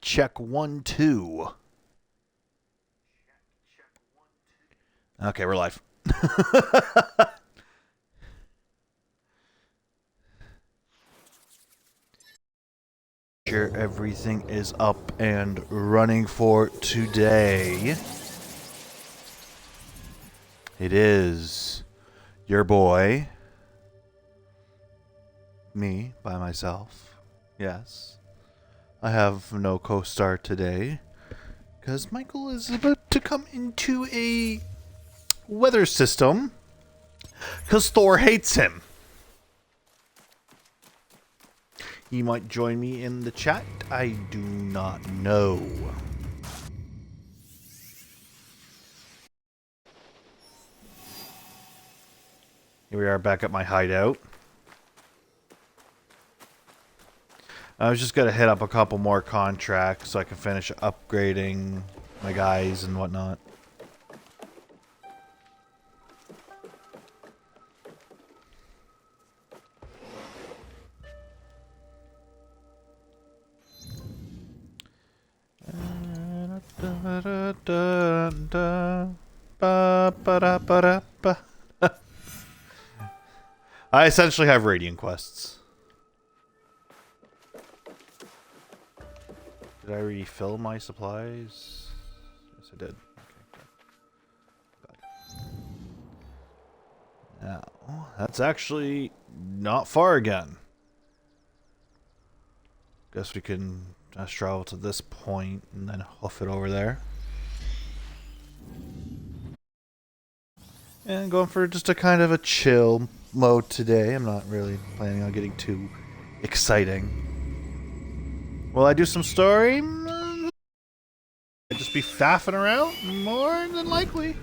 Check 1 2. Okay, we're live. Sure, everything is up and running for today. It is your boy, me by myself. Yes, I have no co-star today because Michael is about to come into a weather system because Thor hates him. He might join me in the chat. I do not know. Here we are back at my hideout. I was just going to hit up a couple more contracts so I can finish upgrading my guys and whatnot. I essentially have Radiant quests. Did I refill my supplies? Yes, I did. Okay, now, that's actually not far again. Guess we can just travel to this point and then hoof it over there. And going for just a kind of a chill mode today. I'm not really planning on getting too exciting. Will I do some story? I'd just be faffing around? More than likely.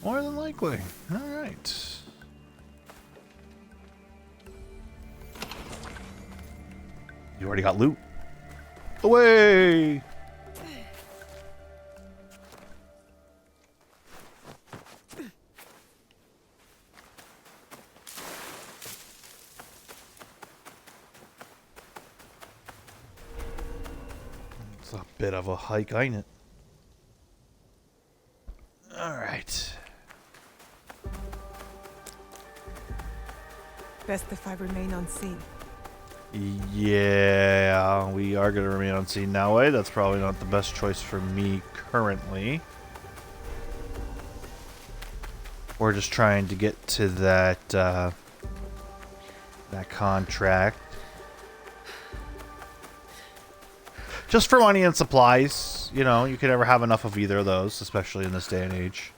More than likely. Alright. You already got loot. Away! It's a bit of a hike, ain't it? Alright. Best if I remain unseen. Yeah, we are going to remain unseen now. Way. That's probably not the best choice for me currently. We're just trying to get to that that contract. Just for money and supplies. You know, you could never have enough of either of those, especially in this day and age.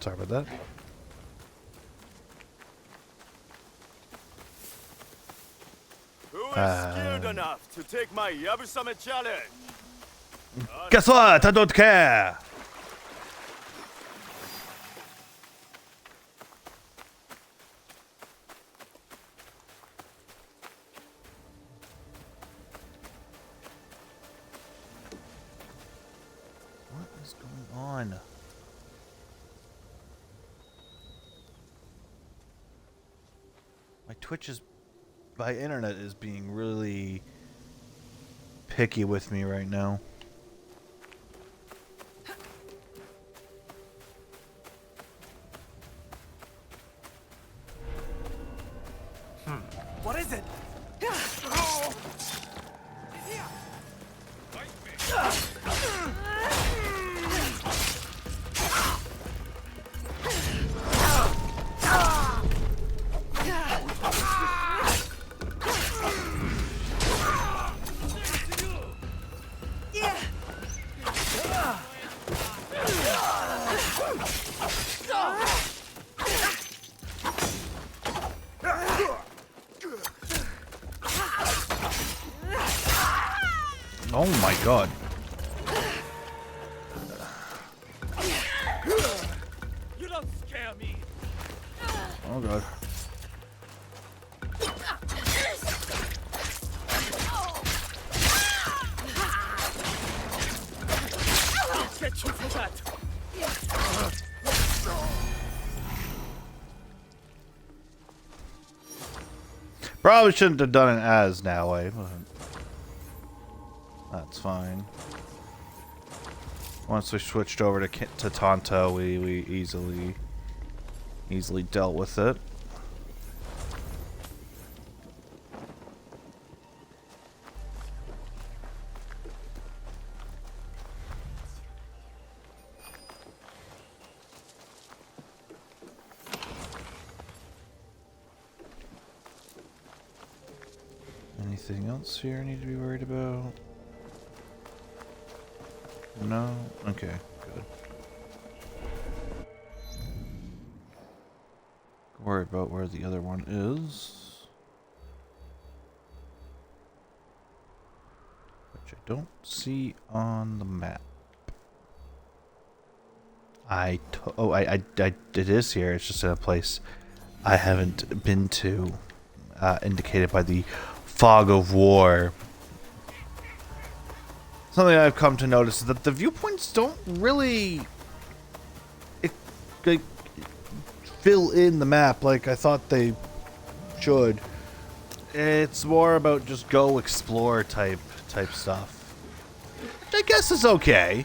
Sorry about that. Who is skilled enough to take my Yabusame challenge? Guess what? I don't care. What is going on? My my internet is being really picky with me right now. What is it? Oh my god. You don't scare me. Oh god. Get you for that. Probably shouldn't have done it as that way, but that's fine. Once we switched over to Tonto, we easily dealt with it. Anything else here I need to be worried about? No? Okay, good. Worry about where the other one is. Which I don't see on the map. it is here. It's just in a place I haven't been to, indicated by the fog of war. Something I've come to notice is that the viewpoints don't really like fill in the map like I thought they should. It's more about just go explore type stuff, which I guess is okay.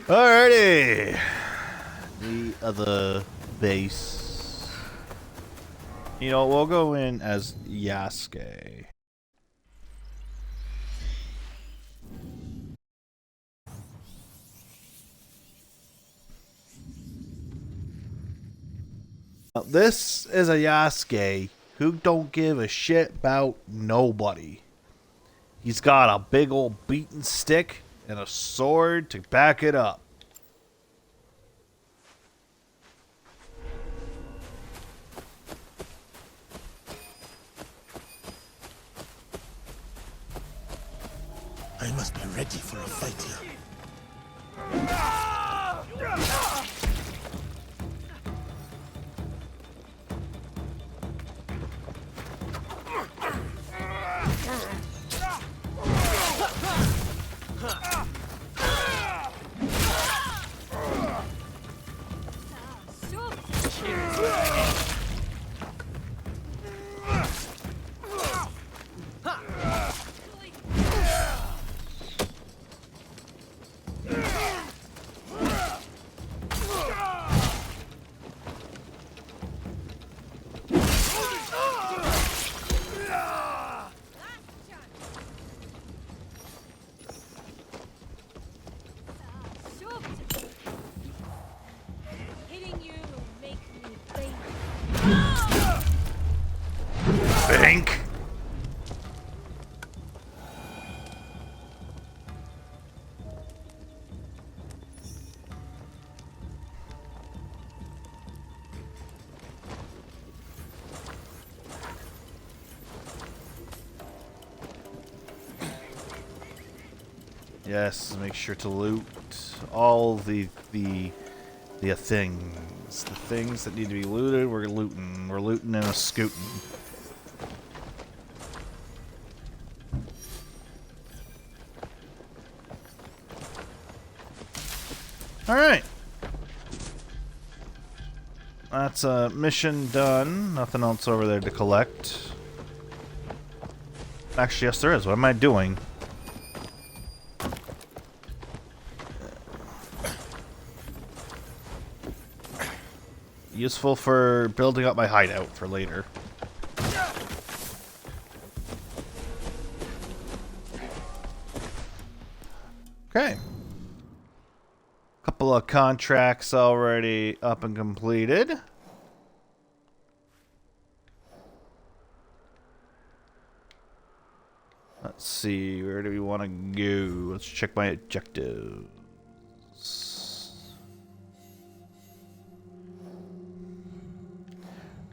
Alrighty, the other base. You know, we'll go in as Yasuke. Now, this is a Yasuke who don't give a shit about nobody. He's got a big old beaten stick and a sword to back it up. I must be ready for a fight here. Think. Yes, make sure to loot all the things. The things that need to be looted, we're looting. We're looting and a scooting. Alright. That's a mission done. Nothing else over there to collect. Actually, yes, there is. What am I doing? Useful for building up my hideout for later. Okay. Couple of contracts already up and completed. Let's see, where do we want to go? Let's check my objectives.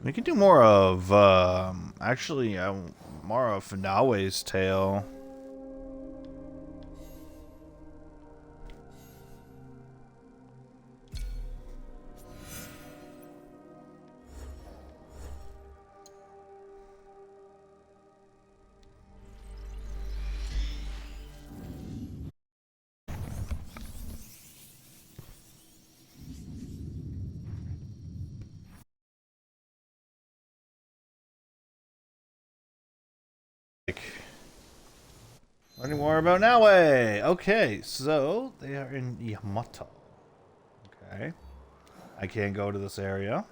We can do more of, actually, more of Nawe's Tale. Learning more about Nawe. Okay, so they are in Yamato. Okay. I can't go to this area.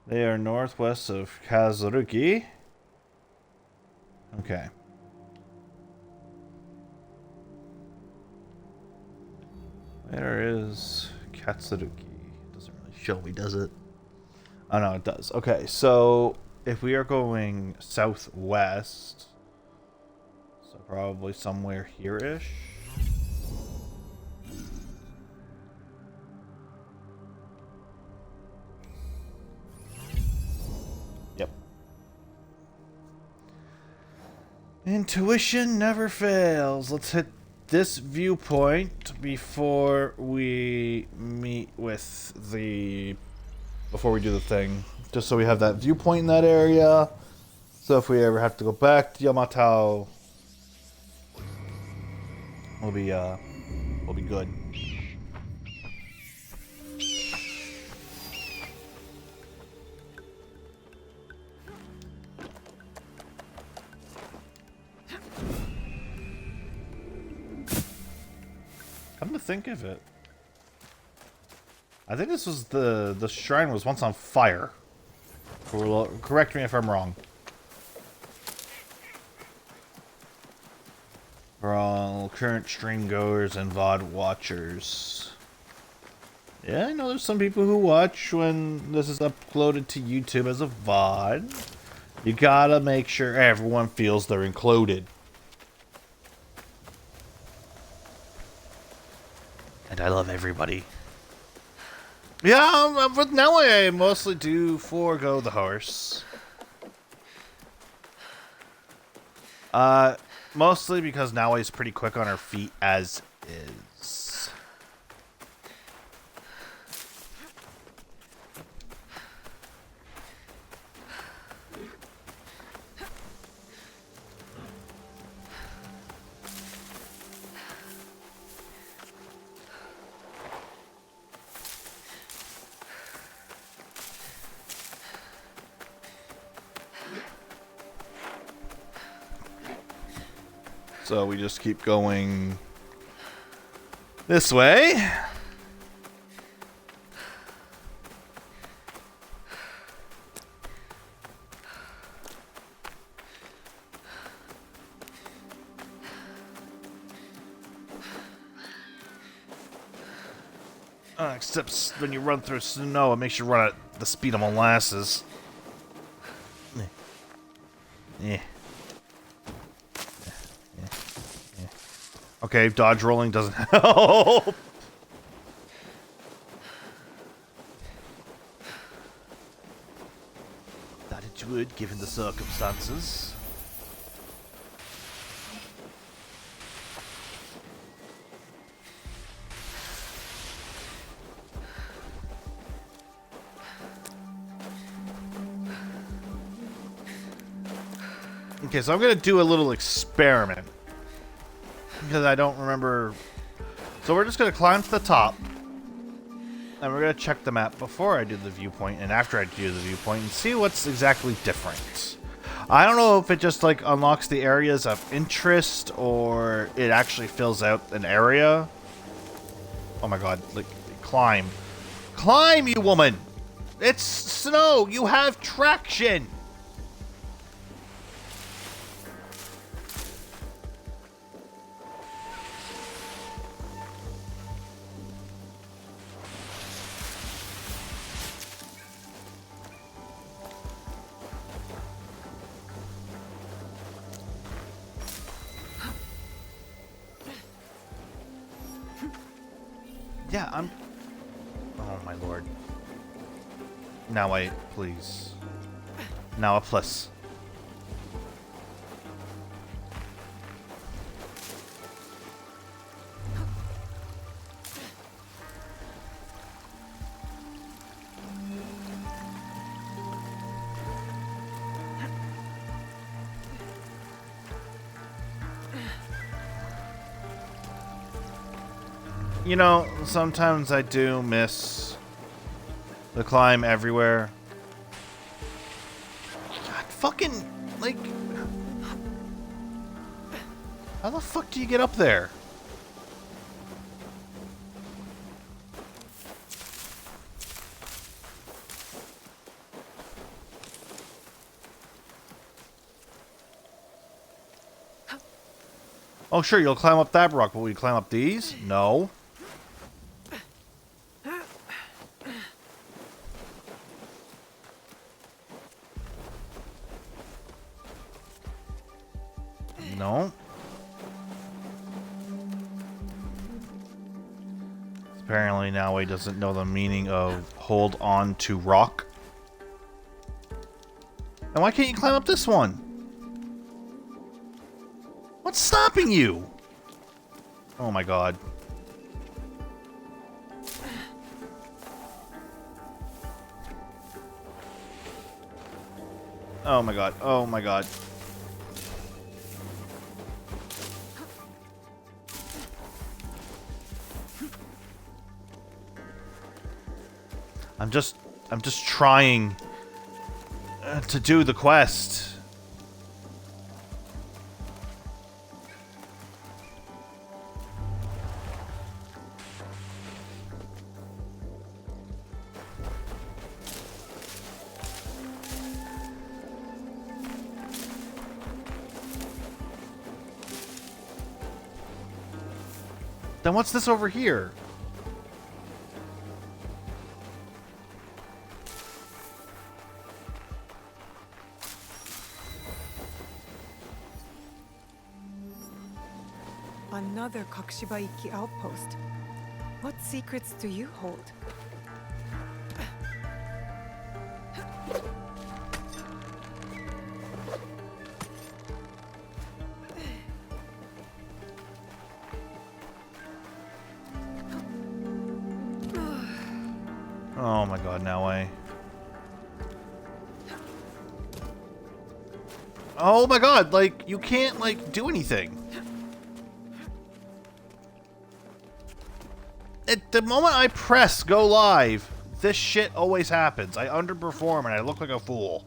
They are northwest of Kazuruki. Okay. Where is Katsuruki? Doesn't really show me, does it? Oh no, it does. Okay, so if we are going southwest, so probably somewhere here-ish. Yep. Intuition never fails. Let's hit this viewpoint before we meet with the... before we do the thing. Just so we have that viewpoint in that area. So if we ever have to go back to Yamato, we'll be good. Come to think of it, I think this was the shrine was once on fire. Correct me if I'm wrong. For all current stream goers and VOD watchers. Yeah, I know there's some people who watch when this is uploaded to YouTube as a VOD. You gotta make sure everyone feels they're included. And I love everybody. Yeah, but now I mostly do forego the horse. Mostly because now he's pretty quick on her feet as is. So we just keep going this way. Except when you run through snow, it makes you run at the speed of molasses. Yeah. Okay, dodge rolling doesn't help. Thought it would, given the circumstances. Okay, so I'm gonna do a little experiment. Because I don't remember. So we're just going to climb to the top. and we're going to check the map before I do the viewpoint and after I do the viewpoint and see what's exactly different. I don't know if it just like unlocks the areas of interest or it actually fills out an area. Oh my god, like, climb. Climb, you woman! It's snow! You have traction! Yeah, I'm... Oh my lord. Now I... Please. Now a plus. You know, sometimes I do miss the climb everywhere. God, fucking, like... How the fuck do you get up there? Oh, sure, you'll climb up that rock, but will you climb up these? No. No. Apparently now he doesn't know the meaning of hold on to rock. And why can't you climb up this one? What's stopping you? Oh my god. Oh my god. Oh my god. I'm just trying to do the quest. Then what's this over here? Another Kakushibaiki outpost. What secrets do you hold? Oh my god, now I... Oh my god, like, you can't, like, do anything. At the moment I press go live, this shit always happens. I underperform and I look like a fool.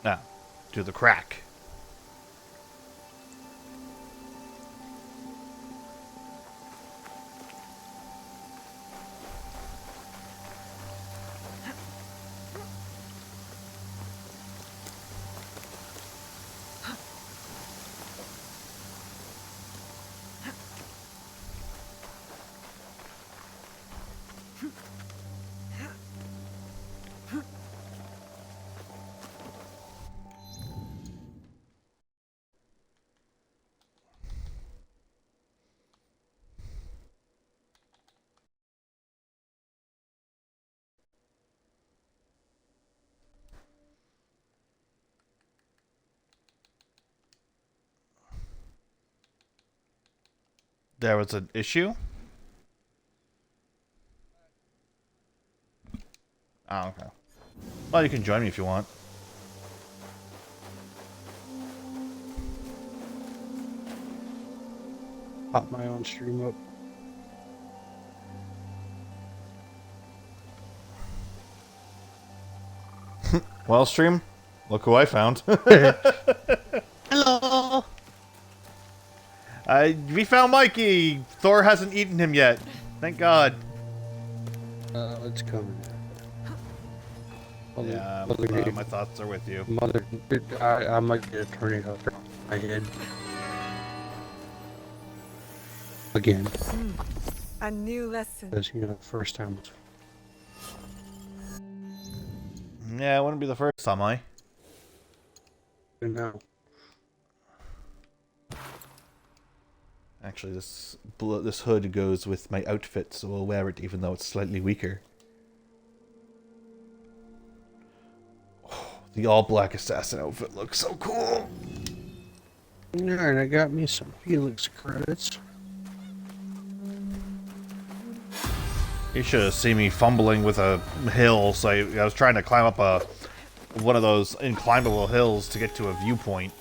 Now, do the crack. There was an issue? Oh, okay. Well, you can join me if you want. Pop my own stream up. Well, stream, look who I found. Hello. We found Mikey. Thor hasn't eaten him yet. Thank God. It's coming. Yeah, my thoughts are with you. I might get a tornado thrown in my head. Again. A new lesson. Because, you know, the first time was... Yeah, it wouldn't be the first time, No. Actually, this hood goes with my outfit, so we'll wear it even though it's slightly weaker. Oh, the all-black assassin outfit looks so cool! Alright, I got me some Felix credits. You should have seen me fumbling with a hill, so I was trying to climb up one of those inclimbable hills to get to a viewpoint.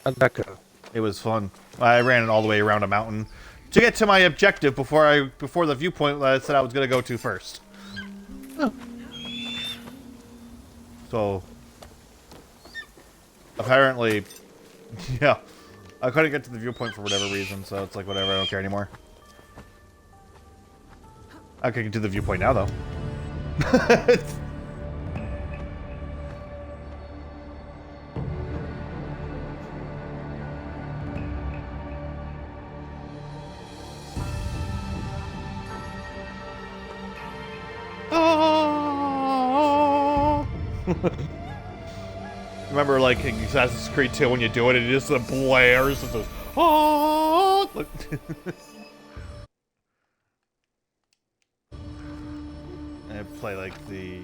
How'd that go? It was fun. I ran it all the way around a mountain to get to my objective before the viewpoint that I said I was going to go to first. Oh. So, apparently, yeah, I couldn't get to the viewpoint for whatever reason, so it's like, whatever, I don't care anymore. I can get to the viewpoint now, though. Remember, like, in Assassin's Creed 2, when you do it, it just blares. It says, oh! I play, like, the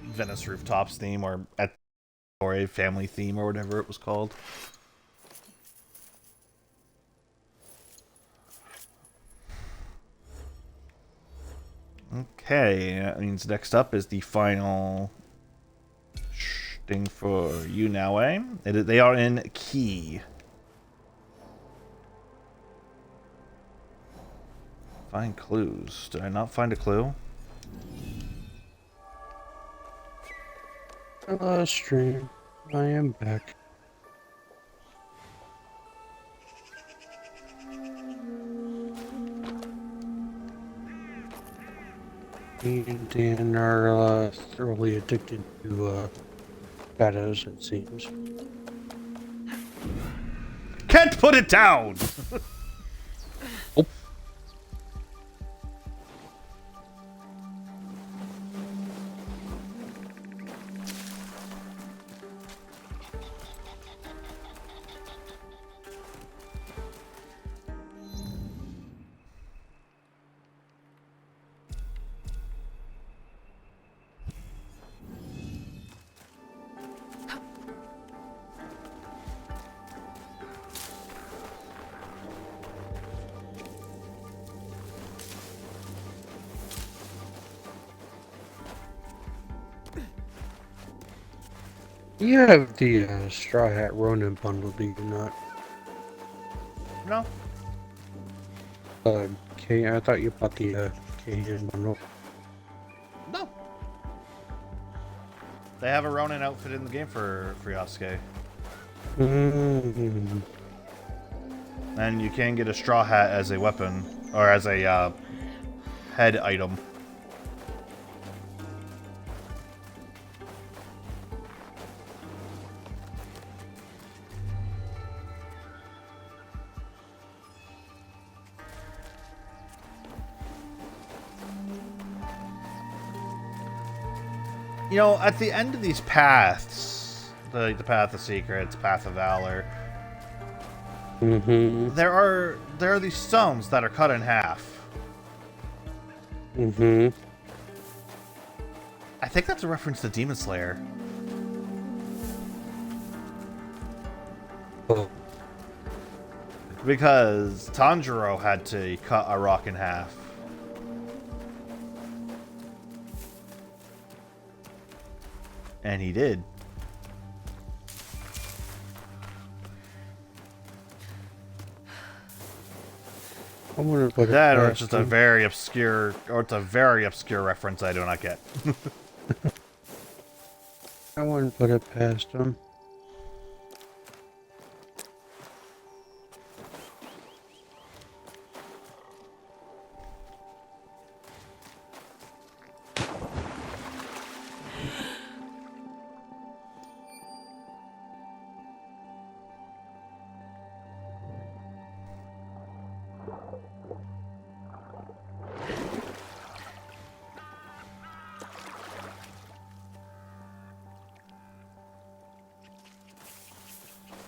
Venice Rooftops theme, or a family theme, or whatever it was called. Okay, that means next up is the final thing for you now, eh? They are in Key. Find clues. Did I not find a clue? Hello, stream. I am back. Me and Dan are thoroughly addicted to shadows, it seems. Can't put it down! Oh. You have the Straw Hat Ronin bundle, do you not? No. I thought you bought the Kahan bundle. No. They have a Ronin outfit in the game for Yasuke. Mm-hmm. And you can get a straw hat as a weapon, or as a head item. You know, at the end of these paths, the Path of Secrets, Path of Valor, Mm-hmm. there are these stones that are cut in half. Mm-hmm. I think that's a reference to Demon Slayer. Oh. Because Tanjiro had to cut a rock in half. And he did. I wonder what That, or it's just a very obscure, or it's a very obscure reference I do not get. I wouldn't put it past him.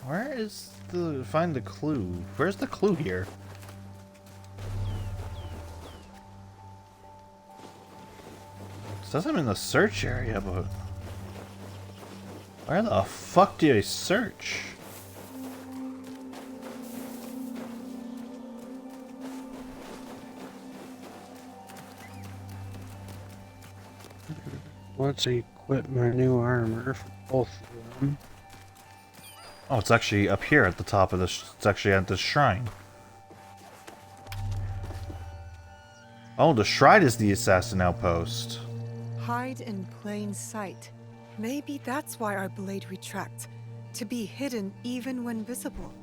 Where is the... Find the clue. Where's the clue here? It says I'm in the search area, but... Where the fuck do I search? Let's equip my new armor for both of them. Oh, it's actually up here at the top of this. It's actually at the shrine. Oh, the shrine is the assassin outpost. Hide in plain sight. Maybe that's why our blade retracts. To be hidden even when visible.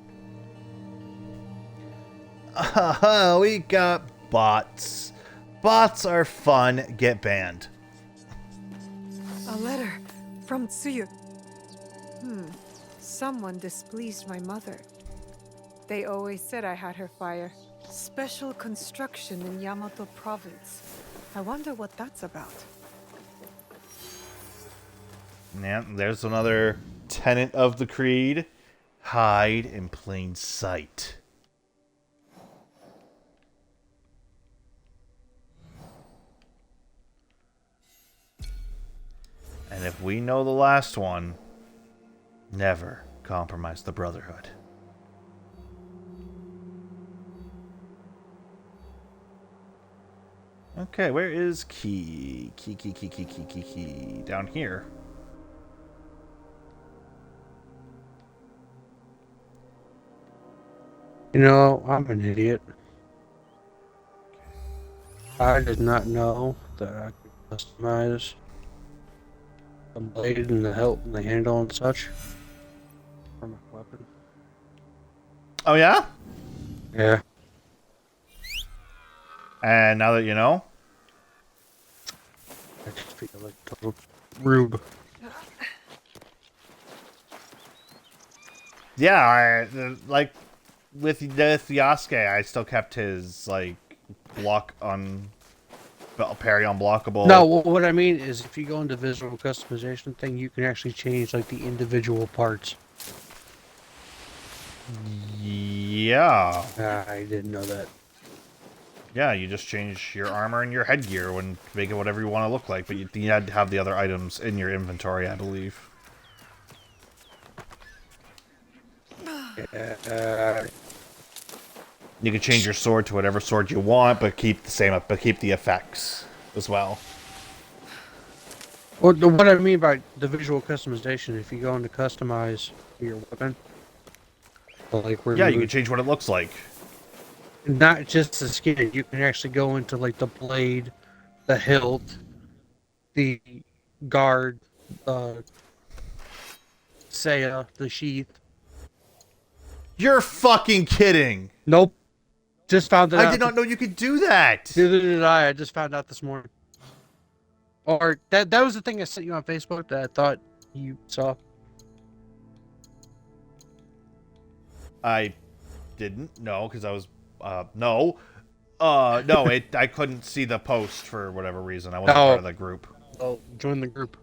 We got bots. Bots are fun. Get banned. A letter from Tsuyu. Someone displeased my mother. They always said I had her fire. Special construction in Yamato province. I wonder what that's about. Yeah, there's another tenet of the creed. Hide in plain sight. And if we know the last one, never compromise the Brotherhood. Okay, where is Key? Key. Down here. You know, I'm an idiot. I did not know that I could customize the blade and the hilt and the handle and such for my weapon. Oh, yeah? Yeah. And now that you know? I just feel like a total rube. Yeah, like with Yasuke, I still kept his like block on parry unblockable. No, what I mean is if you go into visual customization thing, you can actually change like the individual parts. Yeah. I didn't know that. Yeah, you just change your armor and your headgear when make it whatever you want to look like, but you had to have the other items in your inventory, I believe. You can change your sword to whatever sword you want, but keep the effects as well. What I mean by the visual customization, if you go into customize your weapon, like where Yeah, you can change what it looks like. not just the skin, you can actually go into like the blade, the hilt, the guard, Seiya, the sheath. You're fucking kidding! Nope. Just found it out. I did not know you could do that! Neither did I. I just found out this morning. Or that was the thing I sent you on Facebook that I thought you saw. I didn't know because I was no. No, I couldn't see the post for whatever reason. I wasn't part of the group. Oh, join the group.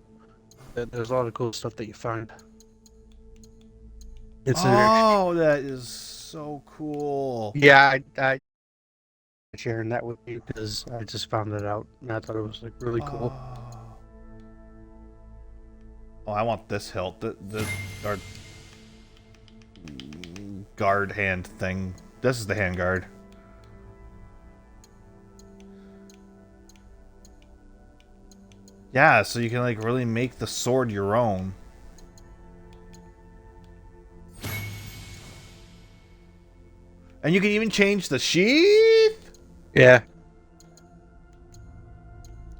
There's a lot of cool stuff that you find. It's Oh, that is so cool. yeah, I sharing that with you because I just found it out and I thought it was like really cool. Oh, I want this hilt. The our guard hand thing. This is the hand guard. Yeah, so you can like really make the sword your own. And you can even change the sheath? Yeah.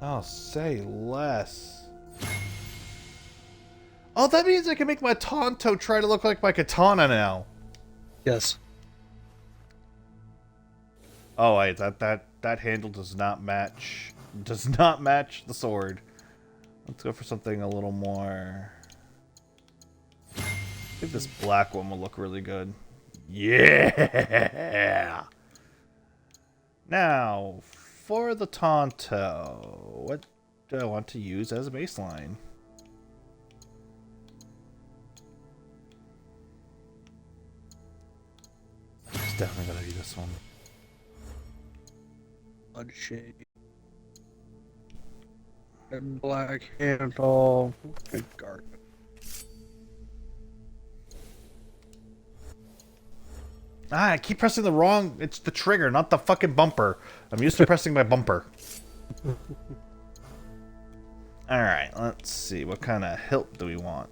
Oh, say less. Oh, that means I can make my Tonto try to look like my katana now. Yes. Oh, wait, that handle does not match. Does not match the sword. Let's go for something a little more. I think this black one will look really good. Yeah. Now, for the Tonto, what do I want to use as a baseline? It's definitely gonna be this one. Bloodshade. And black handle. Good guard. Ah, I keep pressing the wrong... It's the trigger, not the fucking bumper. I'm used to pressing my bumper. Alright, let's see. What kind of hilt do we want?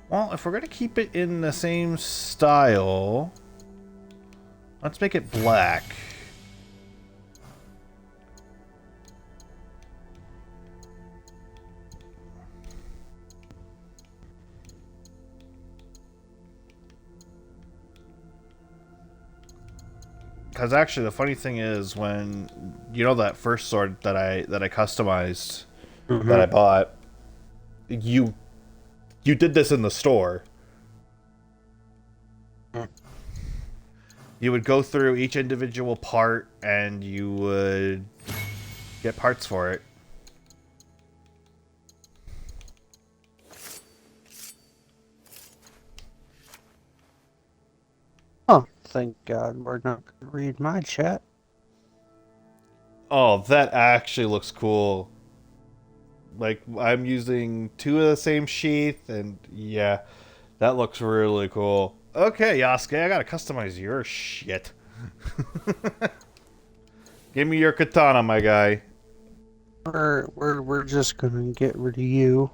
Well, if we're going to keep it in the same style... Let's make it black. Because actually, the funny thing is, when you know that first sword that I customized, that I bought, you did this in the store. You would go through each individual part, and you would get parts for it. Oh, thank God we're not going to read my chat. Oh, that actually looks cool. Like, I'm using 2 of the same sheath, and yeah, that looks really cool. Okay, Yasuke, I gotta customize your shit. Give me your katana, my guy. We're just gonna get rid of you.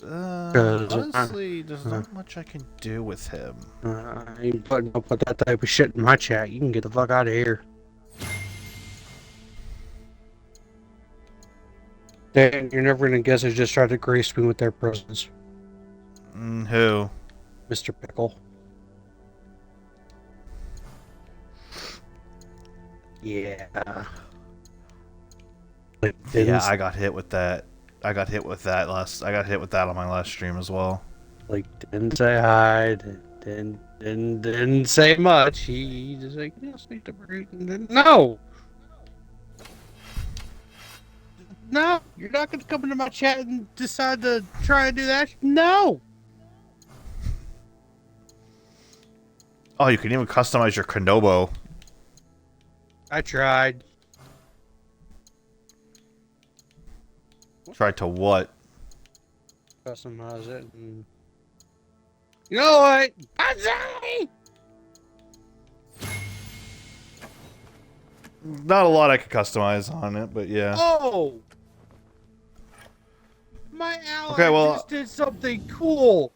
Honestly, there's not much I can do with him. I ain't putting up with that type of shit in my chat. You can get the fuck out of here. Dan, you're never gonna guess I just tried to grace me with their presence. Who? Mr. Pickle. Yeah. Like, Yeah, I got hit with that. I got hit with that on my last stream as well. like didn't say hi, didn't say much. He just like, yes, need to breathe. No, no, you're not gonna come into my chat and decide to try and do that. No. Oh, you can even customize your Konobo. I tried. Try to what? Customize it. And... You know what? Banzai! Not a lot I could customize on it, but yeah. Oh! My ally Okay, well- just did something cool.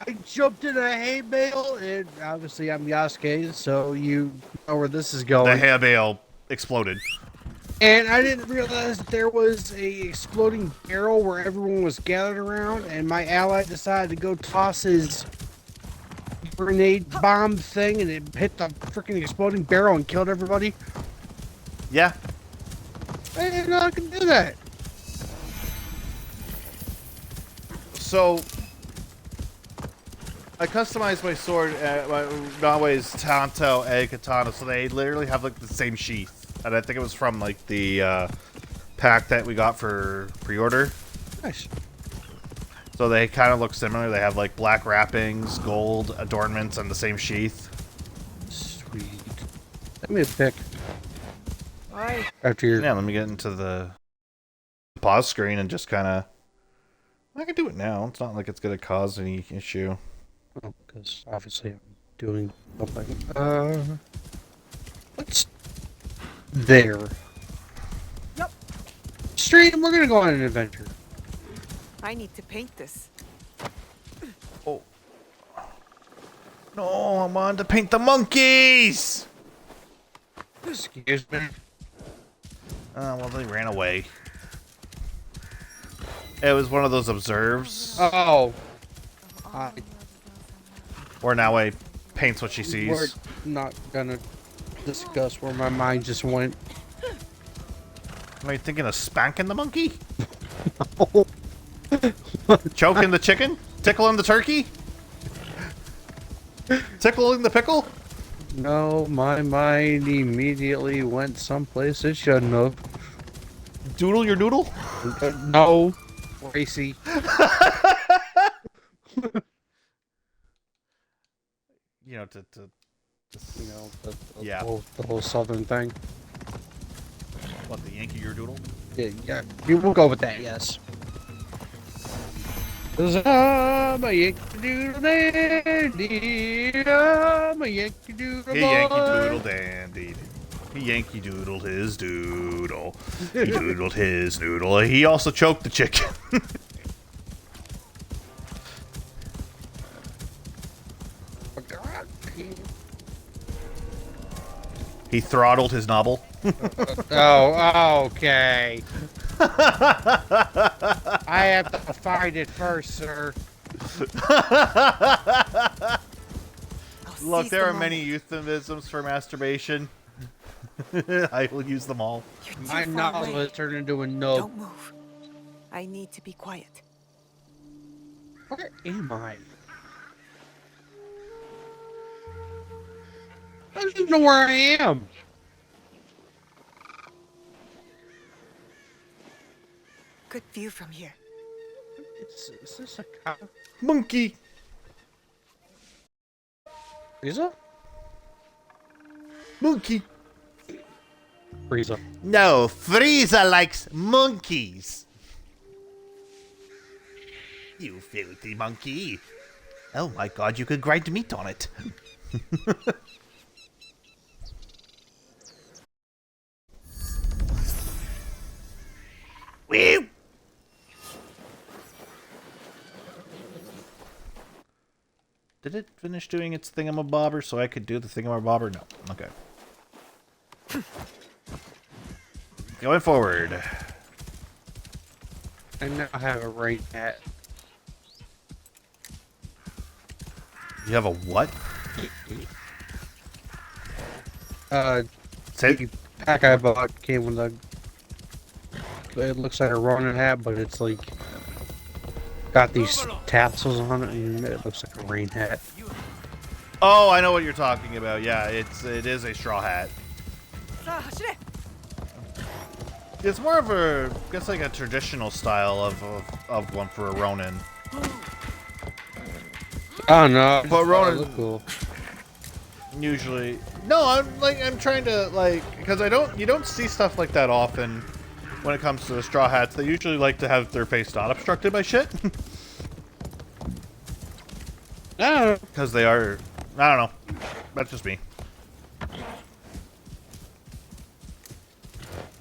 I jumped in a hay bale, and obviously I'm Yasuke, so you know where this is The going. hay bale exploded. And I didn't realize that there was a exploding barrel where everyone was gathered around, and my ally decided to go toss his grenade bomb thing, and it hit the freaking exploding barrel and killed everybody. Yeah. I didn't know I could do that. So, I customized my sword, my Nawe's Tonto and Katana, so they literally have like the same sheath. And I think it was from like the pack that we got for pre-order. Nice. So they kind of look similar. They have like black wrappings, gold adornments, and the same sheath. Sweet. Let me pick Why? after your. Yeah, let me get into the pause screen and just kind of... I can do it now. It's not like it's going to cause any issue. Because obviously I'm doing something. What's there? Yup. Stream, we're gonna go on an adventure. I need to paint this. Oh. No, I wanted to paint the monkeys! Excuse me. Well, they ran away. It was one of those observes. Oh. Where now I paints what she sees. We're not gonna discuss where my mind just went. Are you thinking of spanking the monkey? Choking the chicken? Tickling the turkey? Tickling the pickle? No, my mind immediately went someplace it shouldn't have. Doodle your noodle? No. Racy. You know, to You know, Yeah. the whole southern thing. what, the Yankee your doodle? Yeah, we'll go with that, yes. 'Cause I'm a Yankee Doodle dandy, I'm a Yankee Doodle He boy. Yankee Doodle dandy. He Yankee doodled his doodle. He doodled his noodle. He also choked the chicken. He throttled his novel. Oh, okay. I have to find it first, sir. Look, there are many euphemisms for masturbation. I will use them all. My novel has turned into a nub. Don't move. I need to be quiet. Where am I? I don't even know where I am. Good view from here. Is this a cow? Monkey. Frieza? Monkey. Frieza. No, Frieza likes monkeys. You filthy monkey. Oh my god, you could grind meat on it. Woo! Did it finish doing its thingamabobber so I could do the thingamabobber? No. Okay. Going forward. I now have a rain hat. You have a what? Say The pack I bought came with a. It looks like a Ronin hat, but it's like got these tassels on it, and it looks like a rain hat. Oh, I know what you're talking about. Yeah, it is a straw hat. It's more of a, I guess, like a traditional style of one for a Ronin. Oh no! But Ronin- look cool. Usually, no. I'm trying to because you don't see stuff like that often when it comes to the straw hats. They usually like to have their face not obstructed by shit. No. Because they are, I don't know. That's just me.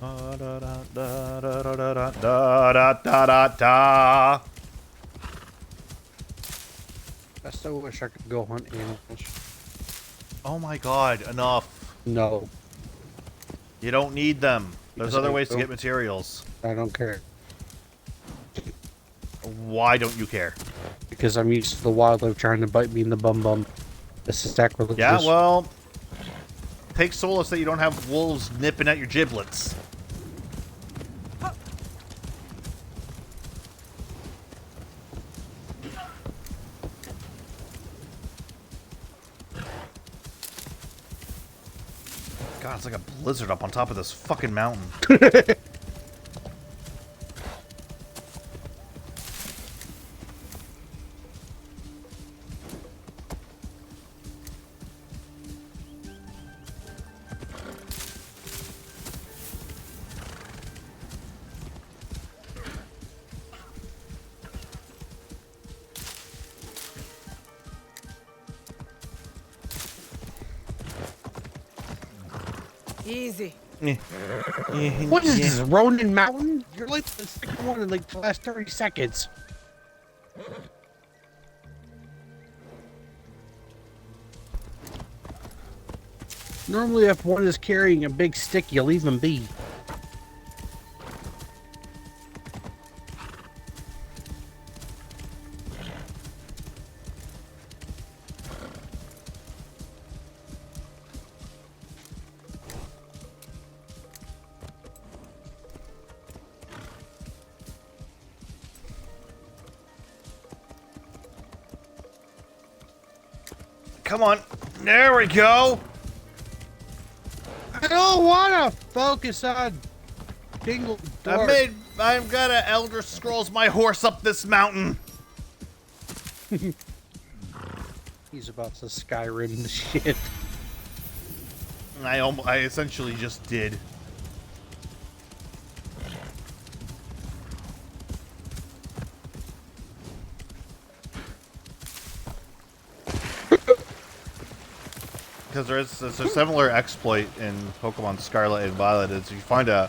Da da da da da da da da da da. I still wish I could go hunt animals. Oh my god, enough. No, You don't need them. There's Yes, other I ways to do. get materials. I don't care Why don't you care? because I'm used to the wildlife trying to bite me in the bum. This is sacrilegious. Yeah, well, take solace that you don't have wolves nipping at your giblets. God, it's like a blizzard up on top of this fucking mountain. Easy. What is this, Ronin Mountain? You're like the second one in like the last 30 seconds. Normally, if one is carrying a big stick, you leave them be. Come on. There we go. I don't want to focus on Dingle Dwarf. I've got to Elder Scrolls my horse up this mountain. He's about to Skyrim the shit. I essentially just did. Because there's a similar exploit in Pokemon Scarlet and Violet. Is you find a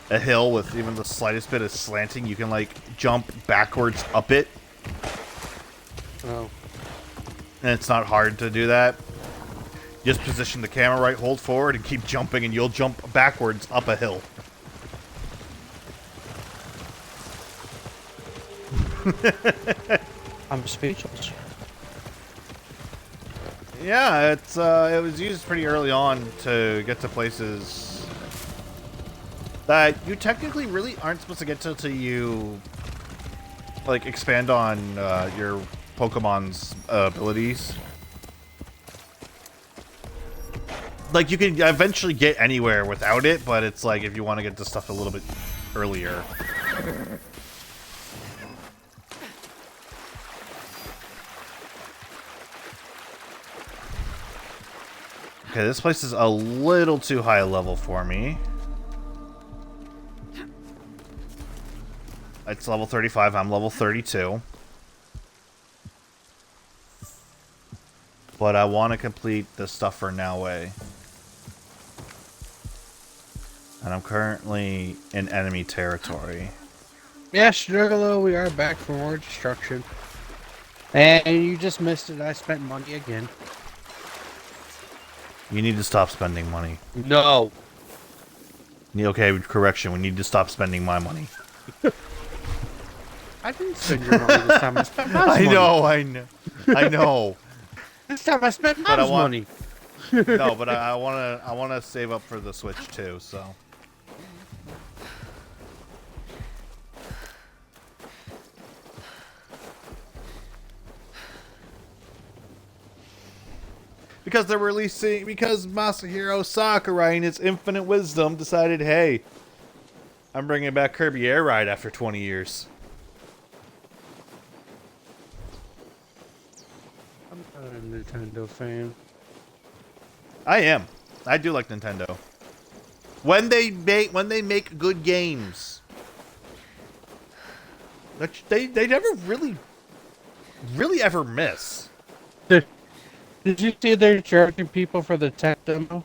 hill with even the slightest bit of slanting, you can like jump backwards up it, Oh. and it's not hard to do that. Just position the camera right, hold forward, and keep jumping, and you'll jump backwards up a hill. I'm speechless. Yeah, it was used pretty early on to get to places that you technically really aren't supposed to get to till you like expand on your Pokemon's abilities. Like you can eventually get anywhere without it, but it's like if you want to get to stuff a little bit earlier. Okay, this place is a little too high level for me. It's level 35, I'm level 32. But I want to complete the stuff for Noway. And I'm currently in enemy territory. Yes, Juggalo, we are back for more destruction. And you just missed it. I spent money again. You need to stop spending money. No. Okay, correction. We need to stop spending my money. I didn't spend your money this time. I spent Mom's money. I know. This time I spent But I Mom's want- money. No, but I wanna save up for the Switch too. So. Because they're releasing, because Masahiro Sakurai in its infinite wisdom decided, hey, I'm bringing back Kirby Air Ride after 20 years. I'm not a Nintendo fan. I am. I do like Nintendo. When they make good games. They never really ever miss. Did you see they're charging people for the tech demo?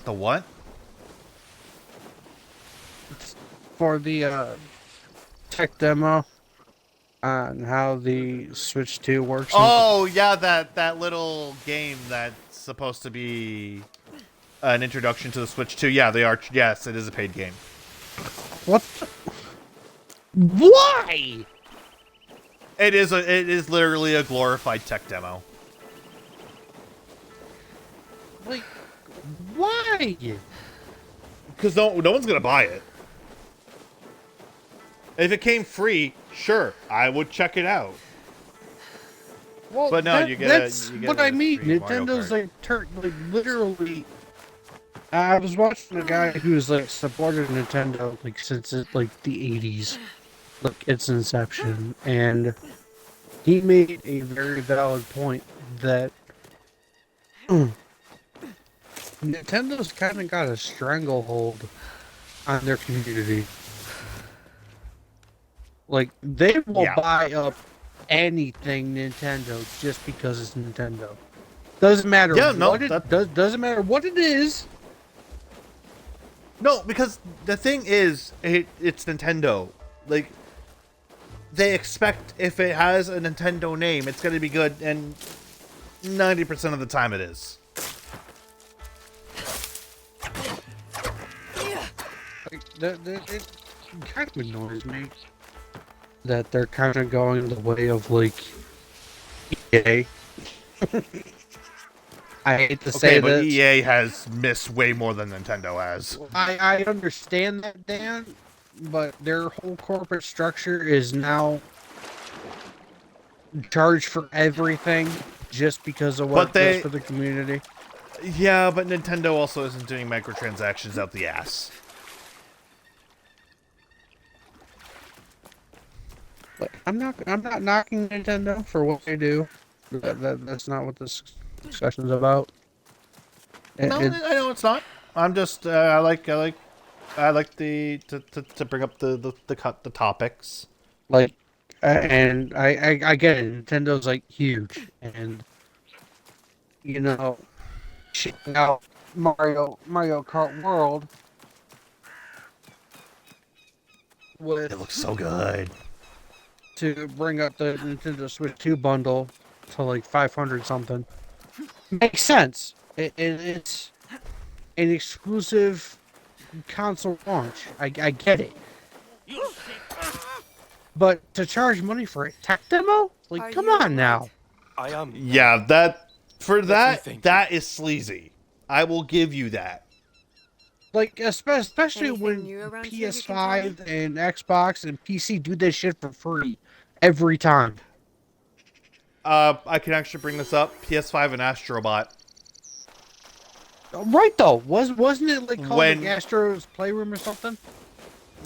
The what? For the tech demo on how the Switch 2 works. Oh yeah, that little game that's supposed to be an introduction to the Switch 2. Yeah, they are. Yes, it is a paid game. What? Why? It is literally a glorified tech demo. Like, why? Because no one's gonna buy it. If it came free, sure, I would check it out. Well, But no, that's you get what it I with mean. free Mario Nintendo's Kart. like literally. I was watching a guy who's like supported Nintendo like since like the 80s, like its inception, and he made a very valid point that Nintendo's kind of got a stranglehold on their community. Like they will Yeah. buy up anything Nintendo just because it's Nintendo. Doesn't matter. Yeah, no, what it doesn't matter what it is. No, because the thing is, it's Nintendo. Like, they expect if it has a Nintendo name, it's going to be good, and 90% of the time it is. It kind of annoys me that they're kind of going the way of like EA. I hate to say Okay, but this. EA has missed way more than Nintendo has. I understand that, Dan, but their whole corporate structure is now charged for everything just because of what But it does for the community. Yeah, but Nintendo also isn't doing microtransactions out the ass. But I'm not knocking Nintendo for what they do. That's not what this discussion's about. No, I know it's not. I'm just I like the to bring up the topics. Like, and I get it. Nintendo's like huge, and you know, shipping out Mario Kart World with It looks so good. to bring up the Nintendo Switch 2 bundle to like 500 something makes sense. It's an exclusive console launch. I get it. But to charge money for a tech demo? Like, Are come you on now. I am. Yeah, that think. that is sleazy. I will give you that. Like, especially Anything when new around here you can PS5 and Xbox and PC do this shit for free every time. I can actually bring this up. PS5 and Astrobot. Right though, wasn't it like called When- like Astro's Playroom or something?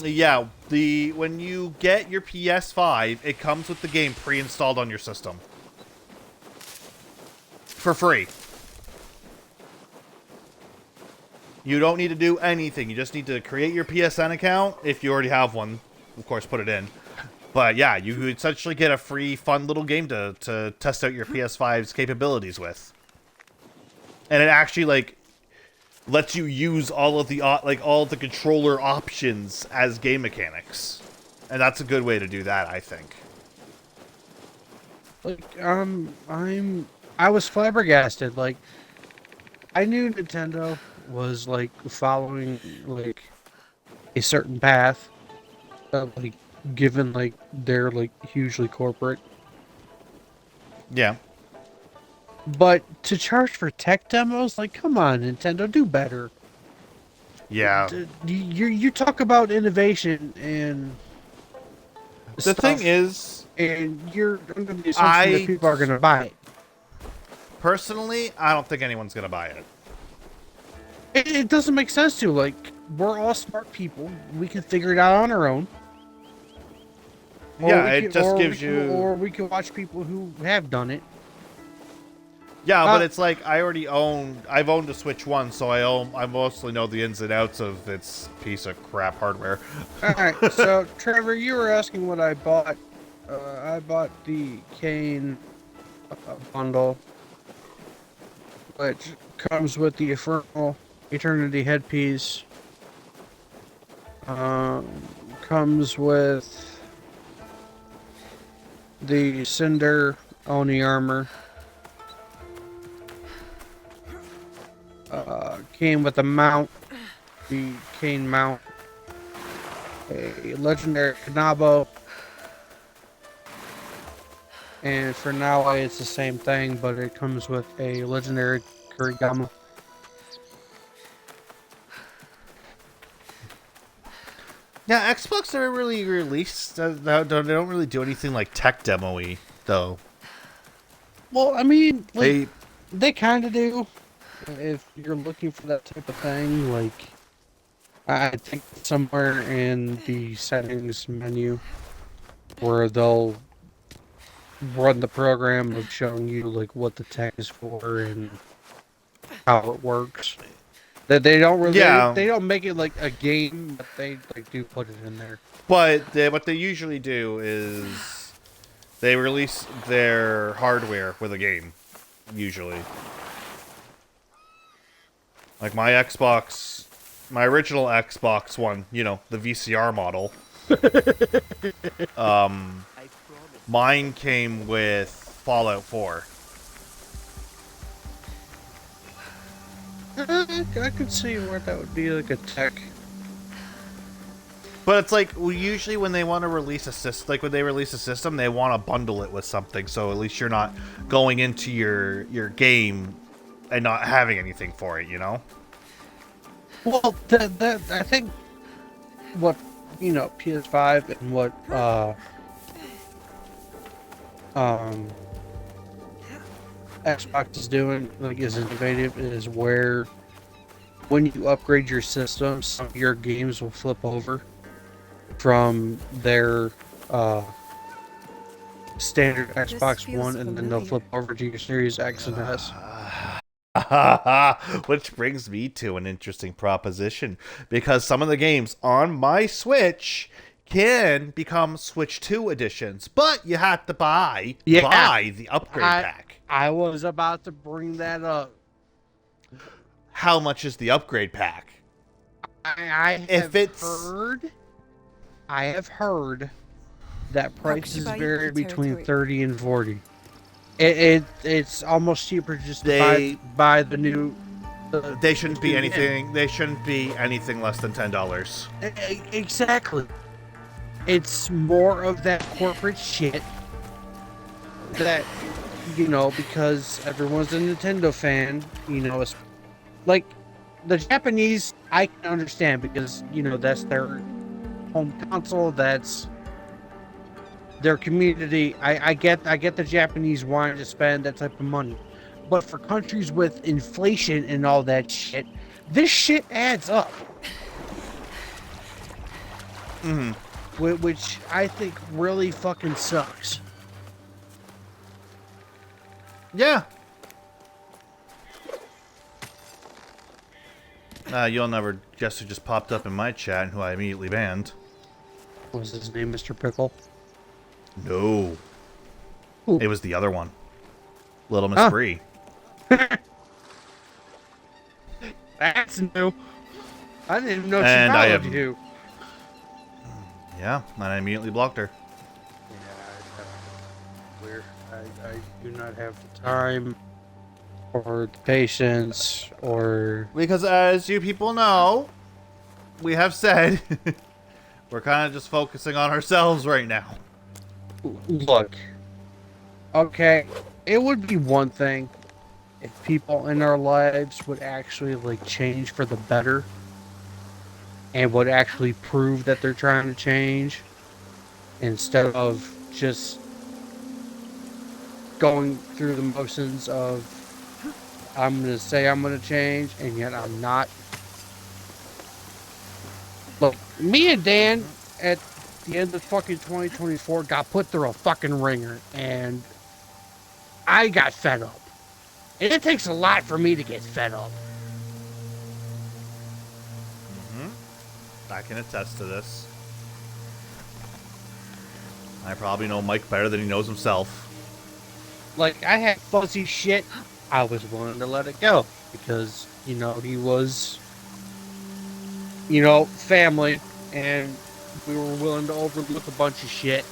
Yeah, when you get your PS5, it comes with the game pre-installed on your system. For free. You don't need to do anything. You just need to create your PSN account. If you already have one, of course, put it in. But yeah, you essentially get a free, fun little game to test out your PS5's capabilities with. And it actually, like, lets you use all of the controller options as game mechanics. And that's a good way to do that, I think. Like, I was flabbergasted. Like, I knew Nintendo was like following like a certain path, like given like they're like hugely corporate. Yeah. But to charge for tech demos, like, come on, Nintendo, do better. Yeah. You talk about innovation and The stuff, thing is, and you're under the assumption that people are gonna buy it. personally, I don't think anyone's going to buy it. It doesn't make sense to, like, we're all smart people. We can figure it out on our own. Yeah, it just gives you... Or we can watch people who have done it. Yeah, but it's like I've owned a Switch 1, so I mostly know the ins and outs of its piece of crap hardware. Alright, so, Trevor, you were asking what I bought. I bought the Kane bundle, which comes with the Eternity headpiece. Comes with the Cinder Oni armor. Came with a mount, the Kane mount, a legendary Kanabo, and for now it's the same thing, but it comes with a legendary Kurigama. Yeah, Xbox never really released. They don't really do anything like tech demo-y, though. Well, I mean, like, They they kind of do. If you're looking for that type of thing, like, I think somewhere in the settings menu where they'll run the program of showing you like what the tech is for and how it works. That they don't really, they don't make it like a game, but they like do put it in there. But what they usually do is they release their hardware with a game, usually. Like my Xbox, my original Xbox One, you know, the VCR model. Mine came with Fallout 4. I could see where that would be like a tech. But it's like, usually when they want to release a system, like when they release a system, they want to bundle it with something, so at least you're not going into your game and not having anything for it, you know? Well, that I think what PS5 and what Xbox is doing like is innovative is where when you upgrade your system, some of your games will flip over from their standard Xbox feels One, and then they'll familiar. flip over to your Series X and S. Which brings me to an interesting proposition, because some of the games on my Switch can become Switch 2 editions, but you have to buy the upgrade pack. I was about to bring that up. How much is the upgrade pack? I have heard that prices buy vary the between territory? 30 and 40. It's almost cheaper just to buy the new. They shouldn't be anything. They shouldn't be anything less than $10. Exactly. It's more of that corporate shit that because everyone's a Nintendo fan. It's like the Japanese. I can understand because that's their home console. That's their community. I get the Japanese wanting to spend that type of money, but for countries with inflation and all that shit, this shit adds up. Which I think really fucking sucks. Yeah. You'll never guess who just popped up in my chat and who I immediately banned. What was his name, Mr. Pickle? No. Who? It was the other one. Little Miss Bree. That's new. I didn't even know she And I followed have- you. Yeah, and I immediately blocked her. Weird. I do not have the time or the patience or Because as you people know, we have said, we're kind of just focusing on ourselves right now. look. Okay, it would be one thing if people in our lives would actually like change for the better and would actually prove that they're trying to change instead of just going through the motions of I'm going to say I'm going to change and yet I'm not. Look, me and Dan at the end of fucking 2024 got put through a fucking ringer and I got fed up. And it takes a lot for me to get fed up. I can attest to this. I probably know Mike better than he knows himself. Like, I had fuzzy shit. I was willing to let it go because, he was, family, and we were willing to overlook a bunch of shit.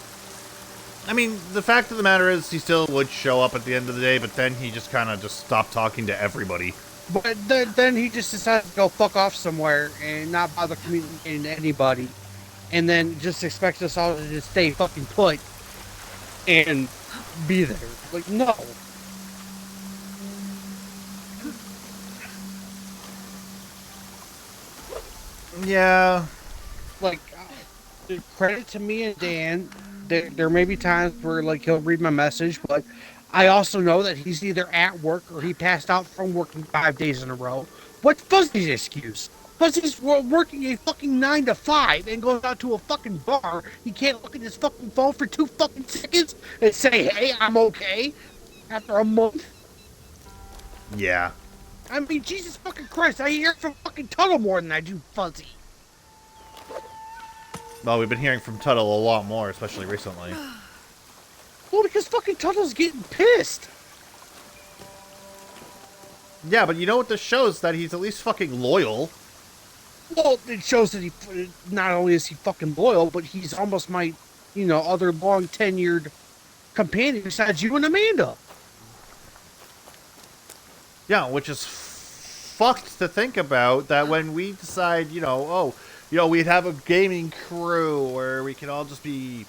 I mean, the fact of the matter is he still would show up at the end of the day, but then he just kind of stopped talking to everybody. But then he just decided to go fuck off somewhere and not bother communicating to anybody. And then just expect us all to just stay fucking put and be there. Like, no. Yeah. Like, credit to me and Dan. There may be times where, like, he'll read my message, but I also know that he's either at work or he passed out from working 5 days in a row. What's Fuzzy's excuse? Fuzzy's working a fucking 9 to 5 and goes out to a fucking bar. He can't look at his fucking phone for 2 fucking seconds and say, hey, I'm okay, after a month. Yeah. I mean, Jesus fucking Christ, I hear from fucking Tuttle more than I do Fuzzy. Well, we've been hearing from Tuttle a lot more, especially recently. Well, because fucking Tuttle's getting pissed. Yeah, but you know what this shows? That he's at least fucking loyal. Well, it shows that he not only is he fucking loyal, but he's almost my, other long tenured companion besides you and Amanda. Yeah, which is fucked to think about, that when we decide, we'd have a gaming crew where we can all just be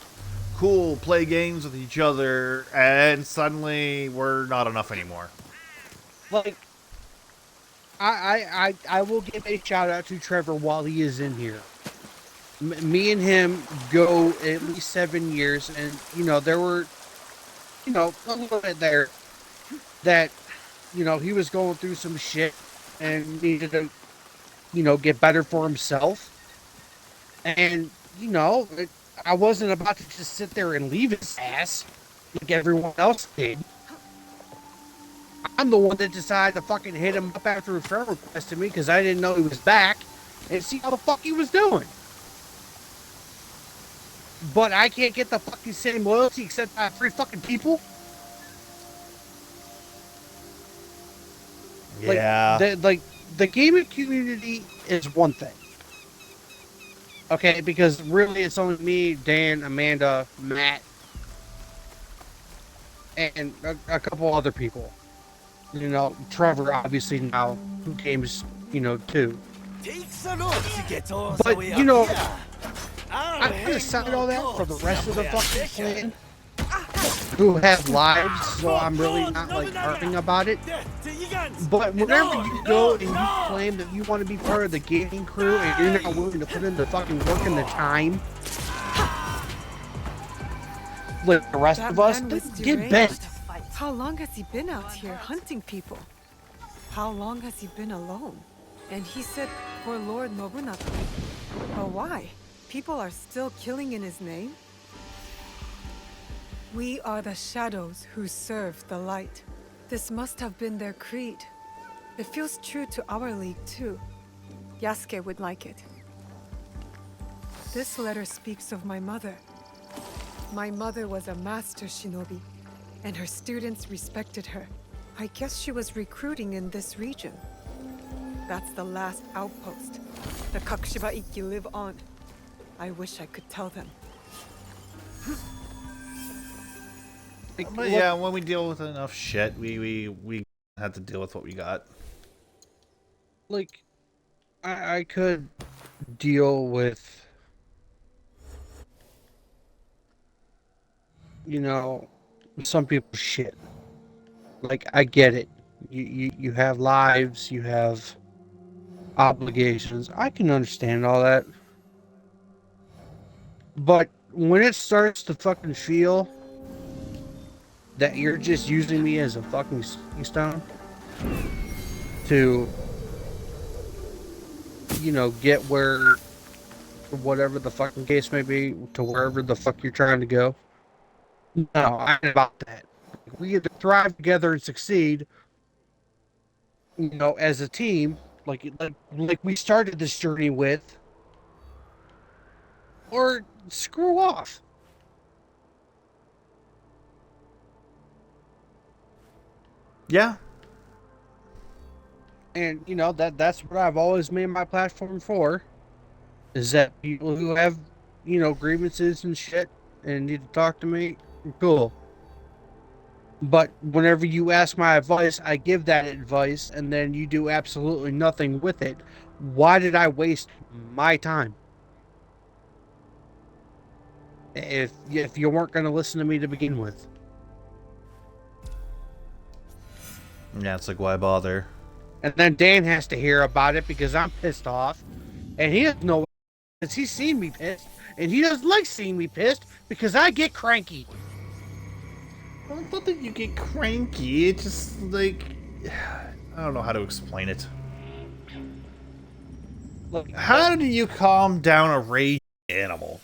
cool, play games with each other, and suddenly we're not enough anymore. Like, I will give a shout out to Trevor while he is in here. Me and him go at least 7 years, and there were, a little bit there that, he was going through some shit and needed to, get better for himself. And, I wasn't about to just sit there and leave his ass like everyone else did. I'm the one that decided to fucking hit him up after a friend requested me because I didn't know he was back and see how the fuck he was doing. But I can't get the fucking same loyalty except by 3 fucking people. Yeah. The gaming community is one thing. Okay, because really it's only me, Dan, Amanda, Matt, and a couple other people. Trevor obviously now games, too. But I kind of signed all that for the rest of the fucking clan who have lives, so I'm really not like harping about it. But whenever you go and you claim that you want to be part of the gaming crew and you're not willing to put in the fucking work and the time, like the rest of us, get bent. How long has he been out here hunting people? How long has he been alone? And he said for Lord Nobunaga. But why? People are still killing in his name? We are the shadows who serve the light. This must have been their creed. It feels true to our league too. Yasuke would like it. This letter speaks of my mother. My mother was a master shinobi, and her students respected her. I guess she was recruiting in this region. That's the last outpost. The Kakushiba Ikki live on. I wish I could tell them. But yeah, when we deal with enough shit, we have to deal with what we got. Like, I could deal with, some people's shit. Like, I get it. You have lives, you have obligations. I can understand all that. But when it starts to fucking feel that you're just using me as a fucking stone to, get whatever the fucking case may be, to wherever the fuck you're trying to go. No, I ain't about that. We either thrive together and succeed, as a team, like we started this journey with, or screw off. Yeah. And that's what I've always made my platform for, is that people who have grievances and shit and need to talk to me, cool. But whenever you ask my advice, I give that advice, and then you do absolutely nothing with it. Why did I waste my time? If you weren't going to listen to me to begin with. Yeah, it's like, why bother? And then Dan has to hear about it because I'm pissed off. And he doesn't know, because he's seen me pissed. And he doesn't like seeing me pissed because I get cranky. Well, it's not that you get cranky, it's just like, I don't know how to explain it. Look, How do you calm down a raging animal?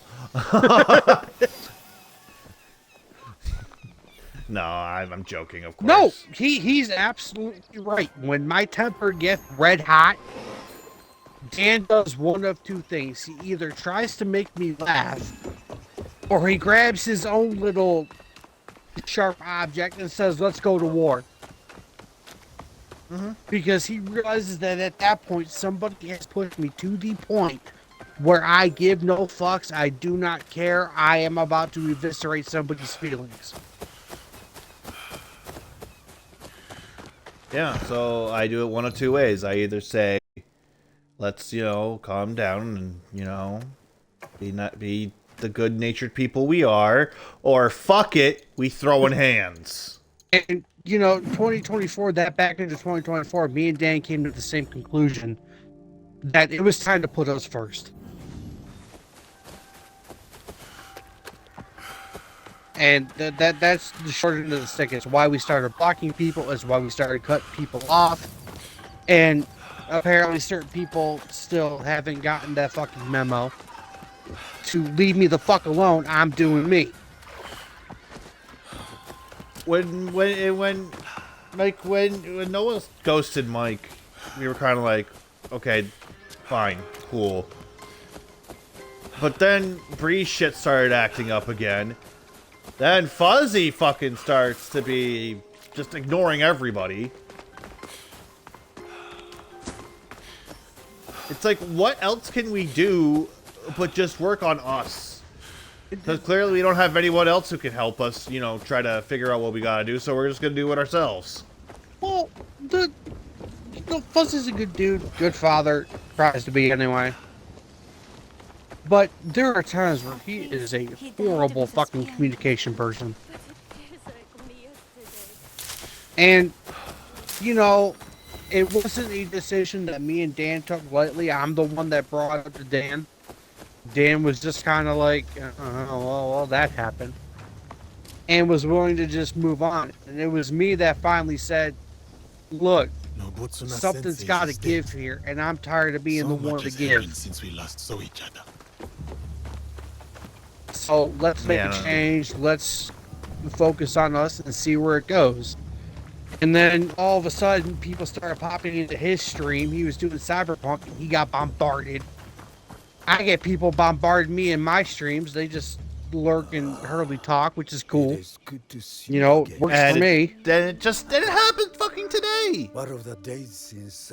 No, I'm joking, of course. no, he's absolutely right. When my temper gets red hot, Dan does one of two things. He either tries to make me laugh, or he grabs his own little sharp object and says, let's go to war. because he realizes that at that point somebody has pushed me to the point where I give no fucks. I do not care. I am about to eviscerate somebody's feelings. Yeah, so I do it one of two ways. I either say, let's, calm down and, be the good-natured people we are, or fuck it, we throwing hands. And, 2024, that back into 2024, me and Dan came to the same conclusion that it was time to put us first. And that's the short end of the stick. It's why we started blocking people. It's why we started cutting people off. And apparently certain people still haven't gotten that fucking memo to leave me the fuck alone. I'm doing me. When Noah ghosted Mike, we were kind of like, okay, fine, cool. But then Bree's shit started acting up again. Then Fuzzy fucking starts to be just ignoring everybody. It's like, what else can we do but just work on us? Because clearly we don't have anyone else who can help us, try to figure out what we gotta do, so we're just gonna do it ourselves. Well, Fuzzy's a good dude, good father, tries to be anyway. But there are times where he is a horrible fucking communication person. And, it wasn't a decision that me and Dan took lightly. I'm the one that brought it up to Dan. Dan was just kind of like, well, that happened. And was willing to just move on. And it was me that finally said, look, something's got to give here. And I'm tired of being the one to give. Since we last saw each other. So let's make a change. Let's focus on us and see where it goes. And then all of a sudden, people started popping into his stream. He was doing Cyberpunk and he got bombarded. I get people bombarding me in my streams. They just lurk and hurley talk, which is cool. It works for me. Then it happened fucking today. One of the days since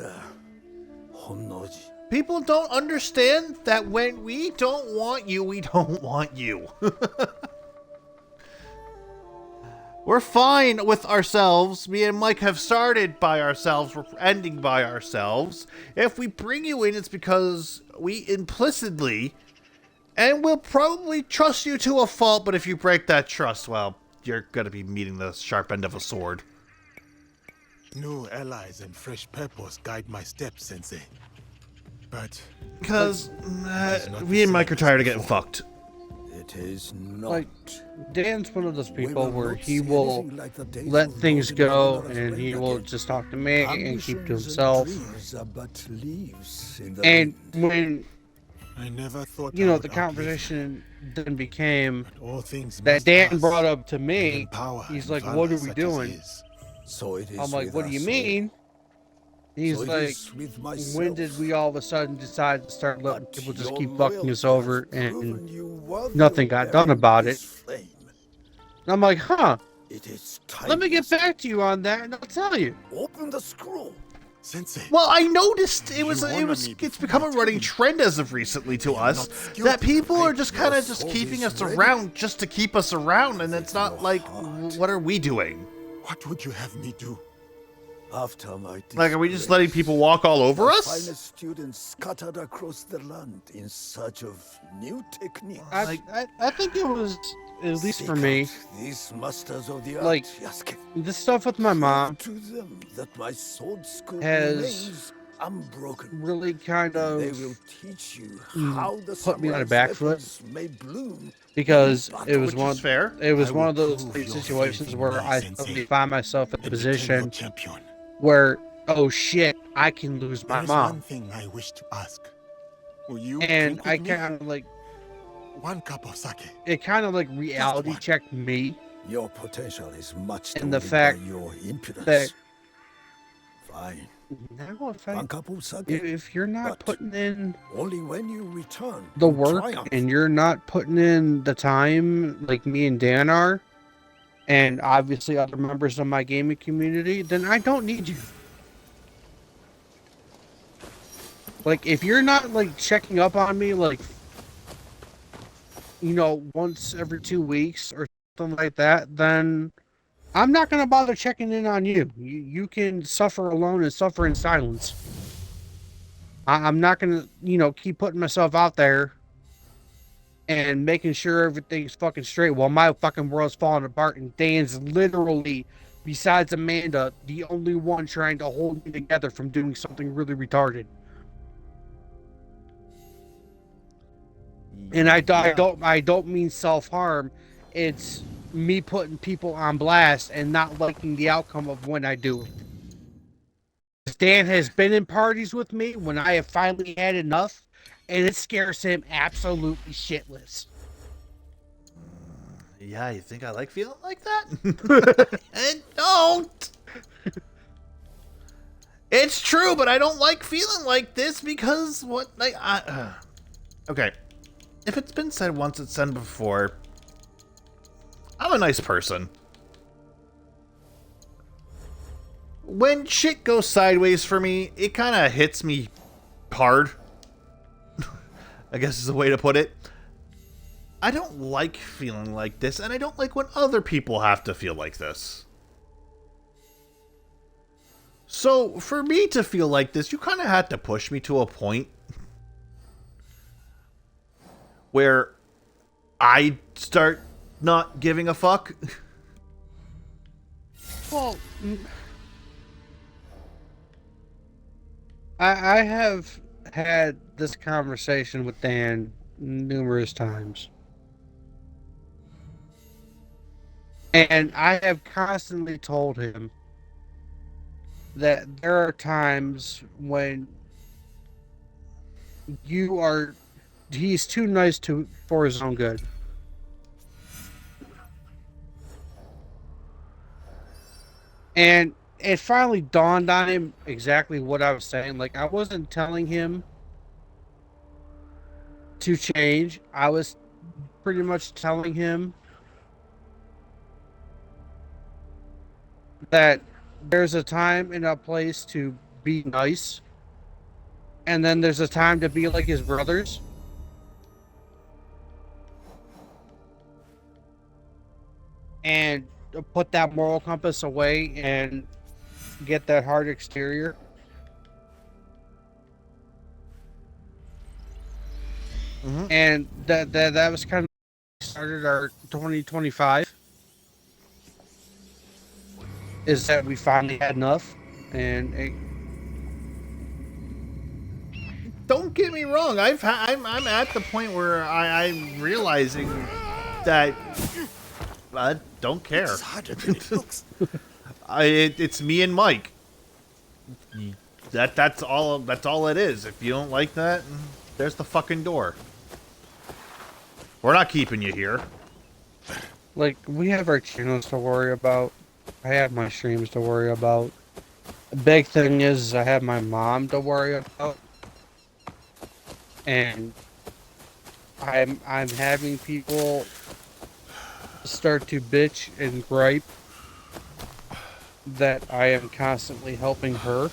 Honnoji. People don't understand that when we don't want you, we don't want you. We're fine with ourselves. Me and Mike have started by ourselves. We're ending by ourselves. If we bring you in, it's because we implicitly, and we'll probably trust you to a fault, but if you break that trust, well, you're going to be meeting the sharp end of a sword. New allies and fresh purpose guide my steps, Sensei. But because me and Mike are tired of getting fucked. It is not. Like, Dan's one of those people where he will let things go and he will just talk to me and keep to himself. And when I never thought the conversation then became that Dan brought up to me, he's like, what are we doing? I'm like, what do you mean? He's like, when did we all of a sudden decide to start letting people just keep fucking us over and nothing got done about it? And I'm like, let me get back to you on that and I'll tell you. Open the scroll. Sensei. Well, I noticed it's become a running trend as of recently to us that people are just kind of just keeping us around just to keep us around, and it's not like, what are we doing? What would you have me do? After my like, are we just letting people walk all over us? Finest students scattered across the land in search of new techniques. I think it was, at least for me, these masters of the like, art, this stuff with my mom to them that my sword school has unbroken. really kind of They will teach you how the put me on a back foot may bloom. because it was one fair. It was one of those situations where I suddenly find myself in the position where, oh shit, I can lose my mom. One thing I wish to ask. Will you and I kind of like, one cup of sake. It kind of like reality checked me. Your potential is much and the fact your impudence. That fine. Now sake, if you're not putting in only when you return the work and you're not putting in the time like me and Dan are, and obviously other members of my gaming community, then I don't need you. Like, if you're not, like, checking up on me, like, you know, once every 2 weeks or something like that, then I'm not going to bother checking in on you. You can suffer alone and suffer in silence. I'm not going to, you know, keep putting myself out there and making sure everything's fucking straight while my fucking world's falling apart and Dan's literally, besides Amanda, the only one trying to hold me together from doing something really retarded. And I don't mean self-harm. It's me putting people on blast and not liking the outcome of when I do it. Dan has been in parties with me when I have finally had enough, and it scares him absolutely shitless. Yeah, you think I like feeling like that? I don't. It's true, but I don't like feeling like this because what? Like, okay. If it's been said once, it's said before. I'm a nice person. When shit goes sideways for me, it kind of hits me hard. I guess is the way to put it. I don't like feeling like this, and I don't like when other people have to feel like this. So, for me to feel like this, you kind of had to push me to a point where I start not giving a fuck. Well, I have had this conversation with Dan numerous times. And I have constantly told him that there are times when he's too nice for his own good. And it finally dawned on him exactly what I was saying. Like, I wasn't telling him to change. I was pretty much telling him that there's a time and a place to be nice, and then there's a time to be like his brothers. And put that moral compass away and get that hard exterior. Mm-hmm. And that was kind of started our 2025. Is that we finally had enough, and Don't get me wrong. I'm at the point where I'm realizing that I don't care. It's harder than it looks. It's me and Mike. That's all it is. If you don't like that, there's the fucking door. We're not keeping you here. like we have our channels to worry about. I have my streams to worry about. The big thing is I have my mom to worry about, and I'm having people start to bitch and gripe that I am constantly helping her,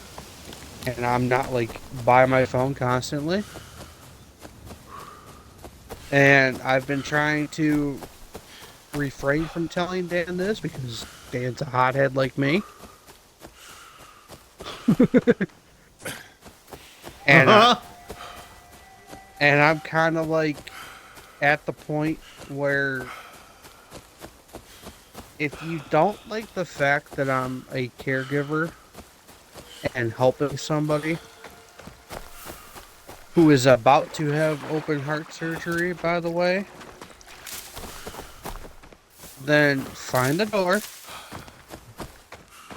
and I'm not like by my phone constantly. And I've been trying to refrain from telling Dan this because Dan's a hothead like me. And and I'm kind of like at the point where if you don't like the fact that I'm a caregiver and helping somebody who is about to have open heart surgery, by the way, then find the door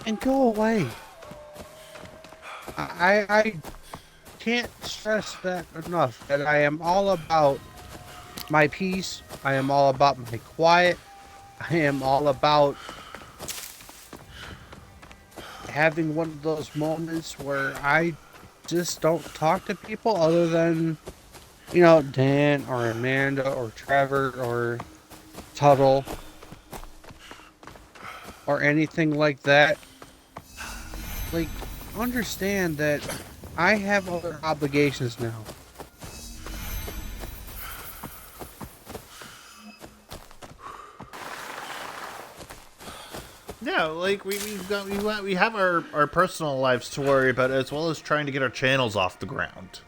and go away. I can't stress that enough, that I am all about my peace. I am all about my quiet. I am all about having one of those moments where I just don't talk to people other than, you know, Dan or Amanda or Trevor or Tuttle or anything like that. Like, understand that I have other obligations now. Yeah, like we have our personal lives to worry about as well as trying to get our channels off the ground.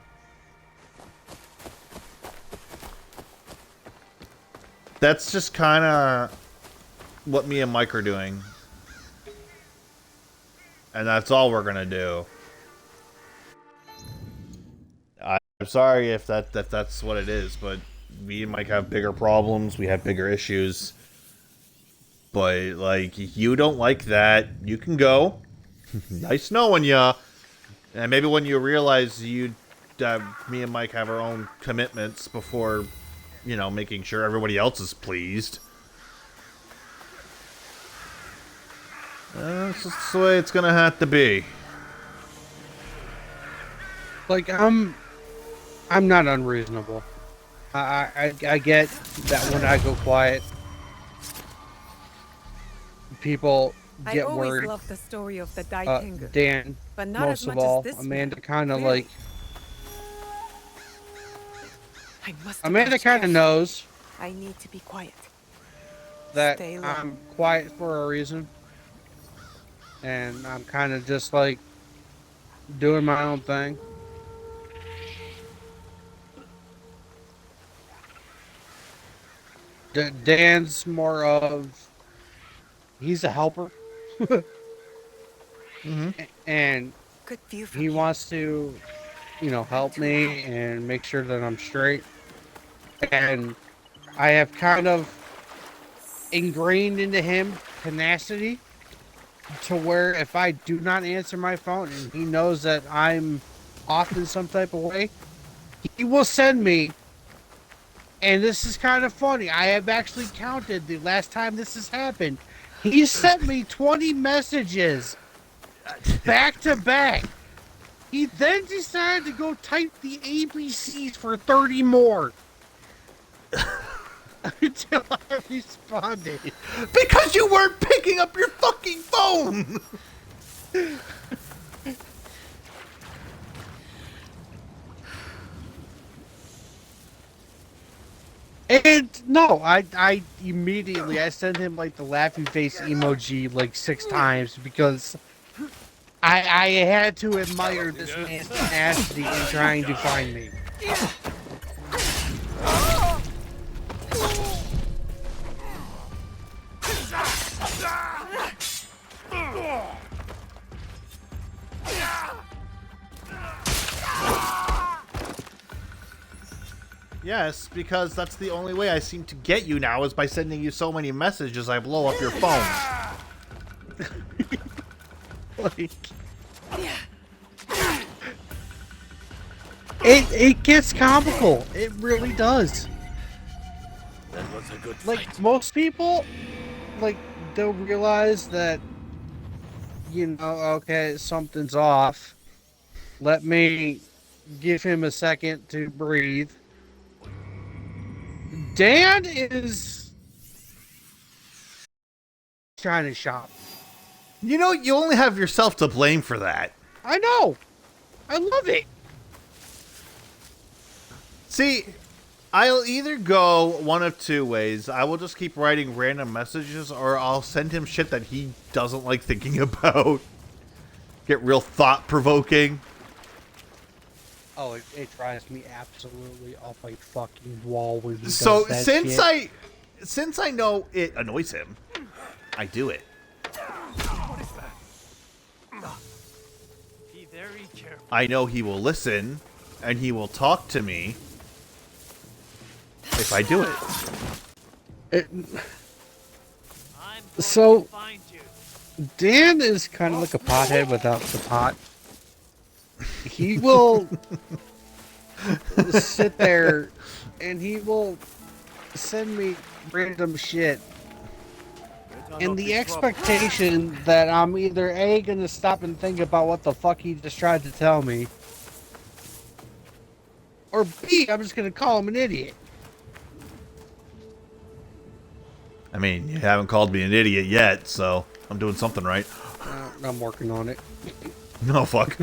That's just kind of what me and Mike are doing. And that's all we're gonna do. I'm sorry if that's what it is, but me and Mike have bigger problems. We have bigger issues. But like, you don't like that, you can go. Nice knowing ya. And maybe when you realize me and Mike have our own commitments before, you know, making sure everybody else is pleased. That's just the way it's gonna have to be. Like, I'm not unreasonable. I get that when I go quiet, people I get always worried. loved the story of the Daitengu, Dan, but not most as of much all, as this Amanda man. kind of Really. like. I must Amanda approach kind of carefully. knows I need to be quiet. that Stay low. I'm quiet for a reason, and I'm kind of just like doing my own thing. Dan's more of he's a helper, and Good view from he here. wants to, help me and make sure that I'm straight. And I have kind of ingrained into him tenacity to where if I do not answer my phone and he knows that I'm off in some type of way, he will send me. And this is kind of funny. I have actually counted the last time this has happened. He sent me 20 messages back to back. He then decided to go type the ABCs for 30 more. Until I responded. Because you weren't picking up your fucking phone! And no, I immediately I sent him like the laughing face emoji like 6 times because I had to admire this man's tenacity in trying to find me. Yes, because that's the only way I seem to get you now is by sending you so many messages I blow up your phone. Like, it gets comical. It really does. That was a good Like most people, like they'll realize that okay, something's off. Let me give him a second to breathe. Dan is trying to shop. You know, you only have yourself to blame for that. I know. I love it. See, I'll either go one of two ways. I will just keep writing random messages, or I'll send him shit that he doesn't like thinking about. Get real thought-provoking. Oh, it drives me absolutely off my fucking wall when he does So that since shit. since I know it annoys him, I do it. Be very careful. I know he will listen, and he will talk to me if I do it. I'm So- going to find you. Dan is kind of like a pothead without the pot. He will sit there and he will send me random shit in the expectation that I'm either A, gonna stop and think about what the fuck he just tried to tell me, or B, I'm just gonna call him an idiot. I mean, you haven't called me an idiot yet, so I'm doing something right. I'm working on it. No, fuck.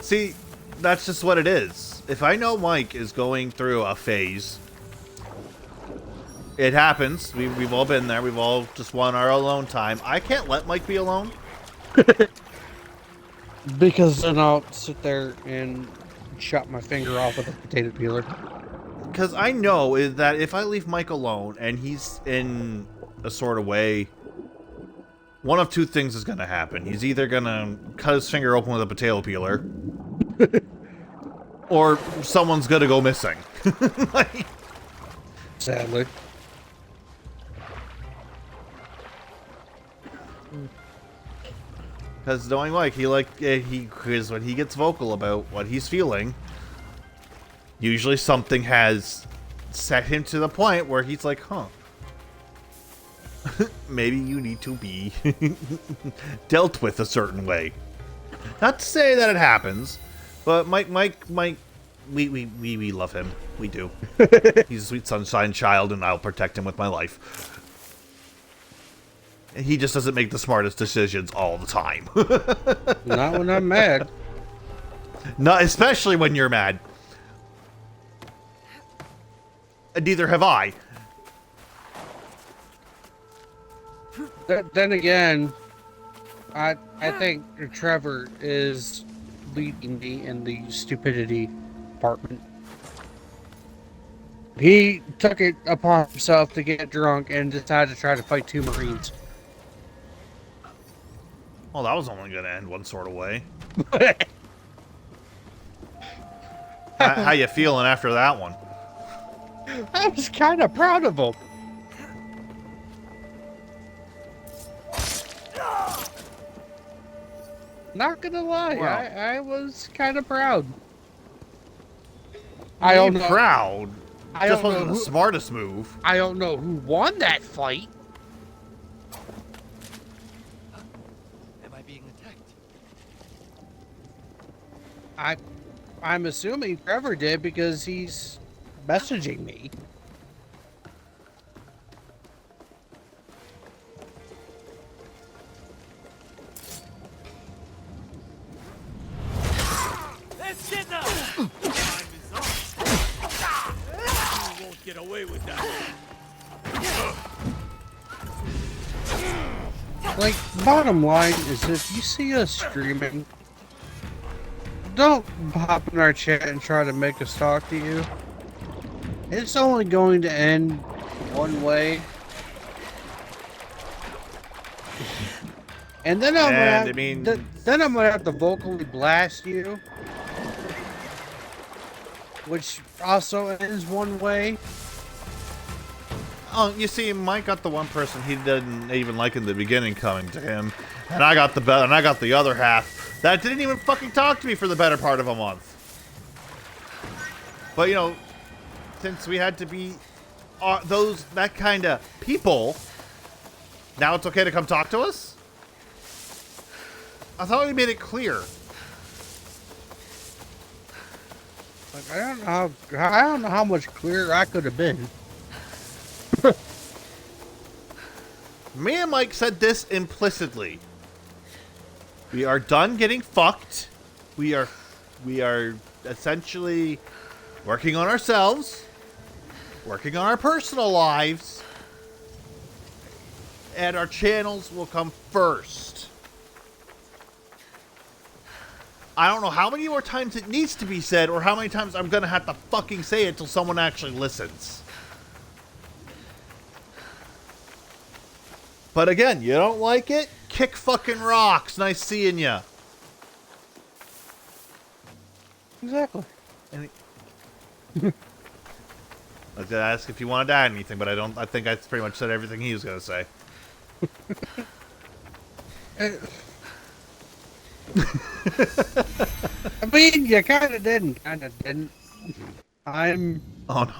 See, that's just what it is. If I know Mike is going through a phase, it happens. We've all been there. We've all just want our alone time. I can't let Mike be alone. Because then I'll sit there and chop my finger off with a potato peeler. Because I know is that if I leave Mike alone and he's in a sort of way, one of two things is going to happen. He's either going to cut his finger open with a potato peeler, or someone's going to go missing. Like, Sadly. because knowing Mike, because when he gets vocal about what he's feeling, usually something has set him to the point where he's like, huh. Maybe you need to be dealt with a certain way. Not to say that it happens, but Mike, we love him. We do. He's a sweet sunshine child, and I'll protect him with my life. He just doesn't make the smartest decisions all the time. Not when I'm mad. Not especially when you're mad. And neither have I. Then again, I think Trevor is leading me in the stupidity department. He took it upon himself to get drunk and decided to try to fight 2 Marines. Well, that was only going to end one sort of way. How you feeling after that one? I was kind of proud of him. Not gonna lie, Wow. I was kind of proud. I don't am know. proud. I Just don't know wasn't the who- smartest move. I don't know who won that fight. Am I being attacked? I'm assuming Trevor did because he's messaging me. That's it now! Time is up! You won't get away with that! Like, bottom line is if you see us streaming, don't hop in our chat and try to make us talk to you. It's only going to end one way. And then I'm And, gonna I mean- then I'm gonna have to vocally blast you. Which also ends one way. Oh, you see, Mike got the one person he didn't even like in the beginning coming to him, and I got the other half that didn't even fucking talk to me for the better part of a month. But you know, since we had to be that kind of people, now it's okay to come talk to us. I thought we made it clear. Like, I don't know how much clearer I could have been. Me and Mike said this implicitly. We are done getting fucked. We are essentially working on ourselves, working on our personal lives, and our channels will come first. I don't know how many more times it needs to be said or how many times I'm gonna have to fucking say it till someone actually listens. But again, you don't like it? Kick fucking rocks. Nice seeing ya. Exactly. I was gonna ask if you wanted to add anything, but I think I pretty much said everything he was gonna say. I mean, you kind of didn't. I'm Oh no.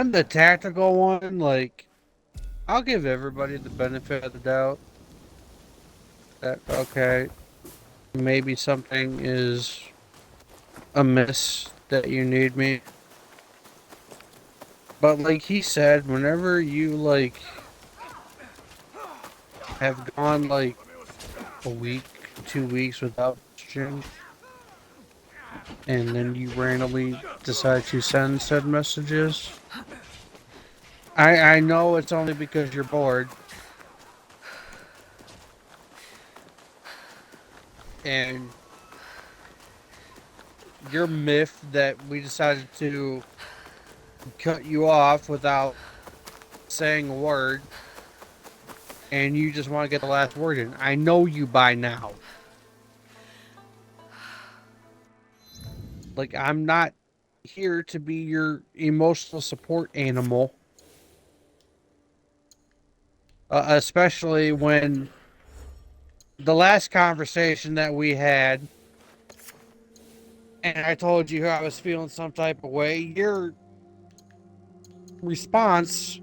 the tactical one. Like, I'll give everybody the benefit of the doubt. That, okay, maybe something is amiss that you need me. But like he said, whenever you like have gone like a week, 2 weeks without region, and then you randomly decide to send said messages. I know it's only because you're bored. And your myth that we decided to cut you off without saying a word, and you just want to get the last word in. I know you by now. Like, I'm not here to be your emotional support animal. Especially when the last conversation that we had, and I told you I was feeling some type of way, your response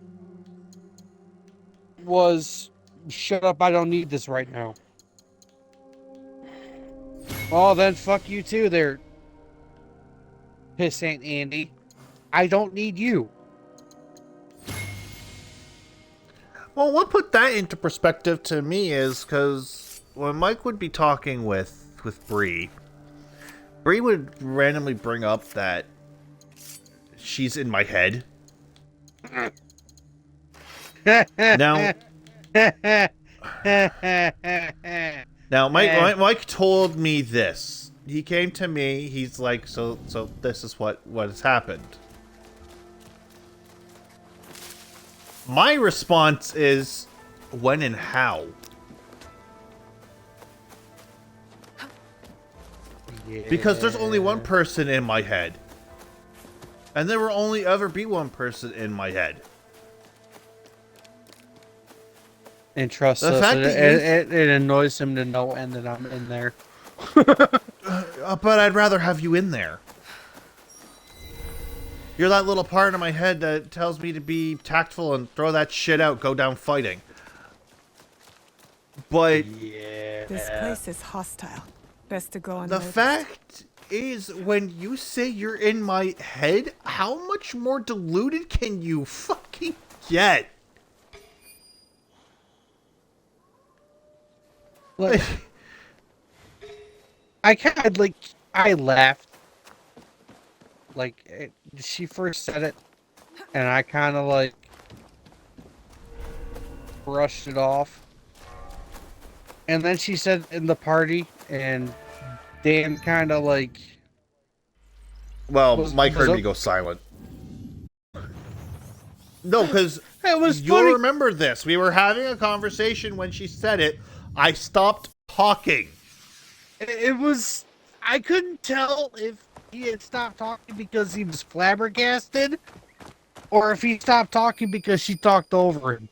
was, shut up, I don't need this right now. Well, then fuck you too there, Piss Aunt Andy. I don't need you. Well, what put that into perspective to me is because when Mike would be talking with Bree would randomly bring up that she's in my head. Now, Mike told me this. He came to me. He's like, so this is what has happened. My response is, when and how? Yeah. Because there's only one person in my head. And there will only ever be one person in my head. And trust The us, fact that it annoys him to no end that I'm in there. But I'd rather have you in there. You're that little part of my head that tells me to be tactful and throw that shit out, go down fighting. But Yeah. This place is hostile. Best to go on. the fact is, when you say you're in my head, how much more deluded can you fucking get? Like, I laughed. Like, she first said it, and I kind of, like, brushed it off. And then she said in the party, and Dan kind of, like... Well, Mike was heard up- me go silent. No, because It was you'll funny. remember this. We were having a conversation when she said it. I stopped talking. It was... I couldn't tell if he had stopped talking because he was flabbergasted, or if he stopped talking because she talked over him.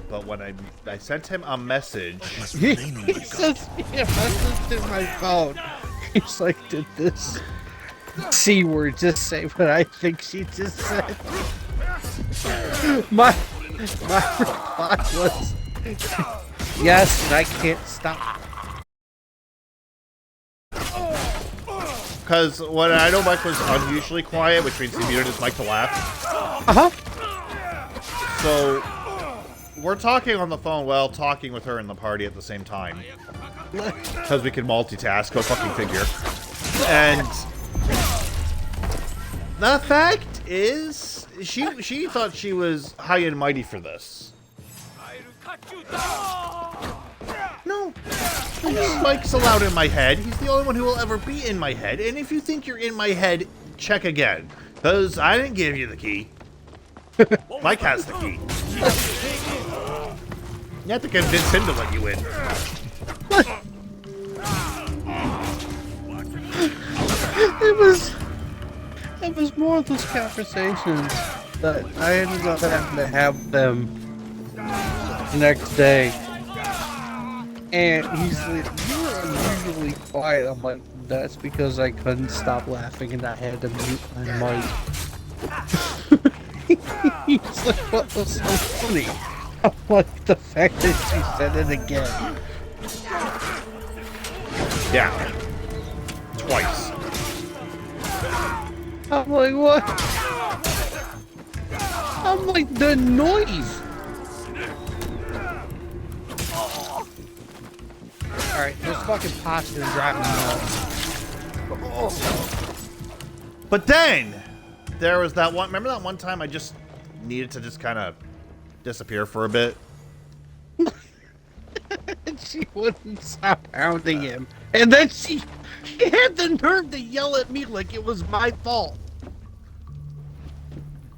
But when I sent him a message, He says, yeah, messaged in my phone. He's like, did this C word just say what I think she just said? My reply was, yes, and I can't stop. because when I know Mike was unusually quiet, which means he muted his mic to laugh. Uh-huh. So we're talking on the phone while talking with her in the party at the same time. Because we can multitask, go fucking figure. And the fact is, she thought she was high and mighty for this. No. Mike's allowed in my head. He's the only one who will ever be in my head. And if you think you're in my head, check again. Because I didn't give you the key. Mike has the key. You have to convince him to let you in. It was more of those conversations that I ended up having to have them the next day. And he's like, you were unusually quiet. I'm like, that's because I couldn't stop laughing and I had to mute my mic. He's like, what was so funny? I'm like, the fact that she said it again. Yeah. Twice. I'm like, what? I'm like, the noise. Alright, this fucking pot's gonna drive me nuts. But then there was that one. Remember that one time I just needed to just kind of disappear for a bit? And she wouldn't stop hounding him. And then she had the nerve to yell at me like it was my fault.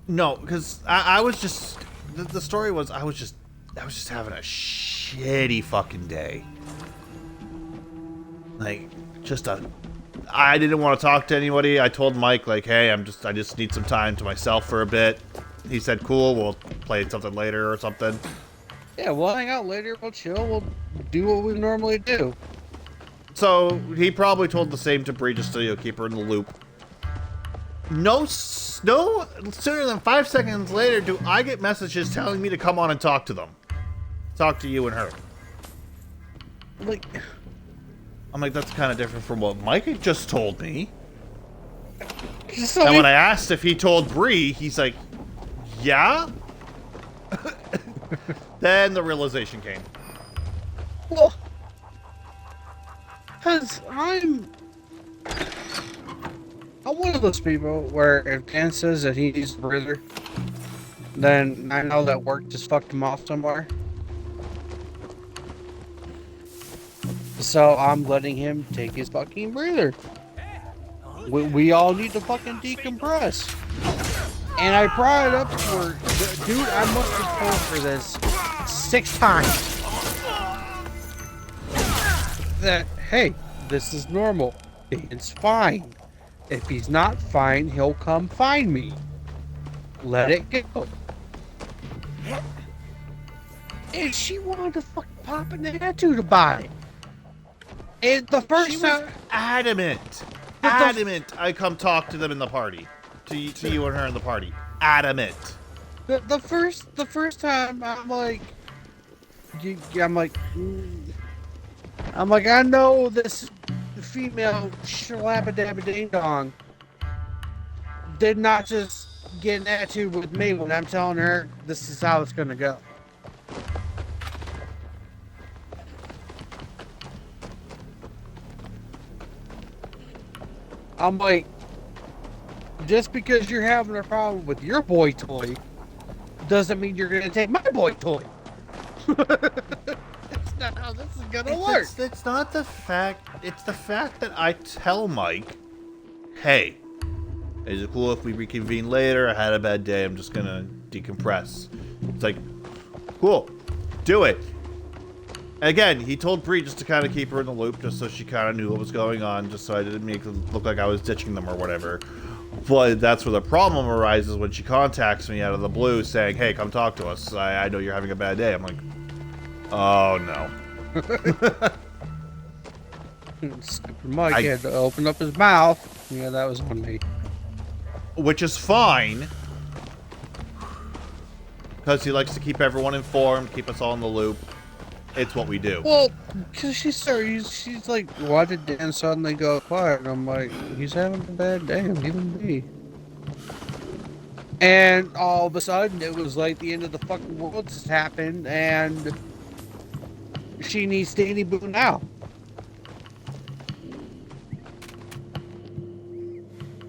No, because I was just. The story was I was just having a shitty fucking day. Like, I didn't want to talk to anybody. I told Mike, like, hey, I just need some time to myself for a bit. He said, cool, we'll play something later or something. Yeah, we'll hang out later, we'll chill, we'll do what we normally do. So, he probably told the same to Bree just to keep her in the loop. No sooner than 5 seconds later do I get messages telling me to come on and talk to them. Talk to you and her. Like, I'm like, that's kind of different from what Mike had just told me. so And when I asked if he told Bree, he's like, yeah? Then the realization came. well, because I'm one of those people where if Dan says that he needs a breather, then I know that work just fucked him off somewhere. So I'm letting him take his fucking breather. We all need to fucking decompress. And I brought it up to her. Dude, I must have told her this 6 times. That, hey, this is normal. It's fine. If he's not fine, he'll come find me. Let it go. And she wanted to fucking pop an attitude about it. And the first She was time, adamant. I come talk to them in the party. To you and her in the party. Adamant. the first time, I'm like, I know this female shalabba ding dong did not just get an attitude with me when I'm telling her this is how it's gonna go. I'm like, just because you're having a problem with your boy toy doesn't mean you're gonna take my boy toy. It's not how this is gonna work. It's not the fact. It's the fact that I tell Mike, hey, is it cool if we reconvene later? I had a bad day. I'm just gonna decompress. It's like, cool, do it. Again, he told Bree just to kind of keep her in the loop, just so she kind of knew what was going on, just so I didn't make it look like I was ditching them or whatever. But that's where the problem arises when she contacts me out of the blue saying, hey, come talk to us. I know you're having a bad day. I'm like, oh, no. Stupid Mike had to open up his mouth. Yeah, that was on me. Which is fine. Because he likes to keep everyone informed, keep us all in the loop. It's what we do. Well, because she's like, why did Dan suddenly go quiet? And I'm like, he's having a bad day, leaving me. And all of a sudden, it was like the end of the fucking world just happened, and she needs Danny Boo now.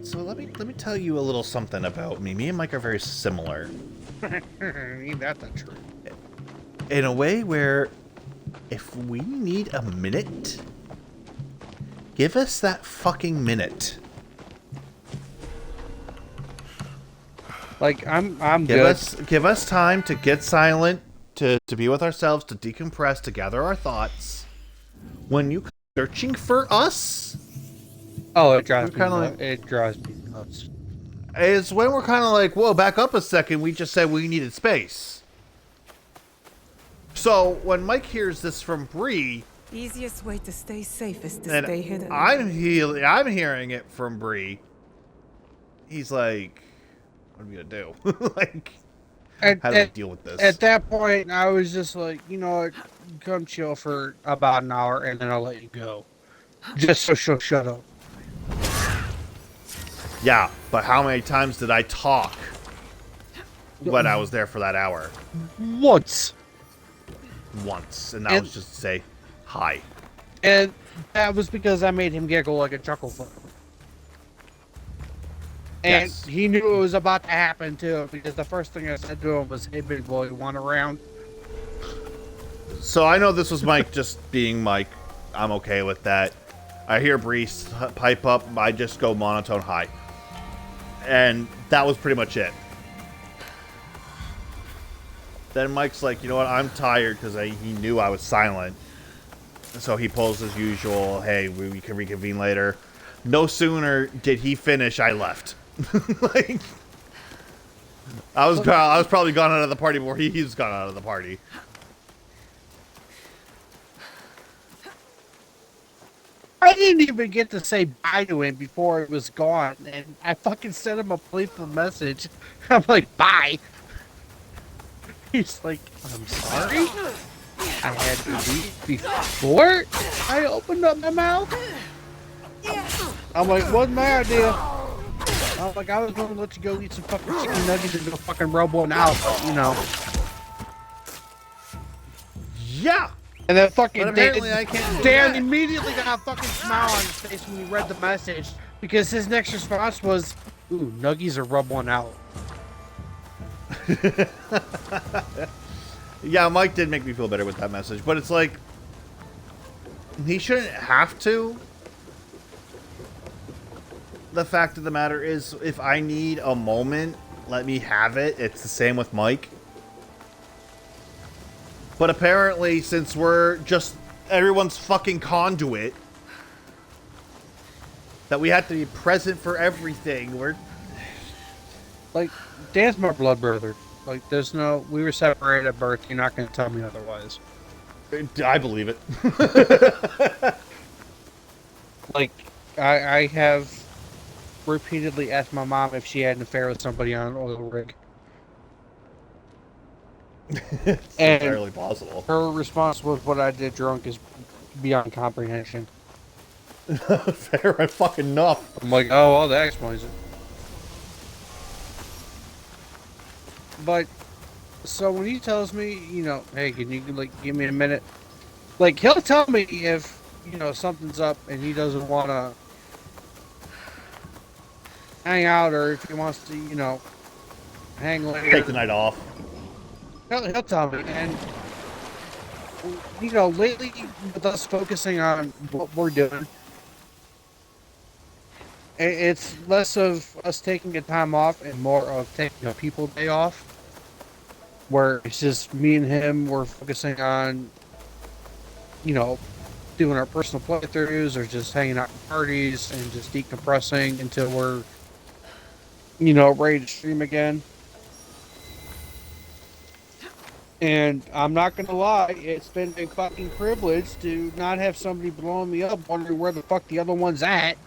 So let me tell you a little something about me. Me and Mike are very similar. Ain't that the truth? In a way where if we need a minute, give us that fucking minute. Like, I'm Give good. give us time to get silent, to be with ourselves, to decompress, to gather our thoughts. When you come searching for us, Oh, it drives me kinda nuts. like- It drives me nuts. is when we're kind of like, whoa, back up a second. We just said we needed space. So when Mike hears this from Bree, Easiest way to stay safe is to and stay hidden. I'm hearing it from Bree. He's like, what are we gonna do? Like, At, how do we at, deal with this? at that point, I was just like, you know what, come chill for about an hour, and then I'll let you go. Just so she'll shut up. Yeah, but how many times did I talk when I was there for that hour? Once. Once, and that was just to say hi. And that was because I made him giggle like a chuckle flip. And Yes. he knew it was about to happen too, because the first thing I said to him was, "Hey, big boy, you want a round?" So I know this was Mike just being Mike. I'm okay with that. I hear Breeze pipe up. I just go monotone high. And that was pretty much it. Then Mike's like, you know what? I'm tired because he knew I was silent. So he pulls his usual, hey, we can reconvene later. No sooner did he finish, I left. Like, I was probably gone out of the party before he was gone out of the party. I didn't even get to say bye to him before it was gone, and I fucking sent him a playful message. I'm like, bye. He's like, I'm sorry. I had to leave before I opened up my mouth. I'm like, wasn't my idea. I'm like, I was going to let you go eat some fucking chicken nuggets and go fucking rub one out, but, you know. Yeah. And then fucking But apparently I can't do Dan that. immediately got a fucking smile on his face when he read the message, because his next response was, ooh, nuggies or rub one out. Yeah, Mike did make me feel better with that message, but it's like, he shouldn't have to. The fact of the matter is, if I need a moment, let me have it. It's the same with Mike. But apparently, since we're just everyone's fucking conduit, that we have to be present for everything, we're... Like, Dan's my blood brother. Like, there's no, we were separated at birth. You're not going to tell me otherwise. I believe it. Like, I have repeatedly asked my mom if she had an affair with somebody on an oil rig. It's And- entirely possible. Her response was, what I did drunk is beyond comprehension. Fair enough. I'm like, oh, well, that explains it. But, so when he tells me, you know, hey, can you, like, give me a minute? Like, he'll tell me if, you know, something's up and he doesn't want to hang out, or if he wants to, you know, hang later. Take the night off. He'll tell me. And, you know, lately, with us focusing on what we're doing, it's less of us taking a time off and more of taking a people day off. Where it's just me and him, we're focusing on, you know, doing our personal playthroughs or just hanging out at parties and just decompressing until we're, you know, ready to stream again. And I'm not gonna lie, it's been a fucking privilege to not have somebody blowing me up wondering where the fuck the other one's at.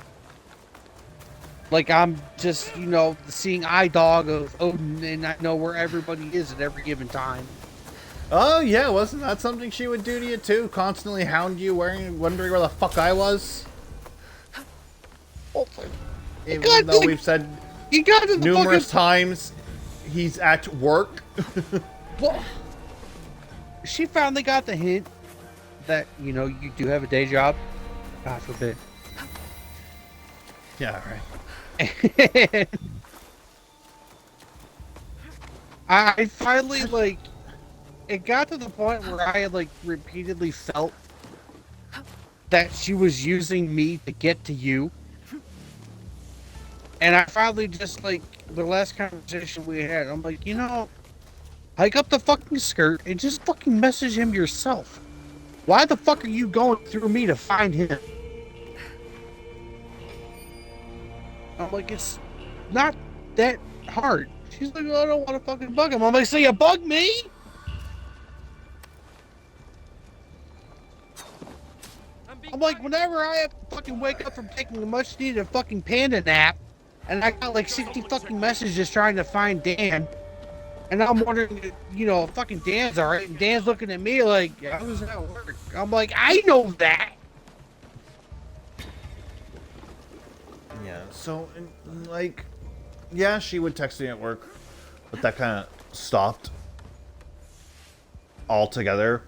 Like, I'm just, you know, seeing eye dog of Odin, and I know where everybody is at every given time. Oh, yeah, wasn't that something she would do to you, too? Constantly hound you, wondering where the fuck I was? Even God, though we've said You got to the numerous fucking... times he's at work. Well, she finally got the hint that, you know, you do have a day job. God forbid. Yeah, right. I finally, like, it got to the point where I had, like, repeatedly felt that she was using me to get to you. And I finally just, like, the last conversation we had, I'm like, you know, hike up the fucking skirt and just fucking message him yourself. Why the fuck are you going through me to find him? I'm like, it's not that hard. She's like, oh, I don't want to fucking bug him. I'm like, so you bug me? I'm like, whenever I have to fucking wake up from taking a much needed fucking panda nap, and I got like 60 fucking messages trying to find Dan, and I'm wondering, you know, fucking Dan's alright, and Dan's looking at me like, how does that work? I'm like, I know that. Yeah, so, like, yeah, she would text me at work, but that kind of stopped altogether.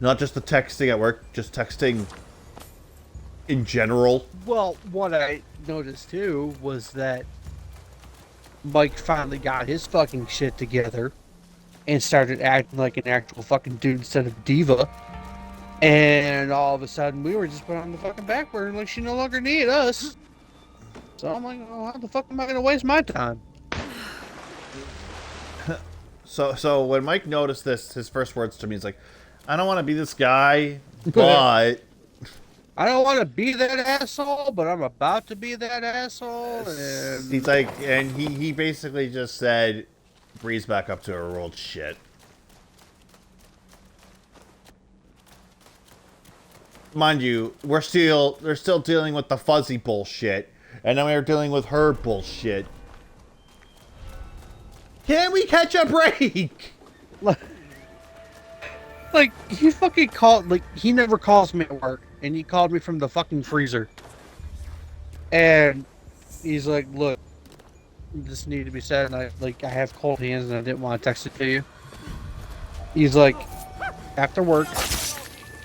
Not just the texting at work, just texting in general. Well, what I noticed too was that Mike finally got his fucking shit together and started acting like an actual fucking dude instead of diva. And all of a sudden, we were just put on the fucking back burner like she no longer needed us. So I'm like, oh, how the fuck am I gonna waste my time? So when Mike noticed this, his first words to me is like, I don't want to be this guy, but I don't want to be that asshole, but I'm about to be that asshole. And he's like, and he basically just said, Bree's back up to her old shit. Mind you, they're still dealing with the fuzzy bullshit, and then we're dealing with her bullshit. Can we catch a break? like, he fucking called, like, he never calls me at work, and he called me from the fucking freezer. And he's like, look, this needed to be said, and I have cold hands, and I didn't want to text it to you. He's like, after work,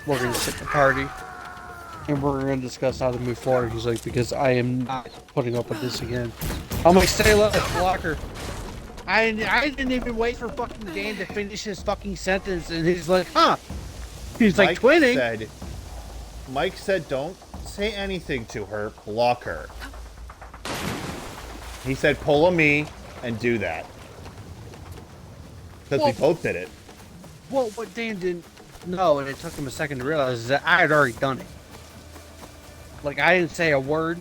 we're going to sit at the party, and we're going to discuss how to move forward. He's like, because I am not putting up with this again. I'm like, stay low, blocker. I didn't even wait for fucking Dan to finish his fucking sentence, and he's like, huh. He's like, twinning. Mike said, don't say anything to her, block her. He said, pull a me and do that. Because we both did it. Well, what Dan didn't know, and it took him a second to realize, is that I had already done it. Like, I didn't say a word.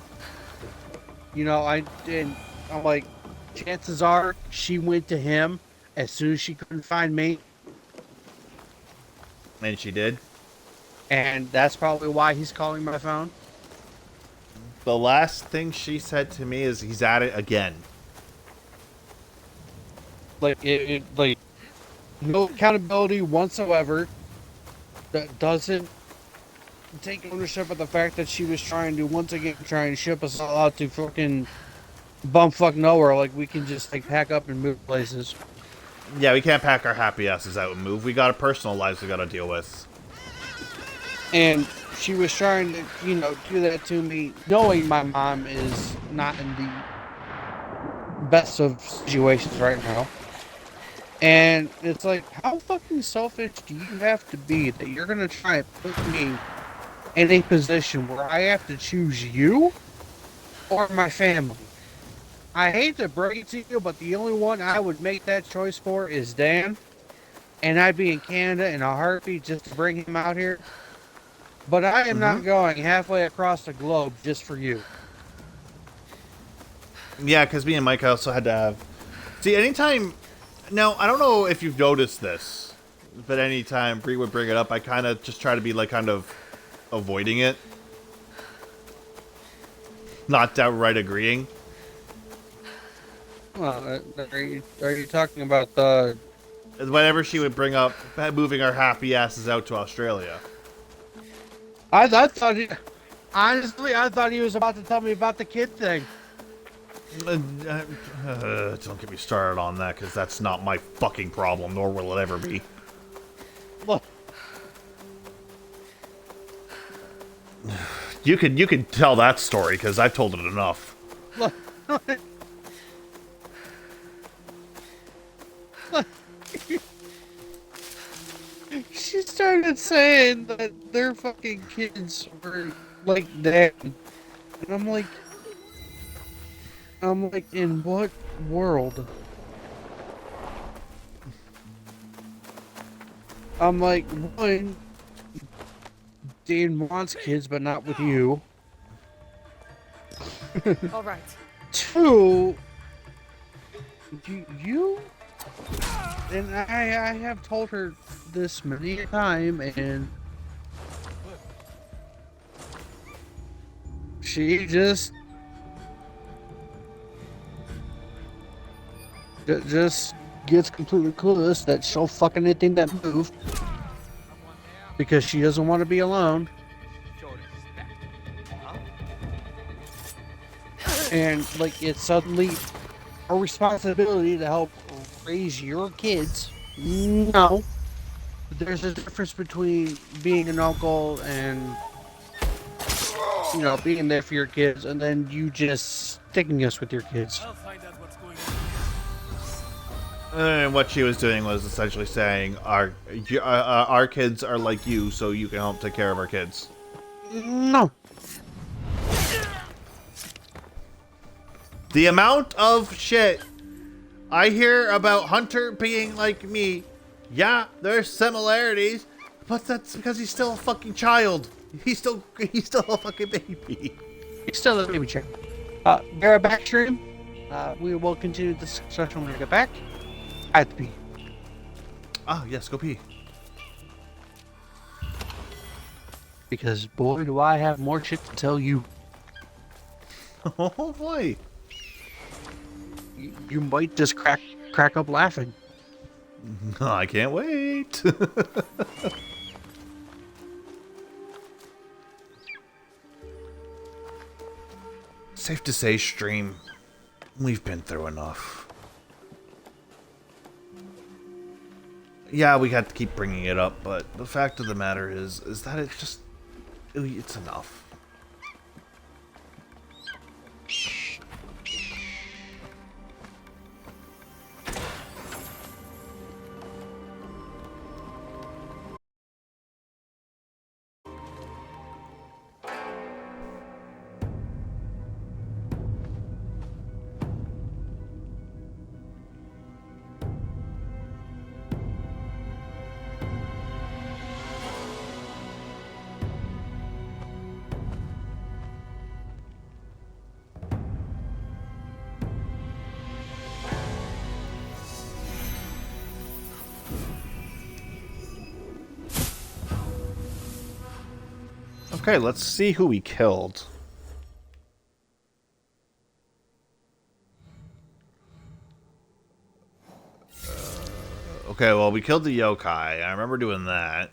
You know, I'm like, chances are she went to him as soon as she couldn't find me. And she did. And that's probably why he's calling my phone. The last thing she said to me is he's at it again. Like, like, no accountability whatsoever. That doesn't take ownership of the fact that she was trying to, once again, try and ship us all out to fucking bumfuck nowhere. Like, we can just, like, pack up and move places. Yeah, we can't pack our happy asses out and move. We got our personal lives we gotta deal with. And she was trying to, you know, do that to me, knowing my mom is not in the best of situations right now. And it's like, how fucking selfish do you have to be that you're gonna try and put me in a position where I have to choose you or my family? I hate to break it to you, but the only one I would make that choice for is Dan. And I'd be in Canada in a heartbeat just to bring him out here. But I am not going halfway across the globe just for you. Yeah, because me and Mike also had to have... See, anytime... Now, I don't know if you've noticed this, but anytime Bree would bring it up, I kind of just try to be, like, kind of avoiding it. Not outright agreeing. Well, are you talking about the... Whenever she would bring up moving our happy asses out to Australia. I thought he... Honestly, I thought he was about to tell me about the kid thing. Don't get me started on that, because that's not my fucking problem, nor will it ever be. Look. You can tell that story, because I've told it enough. Look. She started saying that their fucking kids were like that. And I'm like, in what world? I'm like, one, Dan wants kids, but not with you. All right. Two, you, and I have told her this many a time, and she just gets completely clueless that she'll fuck anything that move because she doesn't want to be alone. And like, it's suddenly a responsibility to help raise your kids. No, there's a difference between being an uncle and, you know, being there for your kids, and then you just sticking us with your kids. I'll find out what's going on. And what she was doing was essentially saying, our kids are like you, so you can help take care of our kids. No. The amount of shit I hear about Hunter being like me, yeah, there's similarities, but that's because he's still a fucking child. He's still a fucking baby. He's still a baby chair. Vera backstream. We will continue this discussion when we get back. I have to pee. Ah, yes, go pee. Because boy, do I have more shit to tell you. Oh boy. You might just crack up laughing. I can't wait. Safe to say, stream, we've been through enough. Yeah, we got to keep bringing it up, but the fact of the matter is that it's enough. Okay, let's see who we killed. Okay, well, we killed the yokai. I remember doing that.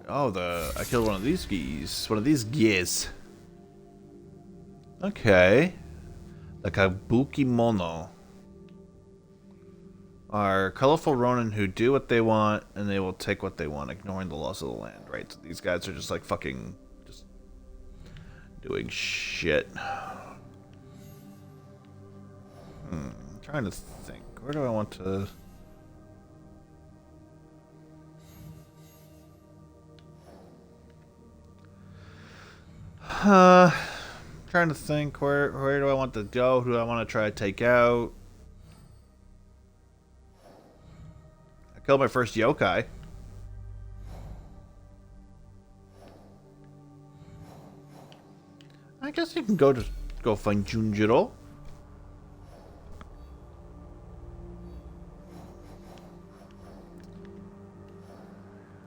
Oh, I killed one of these geese. One of these geese. Okay. The Kabuki Mono are colorful ronin who do what they want and they will take what they want, ignoring the laws of the land, right? So these guys are just like fucking just doing shit. I'm trying to think. Where do I want to... Trying to think. Where do I want to go? Who do I want to try to take out? I killed my first yokai. I guess you can go find Junjiro.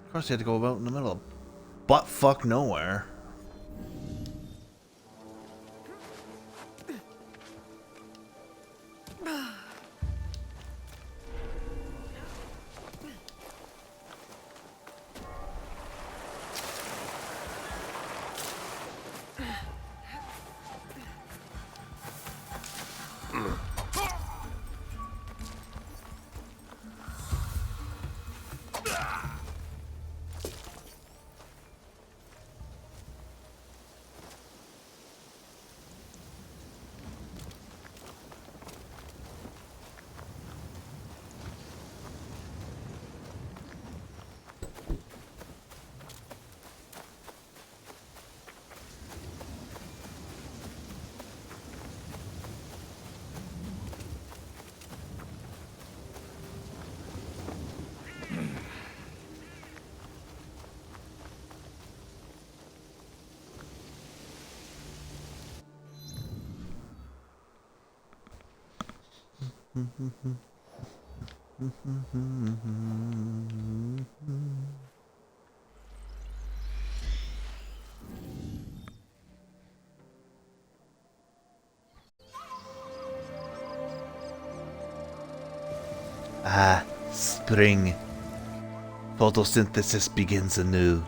Of course, you had to go out in the middle of butt fuck nowhere. Ah, spring. Photosynthesis begins anew.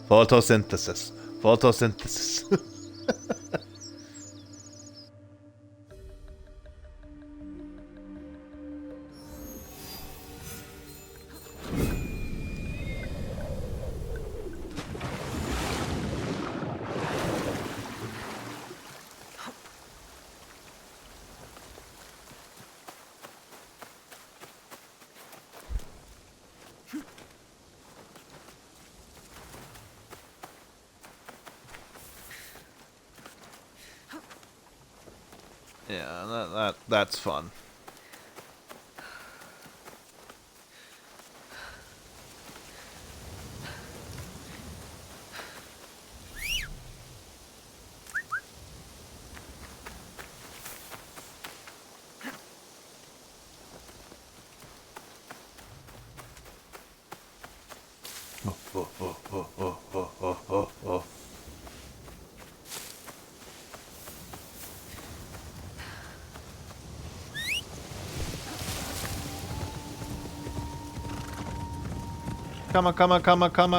Photosynthesis. Photosynthesis. Yeah, that's fun.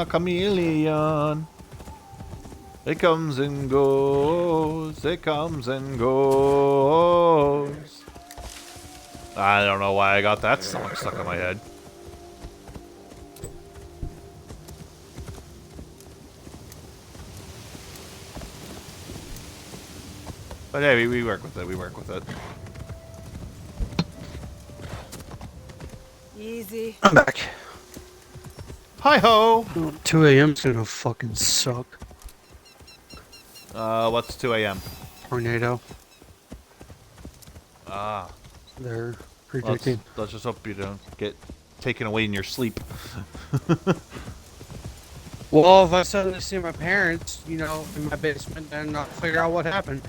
Chameleon. It comes and goes. It comes and goes. I don't know why I got that song stuck in my head. But hey, we work with it. We work with it. Easy. I'm back. Hi ho. 2 a.m.'s gonna fucking suck. What's 2 a.m.? Tornado. Ah. They're predicting. Let's just hope you don't get taken away in your sleep. Well, if I suddenly see my parents, you know, in my basement, then I'll figure out what happened.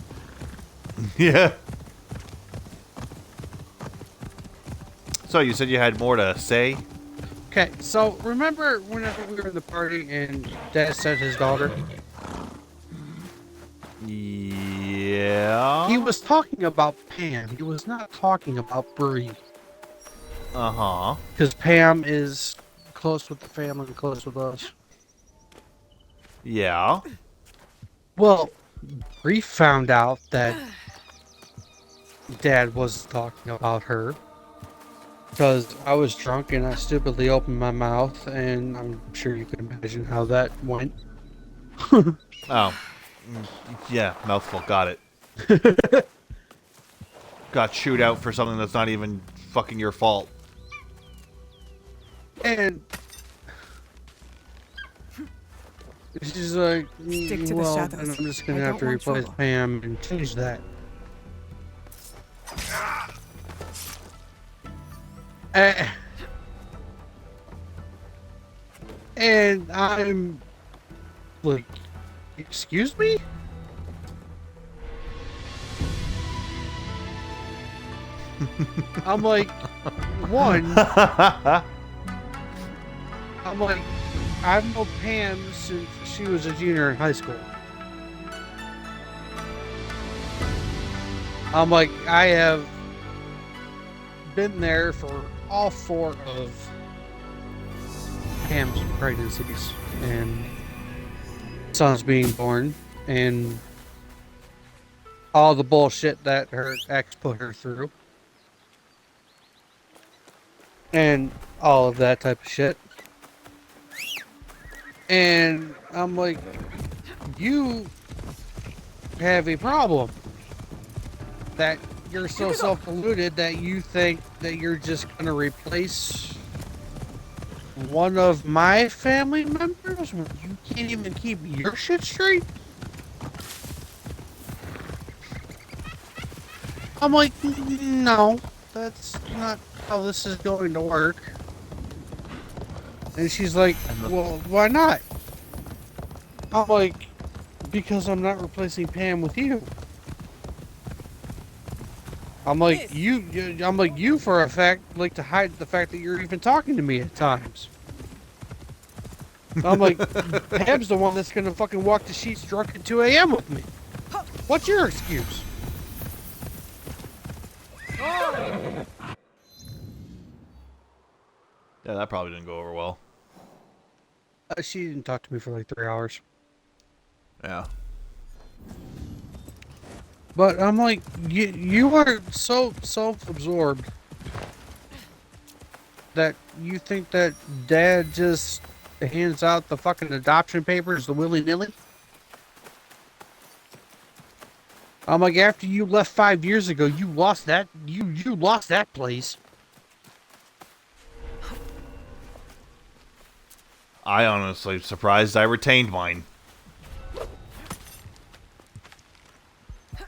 Yeah. So you said you had more to say? Okay, so remember whenever we were in the party and Dad said his daughter? Yeah. He was talking about Pam. He was not talking about Bree. Uh-huh. Because Pam is close with the family and close with us. Yeah. Well, Bree found out that Dad was talking about her. Because I was drunk and I stupidly opened my mouth, and I'm sure you can imagine how that went. Oh. Yeah, mouthful. Got it. Got chewed out for something that's not even fucking your fault. And she's like, Stick to the well, shadows. then I'm just going I to have don't to want replace trouble." Pam and change that. And I'm like, excuse me? I'm like, one, I'm like, I've known Pam since she was a junior in high school. I'm like, I have been there for all 4 of Pam's pregnancies and sons being born and all the bullshit that her ex put her through and all of that type of shit. And I'm like, you have a problem that you're so self-deluded that you think that you're just gonna replace one of my family members when you can't even keep your shit straight? I'm like, no, that's not how this is going to work. And she's like, well, why not? I'm like, because I'm not replacing Pam with you. I'm like, you for a fact like to hide the fact that you're even talking to me at times. I'm like, Pam's the one that's gonna fucking walk the sheets drunk at 2 a.m. with me. What's your excuse? Yeah, that probably didn't go over well. She didn't talk to me for like 3 hours. Yeah. But I'm like, you are so self-absorbed that you think that Dad just hands out the fucking adoption papers the willy-nilly? I'm like, after you left 5 years ago, you lost that you lost that place. I honestly surprised I retained mine.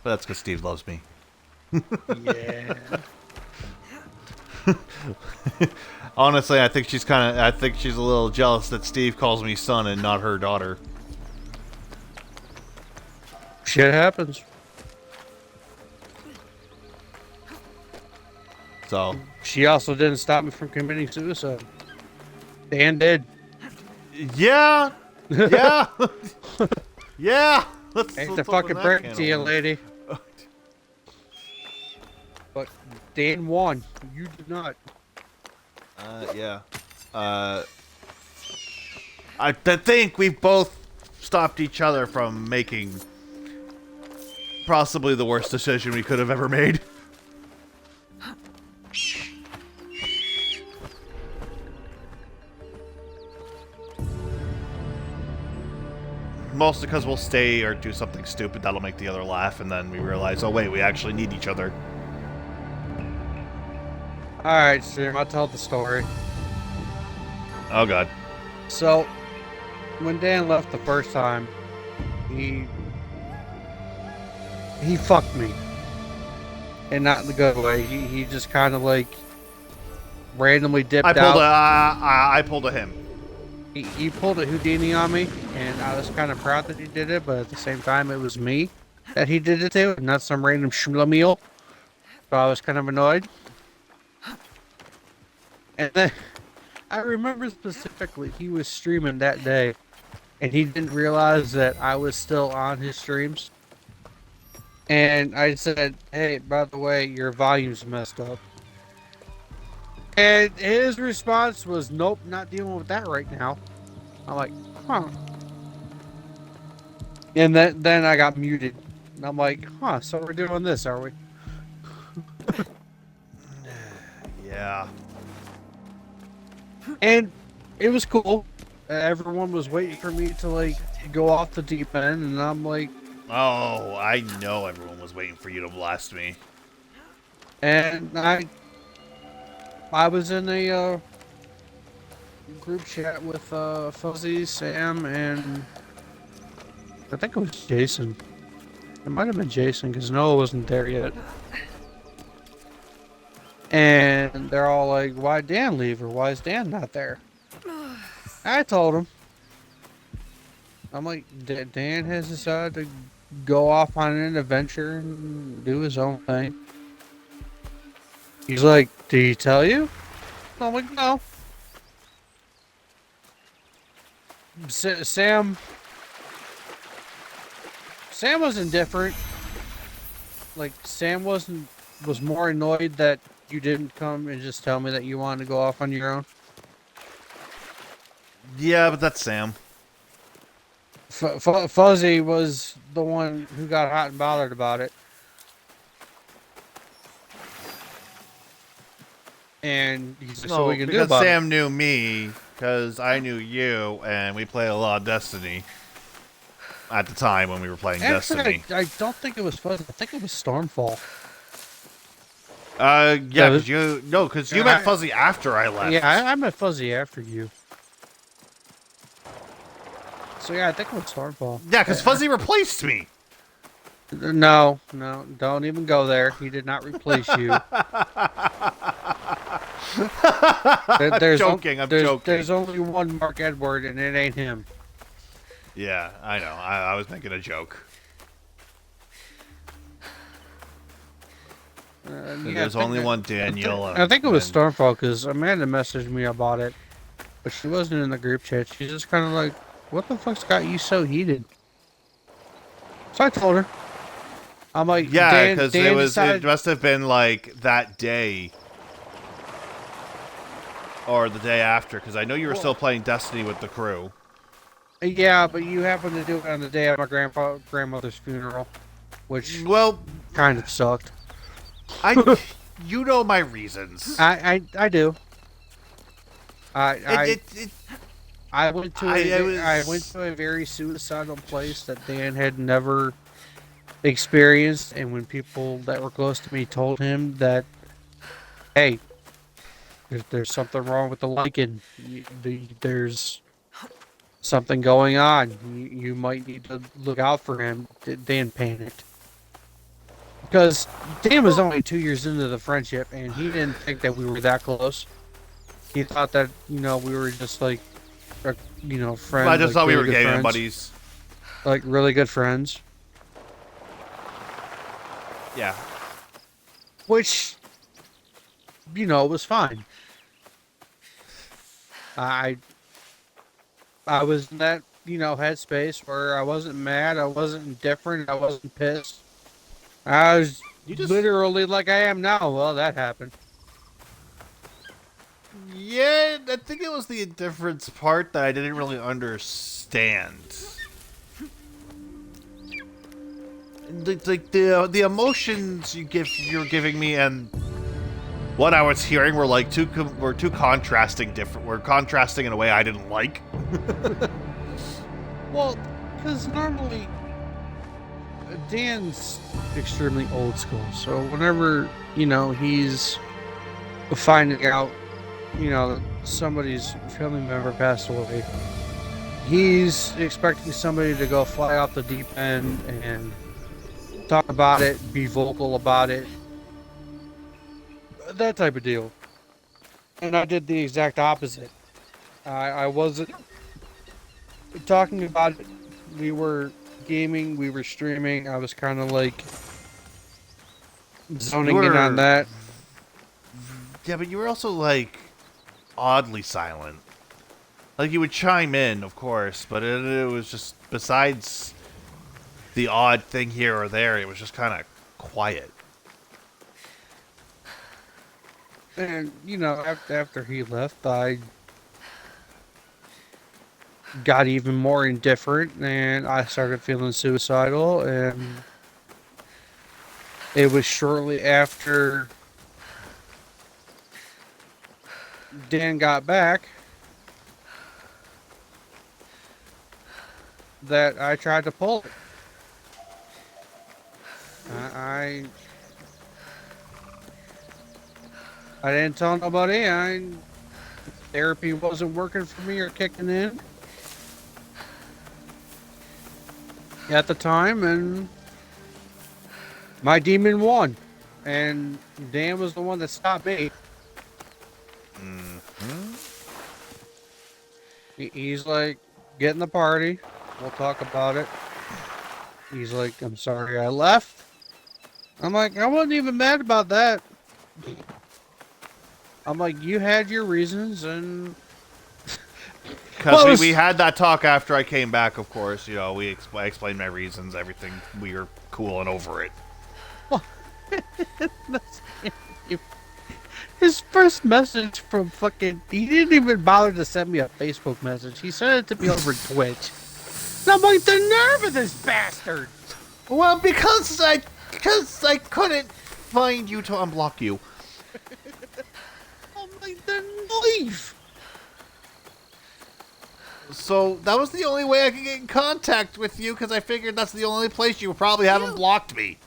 But that's because Steve loves me. Yeah. Honestly, I think she's a little jealous that Steve calls me son and not her daughter. Shit happens. So, She also didn't stop me from committing suicide. Dan did. yeah, yeah, yeah. Hate to let's open fucking that break can it of to you, worms. lady. But Dan won. You did not. Yeah. I think we've both stopped each other from making possibly the worst decision we could have ever made. Mostly because we'll stay or do something stupid that'll make the other laugh, and then we realize, oh wait, we actually need each other. Alright, Sam, I'll tell the story. Oh god. So, when Dan left the first time, he fucked me. And not in the good way. He just kind of like randomly dipped I out. pulled a him. He pulled a Houdini on me, and I was kind of proud that he did it, but at the same time, it was me that he did it to, and not some random schlemiel. So I was kind of annoyed. And then, I remember specifically, he was streaming that day, and he didn't realize that I was still on his streams. And I said, hey, by the way, your volume's messed up. And his response was, nope, not dealing with that right now. I'm like, huh. And then I got muted. And I'm like, huh, so we're doing this, are we? Yeah. And it was cool. Everyone was waiting for me to, like, go off the deep end. And I'm like... Oh, I know everyone was waiting for you to blast me. And I was in a group chat with Fuzzy, Sam, and I think it was Jason. It might have been Jason because Noah wasn't there yet. And they're all like, why'd Dan leave, or why is Dan not there? I told him. I'm like, Dan has decided to go off on an adventure and do his own thing. He's like, did he tell you? I'm like, no. Sam was indifferent. Like, Sam was more annoyed that you didn't come and just tell me that you wanted to go off on your own. Yeah, but that's Sam. Fuzzy was the one who got hot and bothered about it. And he's like, so we can do because about Sam knew me, because I knew you, and we played a lot of Destiny at the time when we were playing it. Actually, Destiny. I don't think it was Fuzzy. I think it was Stormfall. Yeah, because you met Fuzzy after I left. Yeah, I met Fuzzy after you. So yeah, I think it was Stormfall. Yeah, because Fuzzy replaced me. No, don't even go there. He did not replace you. I'm joking. There's only one Mark Edward, and it ain't him. Yeah, I know. I was making a joke. Yeah, There's only one Daniel. I think it was Stormfall because Amanda messaged me about it, but she wasn't in the group chat. She's just kind of like, "What the fuck's got you so heated?" So I told her. I'm like, yeah, because decided... it must have been like that day. Or the day after, because I know you were still playing Destiny with the crew. Yeah, but you happened to do it on the day of my grandmother's funeral, which kind of sucked. You know my reasons. I do. I went to I went to a very suicidal place that Dan had never experienced, and when people that were close to me told him that, hey, there's something wrong with the Lincoln, there's something going on, you might need to look out for him, Dan panicked. Because Dan was only 2 years into the friendship, and he didn't think that we were that close. He thought that, you know, we were just like, you know, friends. I just like thought we really were good gaming friends. buddies. Like really good friends. Yeah. Which, you know, was fine. I was in that, you know, headspace where I wasn't mad, I wasn't indifferent, I wasn't pissed. I was literally like I am now. Well, that happened. Yeah, I think it was the indifference part that I didn't really understand. Like the emotions you're giving me and what I was hearing were like too contrasting different. Were contrasting in a way I didn't like. Well, because normally Dan's extremely old school, so whenever, you know, he's finding out, you know, somebody's family member passed away, he's expecting somebody to go fly off the deep end and talk about it, be vocal about it, that type of deal. And I did the exact opposite. I wasn't talking about it. We were gaming, we were streaming. I was kind of like zoning in on that. Yeah, but you were also like oddly silent. Like you would chime in, of course, but it was just besides the odd thing here or there, it was just kind of quiet. And, you know, after he left, I got even more indifferent and I started feeling suicidal. And it was shortly after Dan got back that I tried to pull it. I didn't tell nobody. Therapy wasn't working for me or kicking in at the time, and my demon won. And Dan was the one that stopped me. He's like, get in the party. We'll talk about it. He's like, I'm sorry I left. I'm like, I wasn't even mad about that. I'm like, you had your reasons, and Because we had that talk after I came back, of course. You know, I explained my reasons, everything. We were cool and over it. His first message from fucking... He didn't even bother to send me a Facebook message. He sent it to me over Twitch. And I'm like, the nerve of this bastard! Well, because I couldn't find you to unblock you. I'm like, then leave! So that was the only way I could get in contact with you, because I figured that's the only place you probably haven't blocked me.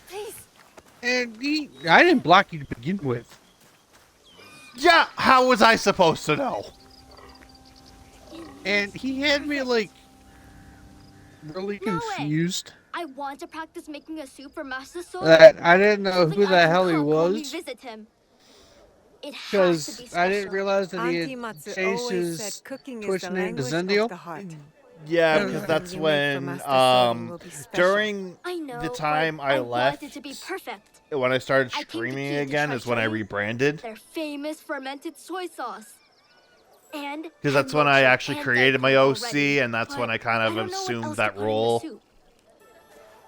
And I didn't block you to begin with. Yeah, how was I supposed to know? And he had me, like, really confused. I want to practice making a soup for Master Sword. That I didn't know who the hell he was. Visit him. It has to be Because special. I didn't realize that he Auntie had Matsu changed always his said cooking Twitch is the name to language Zendio. of the heart. Yeah, because that's You make for when, Master Sword will be special. during I know, the time but I want left, it to be perfect. when I started I came to streaming Key to again, try is when I Chang, rebranded. Their famous fermented soy sauce. And Because that's when I mochi actually and created my Deku OC, already, and that's when but I kind of don't know what assumed else that to put in the role. soup.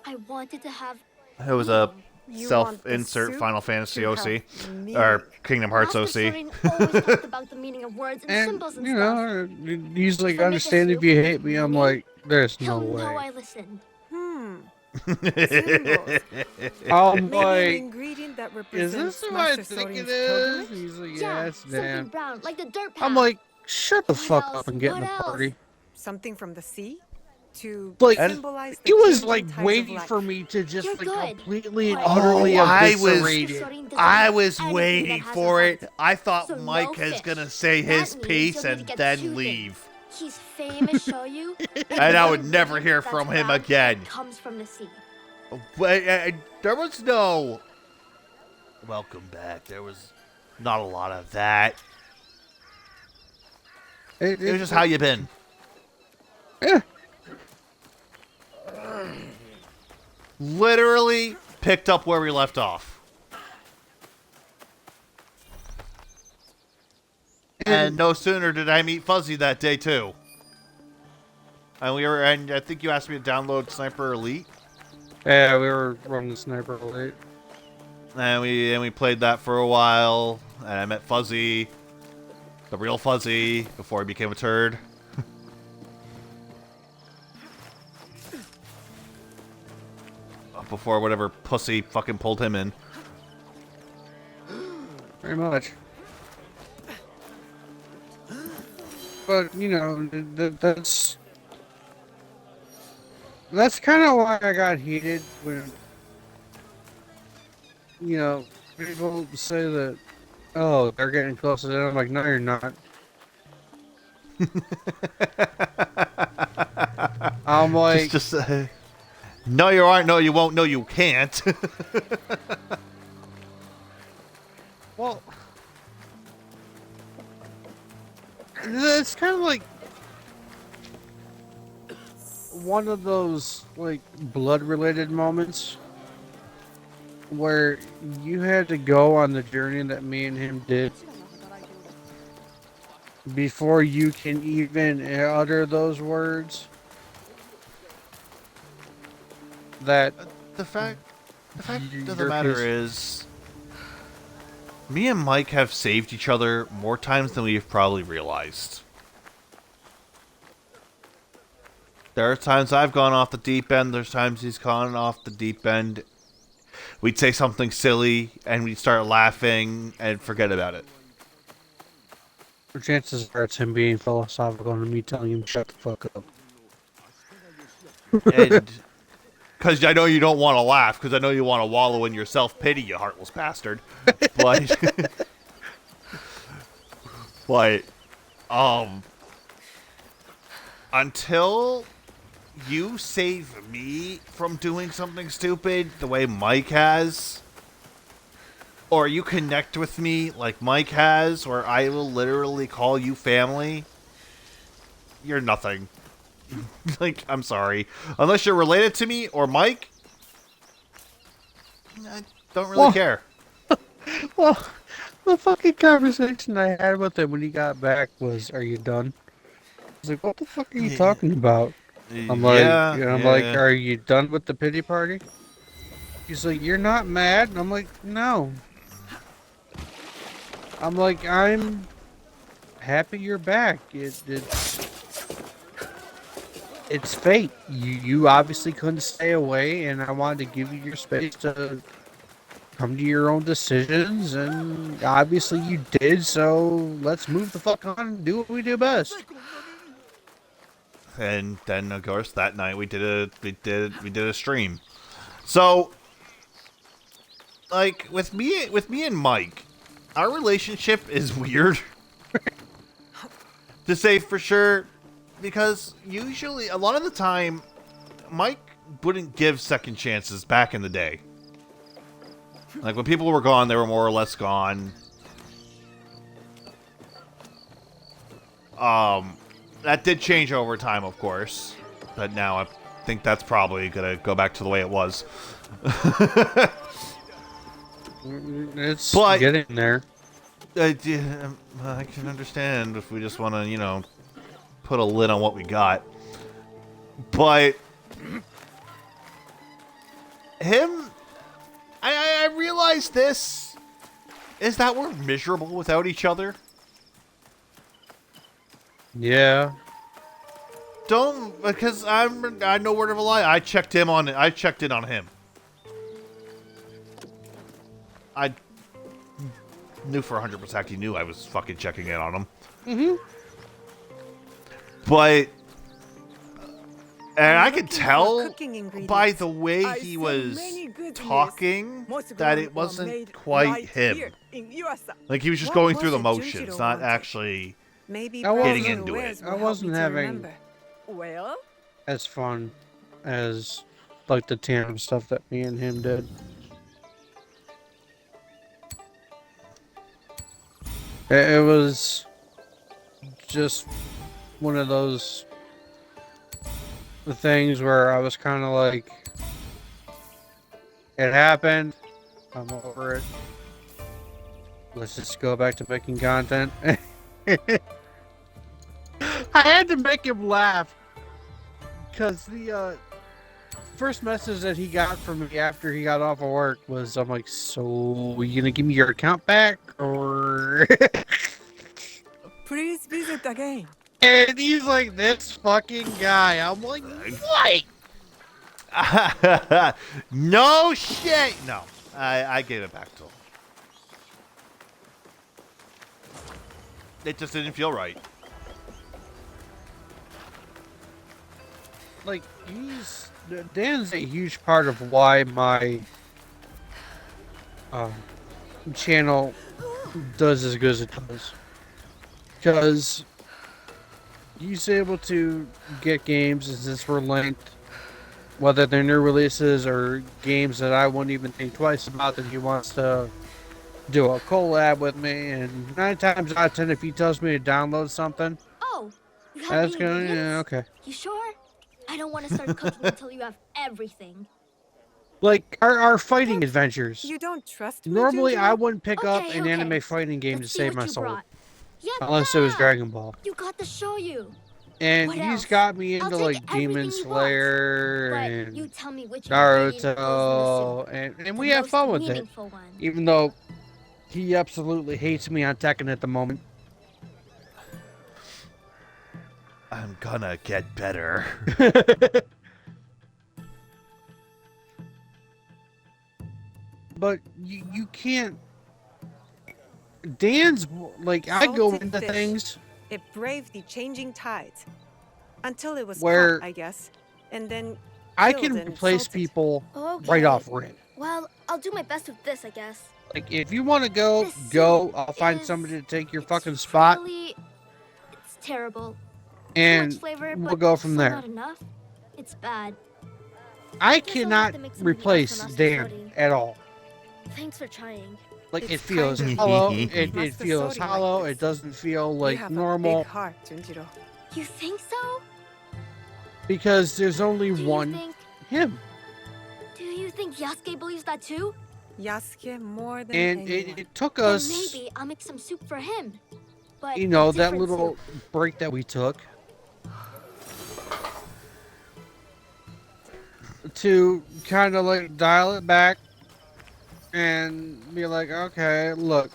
I wanted to have It was a You want the self-insert soup Final Fantasy to OC. have meaning. Or Kingdom Hearts Master OC. Sorin always talked about the meaning of words and And, symbols and you stuff. know, he's like, So make a understand if soup, you hate me. I'm meaning, like, there's He'll no know way. I listened. Symbols. I'm Maybe an like, ingredient that is represents this who I Master think it Sorin's is? pilgrimage? He's like, Yeah, yeah, it's something Dan. brown, like the dirt path. I'm like, shut the fuck else? up and get in What the else? party. Something from the sea? To Like, symbolize the he was changing like tides of waiting life. for me to just You're like good. completely and Oh, utterly I was- eviscerate it. Sorin doesn't I have was anything waiting that has for a it. heart. I thought So Mike no was fish. gonna say That his means piece you'll need and to get then 2 things. leave. He's famous, show you. And I would never hear from him again. Comes from the sea. Wait, there was no welcome back. There was not a lot of that. It was just how you been. Yeah. Literally picked up where we left off. And no sooner did I meet Fuzzy that day too. And I think you asked me to download Sniper Elite. Yeah, we were running Sniper Elite. And we played that for a while. And I met Fuzzy, the real Fuzzy, before he became a turd. Before whatever pussy fucking pulled him in. Very much. But, you know, that's kind of why I got heated when, you know, people say that, oh, they're getting closer to them. I'm like, no, you're not. I'm like, Just no, you aren't. No, you won't. No, you can't. well, it's kind of like one of those, like, blood-related moments where you had to go on the journey that me and him did before you can even utter those words. That the fact of the You're matter his- is, me and Mike have saved each other more times than we've probably realized. There are times I've gone off the deep end. There's times he's gone off the deep end. We'd say something silly, and we'd start laughing and forget about it. chances are it's him being philosophical and me telling him shut the fuck up. And because I know you don't want to laugh, because I know you want to wallow in your self-pity, you heartless bastard. But, but, until you save me from doing something stupid the way Mike has, or you connect with me like Mike has, where I will literally call you family, you're nothing. Like, I'm sorry. Unless you're related to me or Mike, I don't really care. Well, the fucking conversation I had with him when he got back was, "Are you done?" I was like, "What the fuck are you talking about?" I'm like, "Are you done with the pity party?" He's like, "You're not mad?" And I'm like, "No." I'm like, "I'm happy you're back. It's fate. You obviously couldn't stay away, and I wanted to give you your space to come to your own decisions, and obviously you did, so let's move the fuck on and do what we do best." And then, of course, that night we did a stream. So, like, with me and Mike, our relationship is weird, to say for sure, because usually, a lot of the time, Mike wouldn't give second chances back in the day. Like, when people were gone, they were more or less gone. That did change over time, of course. But now I think that's probably gonna go back to the way it was. It's But- getting there. I can understand if we just want to, you know, put a lid on what we got. But him, I realized this is that we're miserable without each other. Yeah. Because I no word of a lie. I checked in on him. I knew for 100% he knew I was fucking checking in on him. Mm-hmm. But, and I could looking for tell cooking ingredients. by the way I he see was many good talking Most of that them it were wasn't made quite right him. here in USA. Like he was just What going was through the it motions, Junjiro not wanted? actually. Maybe I wasn't President into it. Wares will I help wasn't me to having- remember. Well, As fun as like the tandem stuff that me and him did. It was just one of those things where I was kind of like, it happened, I'm over it. Let's just go back to making content. I had to make him laugh because the first message that he got from me after he got off of work was, I'm like, so you gonna give me your account back or? Please visit again. And he's like, this fucking guy. I'm like, what? No shit. No, I gave it back to him. It just didn't feel right. Like, Dan's a huge part of why my channel does as good as it does. Because he's able to get games, since we're linked, whether they're new releases or games that I wouldn't even think twice about, that he wants to do a collab with me. And 9 times out of 10, if he tells me to download something, Oh, you have that's any gonna, ingredients? yeah, okay. You sure? I don't want to start cooking until you have everything. Like our fighting adventures. You don't trust me, Normally, Junjiro? I wouldn't pick up Okay, an okay. anime fighting game Let's to see save what my you soul. brought. Unless it was Yatta! Dragon Ball. You got the show you. And What he's else? got me I'll into take like Demon everything you want, Slayer But you and tell me which ingredient goes in the Naruto, soup. and The we have most fun with it. meaningful one. Even though he absolutely hates me on Tekken at the moment. I'm gonna get better. But you can't. Dan's like, I go Salted into fish. things It braved the changing tides. Until it was Where- caught, I guess. And then I killed can and replace salted. people Okay. right off rip. Well, I'll do my best with this, I guess. Like, if you want to go, This go. soup I'll find is- somebody to take your It's fucking spot, Really, it's terrible. Too and much flavor, we'll but go from still there. Not enough. It's bad. I Guess I'll have cannot to make something else replace when I was Dan floating. at all. Thanks for trying. Like, It's it feels kind of hollow. neat. It Master feels Sori like hollow. this. It doesn't feel You like have normal a big heart, Junjiro. You think so? because there's only Do you one think? him, Do you think Yasuke believes that too? Yasuke more than and anyone. it took Then us, maybe I'll make some soup for him. But you a know, that different little soup. break that we took to kind of like dial it back and be like, okay, look,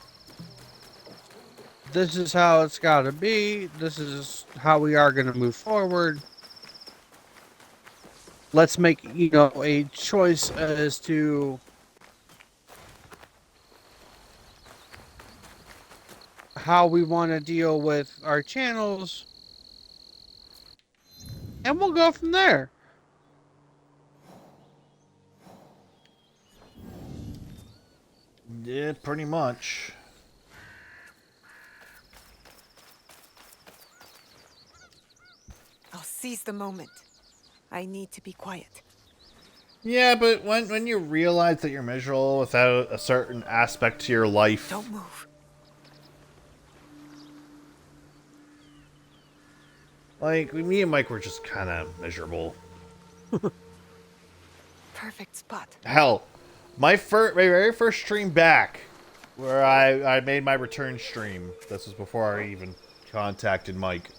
this is how it's got to be. This is how we are going to move forward. Let's make, you know, a choice as to how we want to deal with our channels, and we'll go from there. Yeah, pretty much. I'll seize the moment. I need to be quiet. Yeah, but when you realize that you're miserable without a certain aspect to your life, Don't move. like me and Mike were just kind of miserable. Perfect spot. Hell, my very first stream back, where I made my return stream. This was before I even contacted Mike.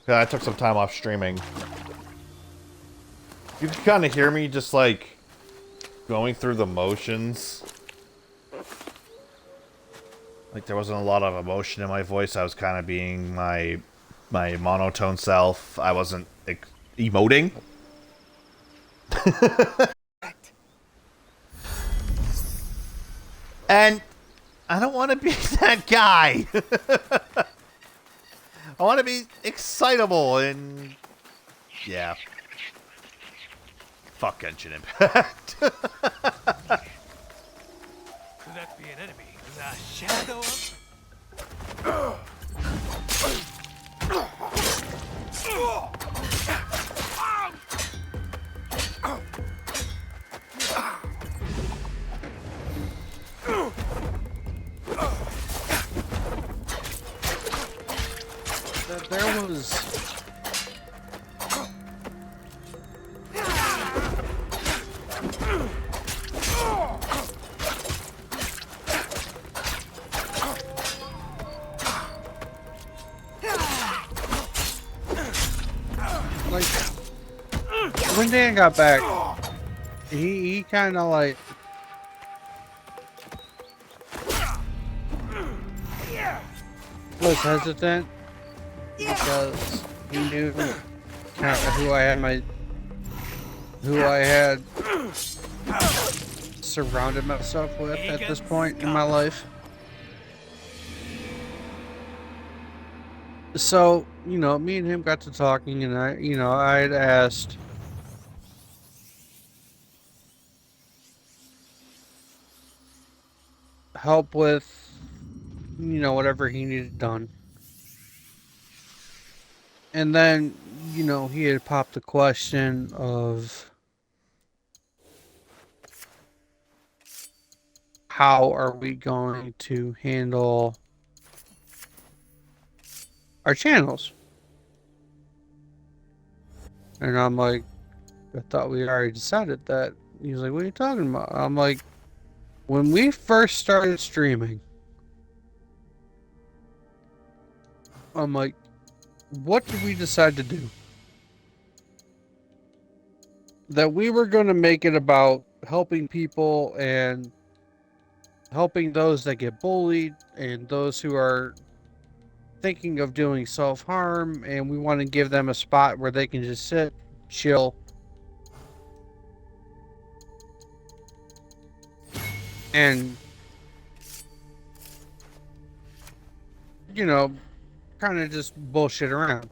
I took some time off streaming. You can kind of hear me just like going through the motions. Like there wasn't a lot of emotion in my voice. I was kind of being my monotone self. I wasn't emoting. Right. And I don't want to be that guy. I want to be excitable and yeah. Fuck Genshin Impact. Could that be an enemy? The shadow of... there was... Like, when Dan got back, he kind of like was hesitant because he knew kind of who I had surrounded myself with at this point in my life. So, you know, me and him got to talking, and I had asked help with, whatever he needed done. And then, he had popped the question of how are we going to handle our channels? And I'm like, I thought we already decided that. He was like, what are you talking about? I'm like, when we first started streaming, I'm like, what did we decide to do? That we were going to make it about helping people and helping those that get bullied and those who are thinking of doing self-harm, and we want to give them a spot where they can just sit, chill, and kind of just bullshit around.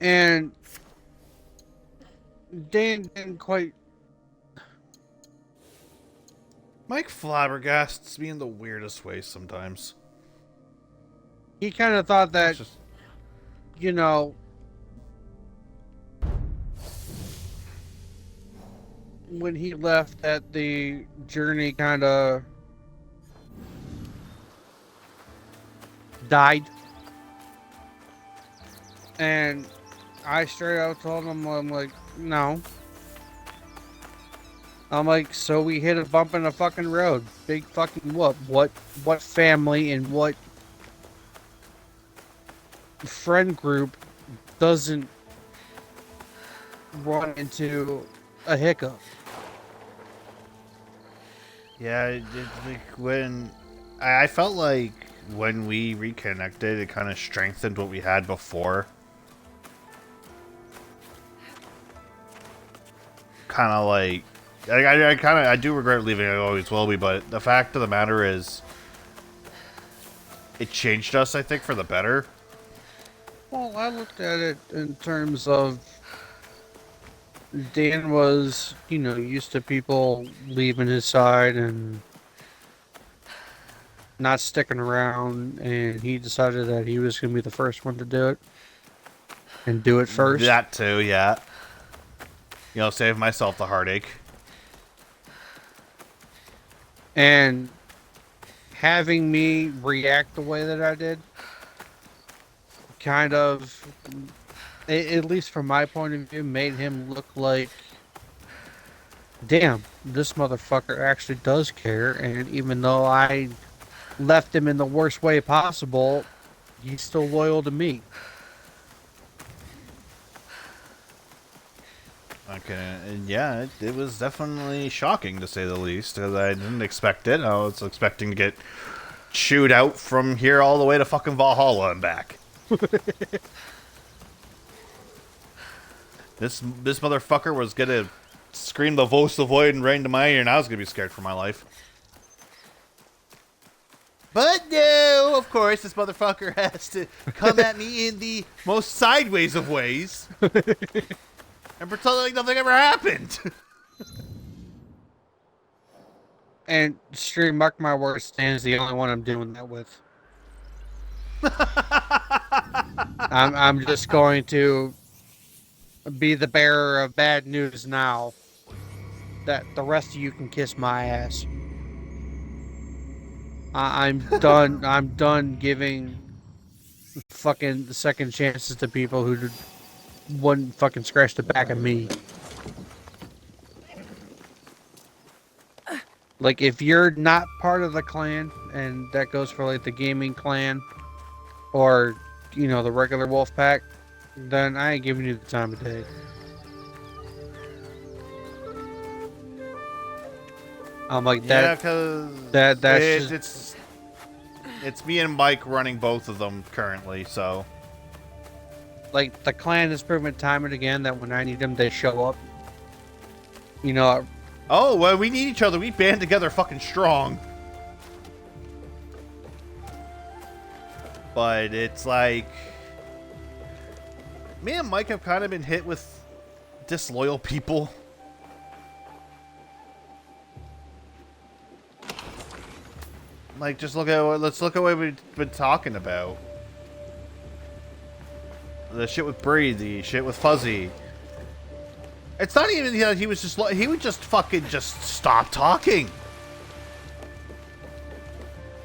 And Dan didn't quite... Mike flabbergasts me in the weirdest ways sometimes. He kind of thought that, It's just... when he left, that the journey kind of died. And I straight out told him, I'm like, no. I'm like, so we hit a bump in the fucking road. Big fucking whoop. What family and what friend group doesn't run into a hiccup? Yeah, like when... I felt like when we reconnected, it kind of strengthened what we had before. Kind of like... I do regret leaving. I always will be, but the fact of the matter is, it changed us, I think, for the better. Well, I looked at it in terms of Dan was, used to people leaving his side and not sticking around, and he decided that he was going to be the first one to do it and do it first. That too, yeah. Save myself the heartache. And having me react the way that I did kind of, at least from my point of view, made him look like, damn, this motherfucker actually does care. And even though I left him in the worst way possible, he's still loyal to me. Okay, and yeah, it was definitely shocking, to say the least, because I didn't expect it. I was expecting to get chewed out from here all the way to fucking Valhalla and back. This motherfucker was gonna scream the voice of void and rain to my ear, and I was gonna be scared for my life. But no, of course, this motherfucker has to come at me in the most sideways of ways. And pretend like nothing ever happened. And stream, mark my words, Stan's the only one I'm doing that with. I'm just going to be the bearer of bad news now. That the rest of you can kiss my ass. I'm done. I'm done giving fucking second chances to people who wouldn't fucking scratch the back of me. Like, if you're not part of the clan, and that goes for like the gaming clan, or you know, the regular wolf pack, then I ain't giving you the time of day. I'm like Yeah, that. because that's it's me and Mike running both of them currently. So Like, the clan has proven time and again that when I need them, they show up. You know, oh well, we need each other. We band together fucking strong. But it's like me and Mike have kind of been hit with disloyal people. Like, just let's look at what we've been talking about. The shit with Bree, the shit with Fuzzy. It's not even that he was just, he would just fucking just stop talking.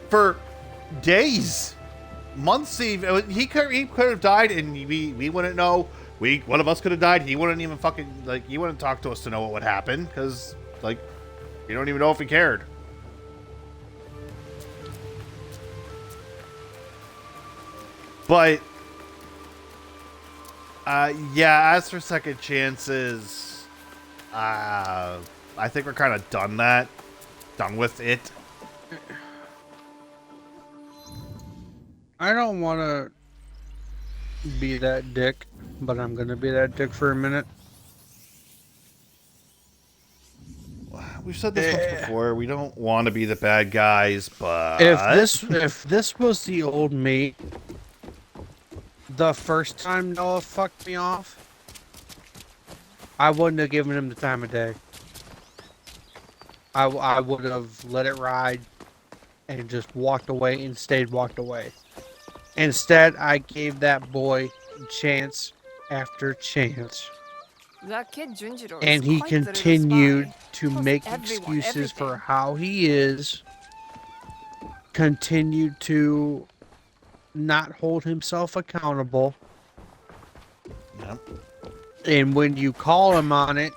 For days. Months even. He could have died and we wouldn't know. One of us could have died. He wouldn't even fucking, like, he wouldn't talk to us to know what would happen. Because, like, you don't even know if he cared. But, yeah, as for second chances, I think we're kind of done with it. I don't want to be that dick, but I'm gonna be that dick for a minute. We've said this once before. We don't want to be the bad guys, but If this was the old me, the first time Noah fucked me off, I wouldn't have given him the time of day. I would have let it ride and just walked away and walked away. Instead, I gave that boy chance after chance. That kid Junjiro And is he quite the little continued spy. to Tells make everyone excuses for everything. how he is, continued to not hold himself accountable, Yep. and when you call him on it,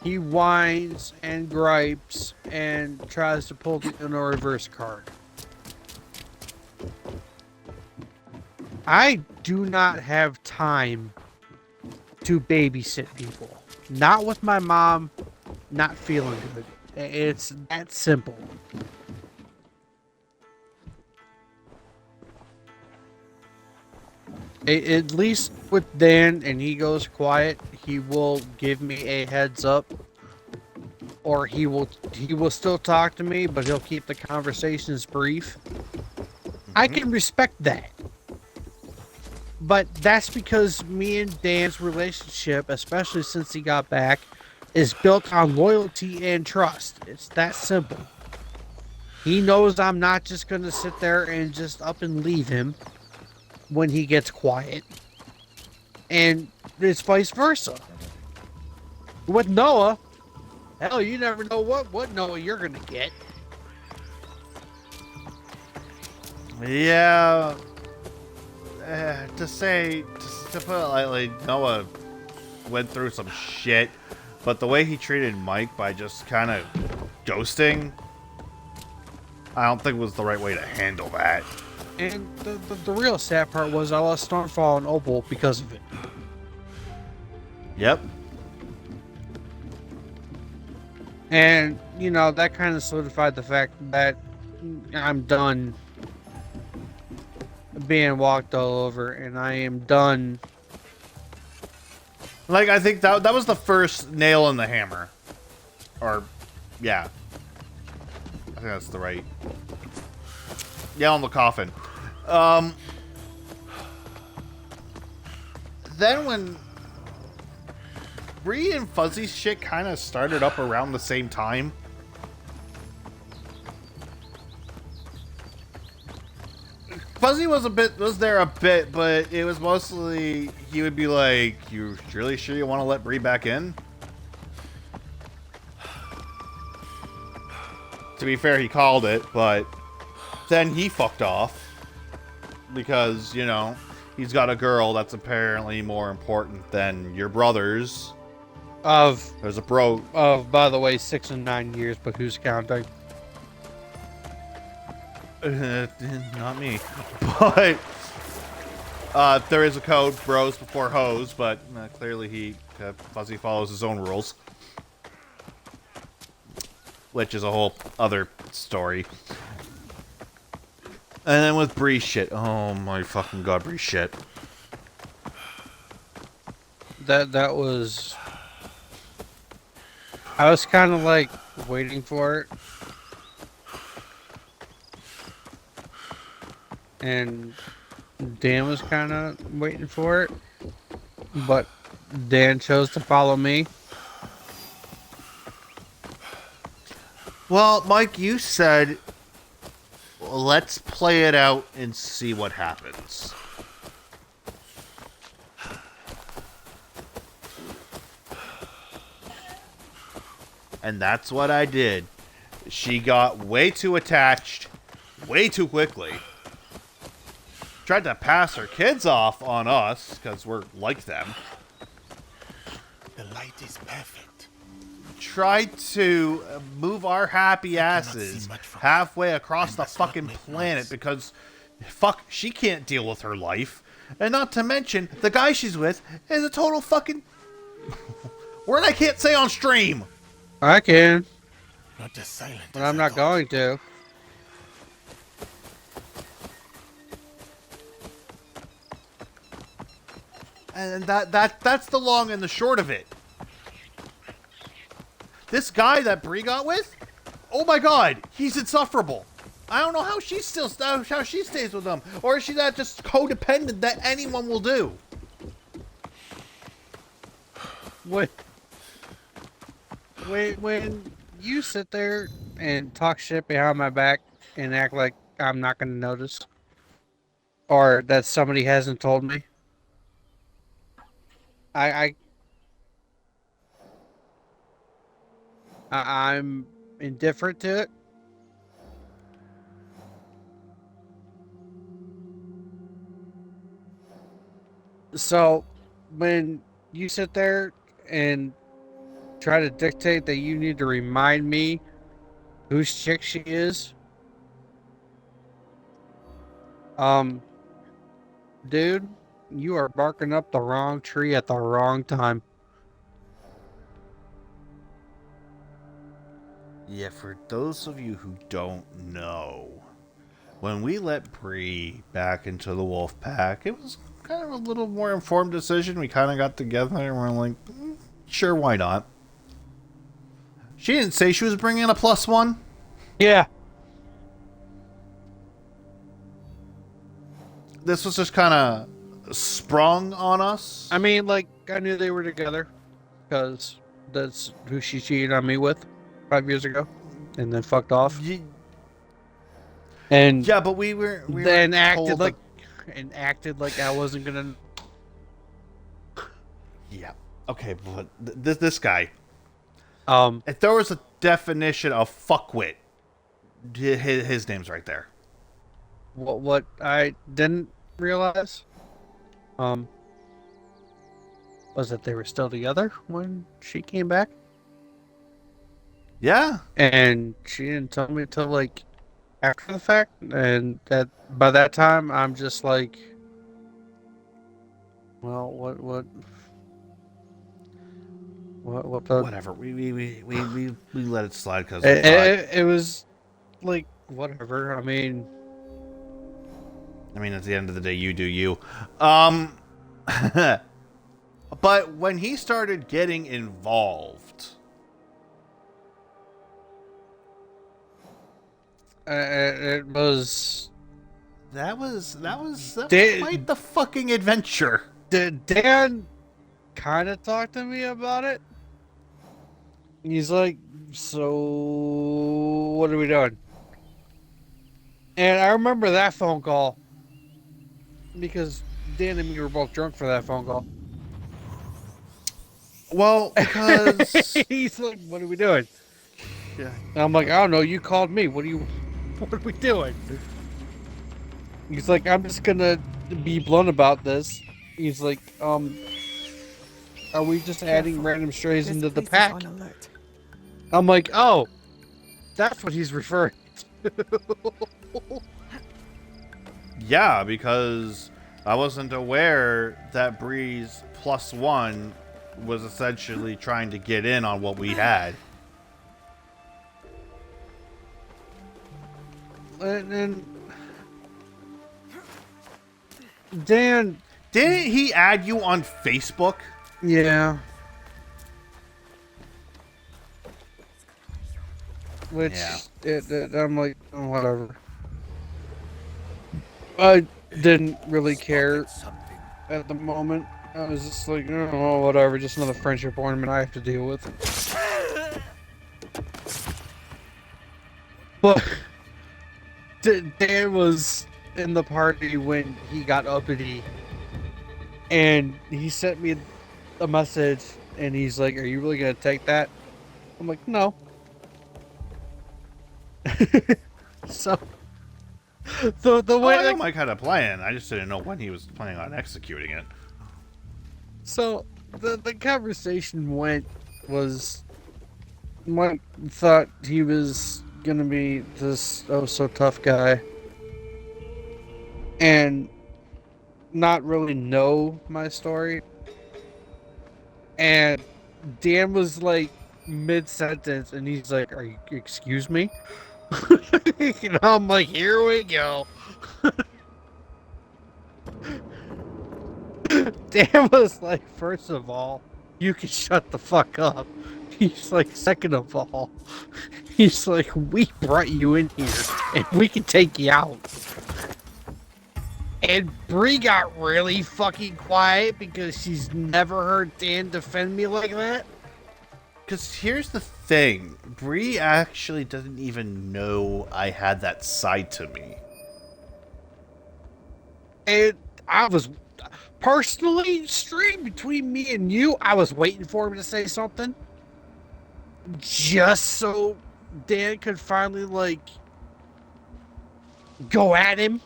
he whines and gripes and tries to pull the Uno reverse card. I do not have time to babysit people. Not with my mom not feeling good. It's that simple. At least with Dan, and he goes quiet, he will give me a heads up, or he will still talk to me, but he'll keep the conversations brief. I can respect that. But that's because me and Dan's relationship, especially since he got back, is built on loyalty and trust. It's that simple. He knows I'm not just going to sit there and just up and leave him when he gets quiet. And it's vice versa. With Noah, hell, you never know what Noah you're going to get. Yeah. To put it lightly, Noah went through some shit, but the way he treated Mike by just kind of ghosting, I don't think was the right way to handle that. And the real sad part was I lost Stormfall and Opal because of it. Yep. And, you know, that kind of solidified the fact that I'm done being walked all over, and I am done. Like, I think that was the first nail in the hammer. Or, yeah. I think that's the right nail in the coffin. Then when Bree and Fuzzy's shit kind of started up around the same time, Fuzzy was there a bit, but it was mostly he would be like, "You really sure you want to let Bree back in?" To be fair, he called it, but then he fucked off. Because, you know, he's got a girl that's apparently more important than your brothers. There's a bro. By the way, 6 and 9 years, but who's counting? Not me. But there is a code, bros before hoes, but clearly Fuzzy follows his own rules. Which is a whole other story. And then with Bree shit. Oh my fucking god, Bree shit. That was... I was kind of like waiting for it. And Dan was kind of waiting for it. But Dan chose to follow me. Well, Mike, you said, let's play it out and see what happens. And that's what I did. She got way too attached, way too quickly. Tried to pass her kids off on us, because we're like them. The light is perfect. Tried to move our happy cannot asses see much from halfway across the must not fucking make planet noise. because, fuck, she can't deal with her life. And not to mention, the guy she's with is a total fucking... word I can't say on stream. I can, Not as silent. but as I'm I not thought. going to. And that's the long and the short of it. This guy that Bree got with, oh my god, he's insufferable. I don't know how she how she stays with him, or is she that just codependent that anyone will do? When you sit there and talk shit behind my back and act like I'm not going to notice, or that somebody hasn't told me, I'm indifferent to it. So when you sit there and try to dictate that you need to remind me whose chick she is, dude, you are barking up the wrong tree at the wrong time. Yeah, for those of you who don't know, when we let Bree back into the wolf pack, it was kind of a little more informed decision. We kind of got together and we're like, sure, why not? She didn't say she was bringing a +1. Yeah. This was just kind of sprung on us. I mean, like, I knew they were together because that's who she cheated on me with 5 years ago and then fucked off. And Yeah, but we were then told acted like I wasn't gonna. Yeah. Okay, but this guy. If there was a definition of fuckwit, his name's right there. What I didn't realize, was that they were still together when she came back, Yeah. and she didn't tell me till like after the fact, and that by that time I'm just like, well, what the. Whatever. We let it slide because It was like whatever. I mean, at the end of the day, you do you. But when he started getting involved, it was. that was Dan- quite the fucking adventure. Dan kind of talked to me about it. He's like, "So, what are we doing?" And I remember that phone call because Dan and me were both drunk for that phone call. Well, because He's like, "What are we doing?" yeah. And I'm like, "I don't know. You called me. What are we doing?" He's like, I'm just gonna be blunt about this. He's like, are we just adding Careful. random strays This into the place is pack? on alert. I'm like, oh, that's what he's referring to. Yeah, because I wasn't aware that Breeze +1 was essentially trying to get in on what we had. And Dan, Didn't he add you on Facebook? yeah. Which, I'm like, oh, whatever. I didn't really care at the moment. I was just like, oh, whatever, just another friendship ornament I have to deal with. But Dan was in the party when he got uppity, and he sent me a message, and he's like, are you really gonna take that? I'm like, no. So the way I know Mike had a plan. I just didn't know when he was planning on executing it. So the conversation was Mike thought he was gonna be this oh so tough guy and not really know my story. And Dan was like mid-sentence and he's like, are you excuse me? You know, I'm like, here we go. Dan was like, first of all, you can shut the fuck up. He's like, second of all, he's like, we brought you in here and we can take you out. And Bree got really fucking quiet because she's never heard Dan defend me like that. Because here's the thing. Bree actually doesn't even know I had that side to me. And I was, personally, straight between me and you, I was waiting for him to say something. Just so Dan could finally, like, go at him.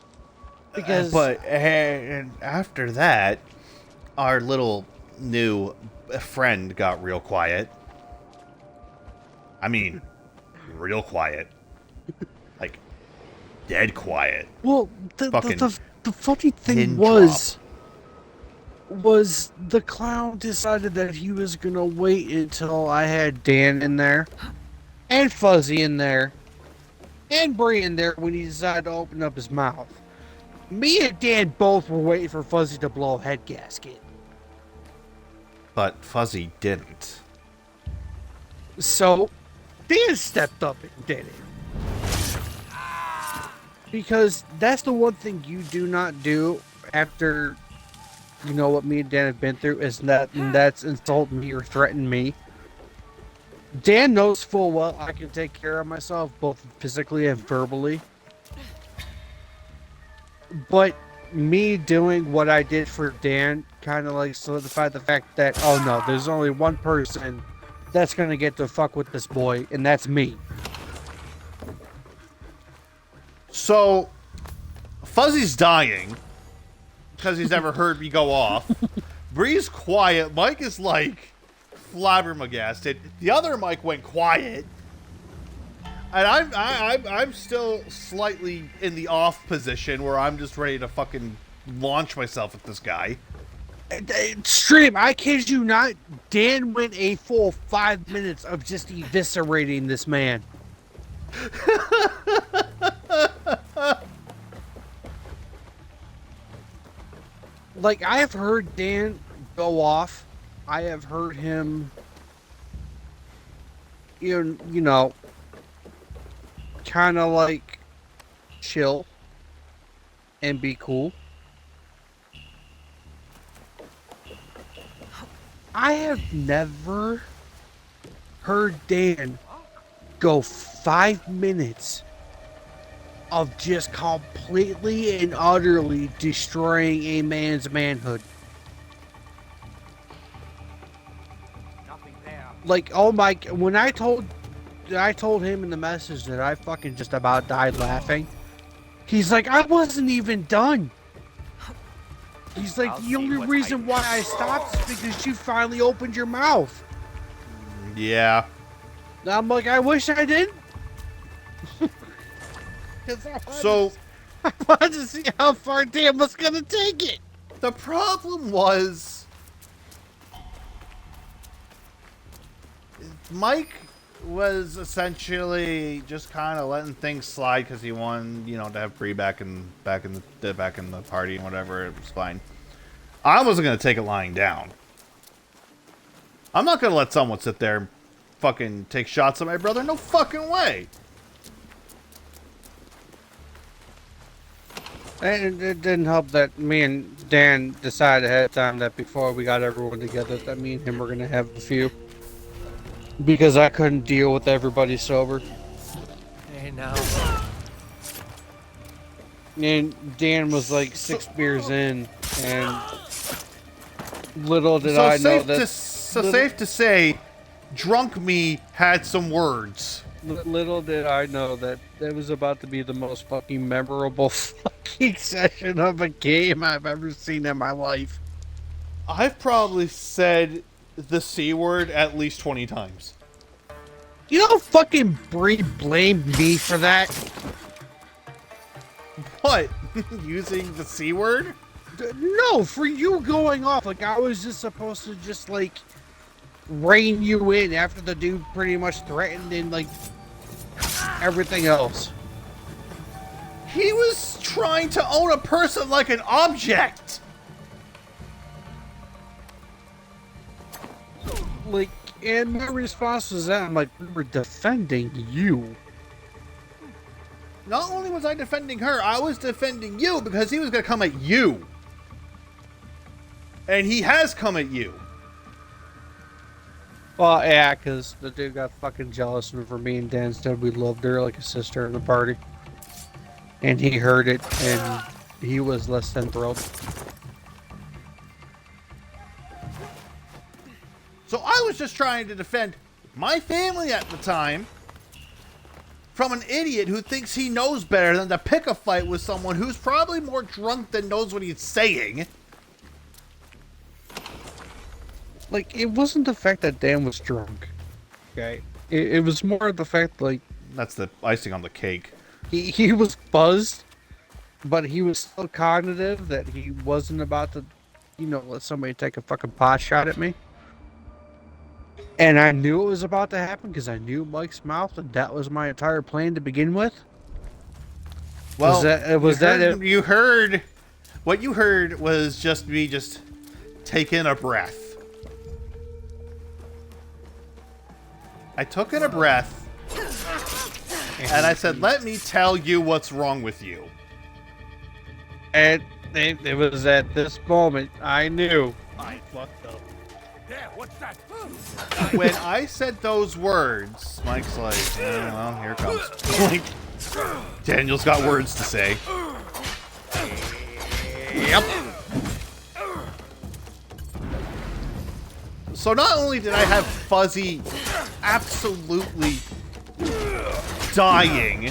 Because... But and after that, our little new friend got real quiet. I mean, real quiet. Like, dead quiet. Well, Fucking the funny thing pin was the clown decided that he was gonna wait until I had Dan in there, and Fuzzy in there, and Bree in there when he decided to open up his mouth. Me and Dan both were waiting for Fuzzy to blow a head gasket. But Fuzzy didn't. So, Dan stepped up and did it. Because that's the one thing you do not do after, you know, what me and Dan have been through, is that's insult me or threaten me. Dan knows full well I can take care of myself, both physically and verbally. But me doing what I did for Dan kind of like solidified the fact that, oh no, there's only one person that's gonna get to fuck with this boy, and that's me. So, Fuzzy's dying because he's never heard me go off. Bree's quiet. Mike is like flabbergasted. The other Mike went quiet, and I'm still slightly in the off position where I'm just ready to fucking launch myself at this guy. Stream, I kid you not, Dan went a full 5 minutes of just eviscerating this man. Like, I have heard Dan go off. I have heard him, you know, kind of like chill and be cool. I have never heard Dan go 5 minutes of just completely and utterly destroying a man's manhood. Like, oh my, when I told him in the message that I fucking just about died laughing, He's like, I wasn't even done. He's like, I'll the see only what's reason hiding. why I stopped is because you finally opened your mouth. Yeah. And I'm like, I wish I didn't. 'Cause So I wanted to see how far Dan was gonna take it. the problem was Mike was essentially just kind of letting things slide because he wanted, you know, to have Bree back in the party and whatever. It was fine. I wasn't gonna take it lying down. I'm not gonna let someone sit there and fucking take shots at my brother. No fucking way. And it didn't help that me and Dan decided ahead of time that before we got everyone together that me and him were gonna have a few. Because I couldn't deal with everybody sober. Hey, now. And Dan was like 6 beers in, and little did So I know safe that. to safe to say, drunk me had some words. Little did I know that that was about to be the most fucking memorable fucking session of a game I've ever seen in my life. I've probably said the C word at least 20 times. You know, fucking Bree blamed me for that. What? Using the C word? No, for you going off. Like, I was just supposed to just, like, rein you in after the dude pretty much threatened and, like, everything else. He was trying to own a person like an object. Like, and my response was that I'm like, we were defending you. Not only was I defending her, I was defending you because he was going to come at you. And he has come at you. Well, yeah, because the dude got fucking jealous, and for me and Dan said we loved her like a sister in the party. And he heard it, and he was less than thrilled. So I was just trying to defend my family at the time from an idiot who thinks he knows better than to pick a fight with someone who's probably more drunk than knows what he's saying. Like, it wasn't the fact that Dan was drunk. Okay? It was more the fact, like, That's the icing on the cake. he was buzzed, but he was still cognitive that he wasn't about to, you know, let somebody take a fucking pot shot at me. And I knew it was about to happen because I knew Mike's mouth, and that was my entire plan to begin with. Well, You what you heard was just me just taking a breath. I took in a breath and I said, let me tell you what's wrong with you. And it was at this moment I knew I fucked up. There, what's that? When I said those words, Mike's like, oh, well, here it comes. Like, Daniel's got words to say. Yep. So not only did I have Fuzzy absolutely dying,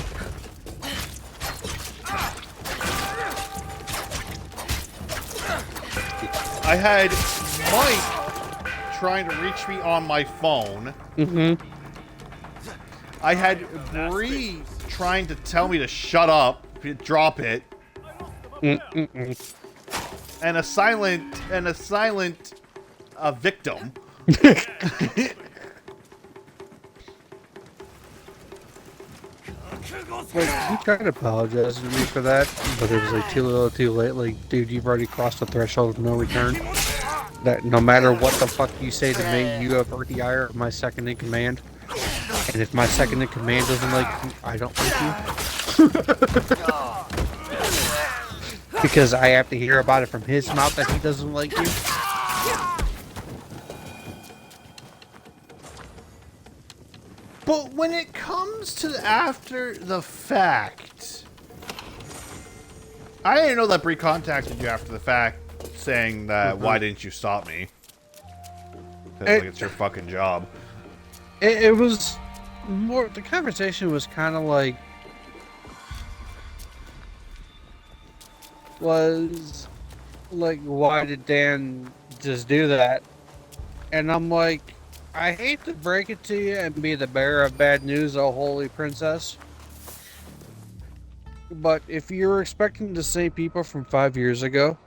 I had Mike trying to reach me on my phone. Mm-hmm. I had Bree trying to tell me to shut up, drop it, Mm-mm-mm. and a silent victim. Like, he tried to apologize to me for that, but it was like too little too late. Like, dude, you've already crossed the threshold of no return. That no matter what the fuck you say to me, you have already hired my second in command. And if my second in command doesn't like you, I don't like you. Because I have to hear about it from his mouth that he doesn't like you. But when it comes to after the fact, I didn't know that Bree contacted you after the fact, saying that why didn't you stop me? 'Cause, like, it's your fucking job. It was more, the conversation was kind of like, was like, why did Dan just do that? And I'm like, I hate to break it to you and be the bearer of bad news, oh holy princess. But if you were expecting the same people from 5 years ago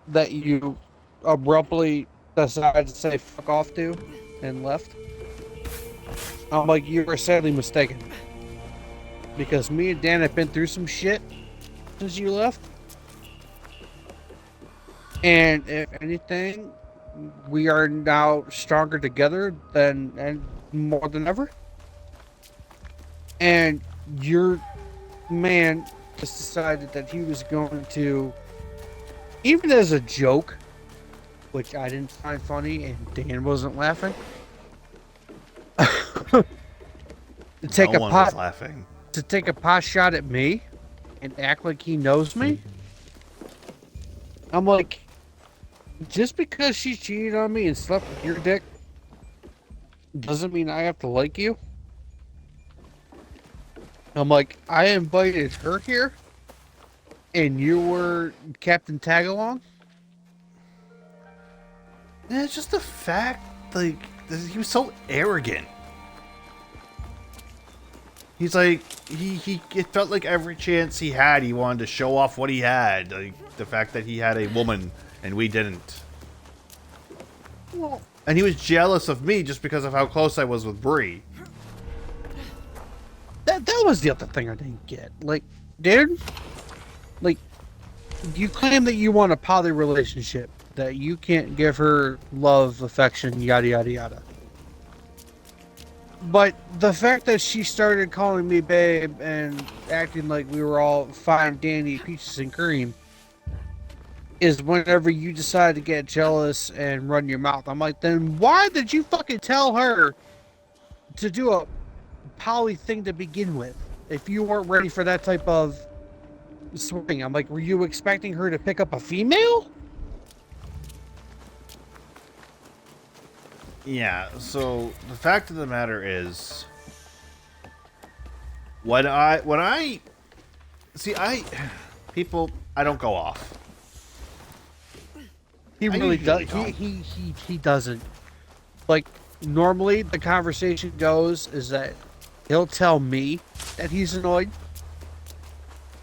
that you abruptly decided to say fuck off to and left, I'm like, you were sadly mistaken. Because me and Dan have been through some shit since you left. And if anything, we are now stronger together and more than ever. And your man just decided that he was going to, even as a joke, which I didn't find funny and Dan wasn't laughing, to take No one was laughing. to take a pot shot at me and act like he knows me. I'm like, just because she cheated on me and slept with your dick doesn't mean I have to like you. I'm like, I invited her here and you were Captain Tagalong? Yeah, it's just the fact, like, he was so arrogant. He's like, it felt like every chance he had, he wanted to show off what he had. Like, the fact that he had a woman and we didn't. Well, And he was jealous of me just because of how close I was with Bree. that was the other thing I didn't get. Like, dude, like, you claim that you want a poly relationship, that you can't give her love, affection, yada yada yada. But the fact that she started calling me babe and acting like we were all fine, dandy, peaches and cream is whenever you decide to get jealous and run your mouth. I'm like, then why did you fucking tell her to do a poly thing to begin with if you weren't ready for that type of swing? I'm like, were you expecting her to pick up a female? Yeah, so the fact of the matter is, I don't go off. He I really does. usually He doesn't. Like, normally the conversation goes is that he'll tell me that he's annoyed,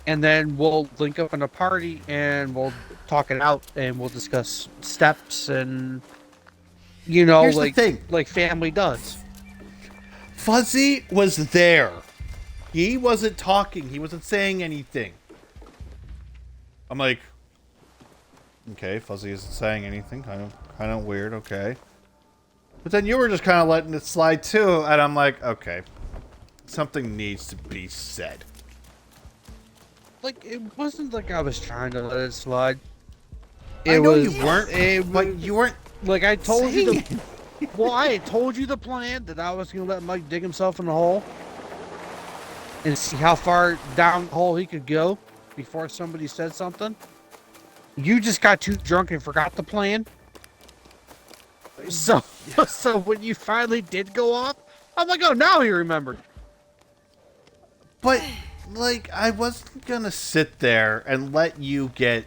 and then we'll link up in a party and we'll talk it out and we'll discuss steps and, you know, Here's the like thing. like family does. Fuzzy was there. He wasn't talking. He wasn't saying anything. I'm like, okay, Fuzzy isn't saying anything. Kind of weird. Okay, but then you were just kind of letting it slide too, and I'm like, okay, something needs to be said. Like, it wasn't like I was trying to let it slide. I know you weren't, but was- you weren't. Like, I told you saying well, I had told you the plan that I was gonna let Mike dig himself in the hole and see how far down the hole he could go before somebody said something. You just got too drunk and forgot the plan. So when you finally did go off, I'm like, oh, now he remembered. But, like, I wasn't gonna sit there and let you get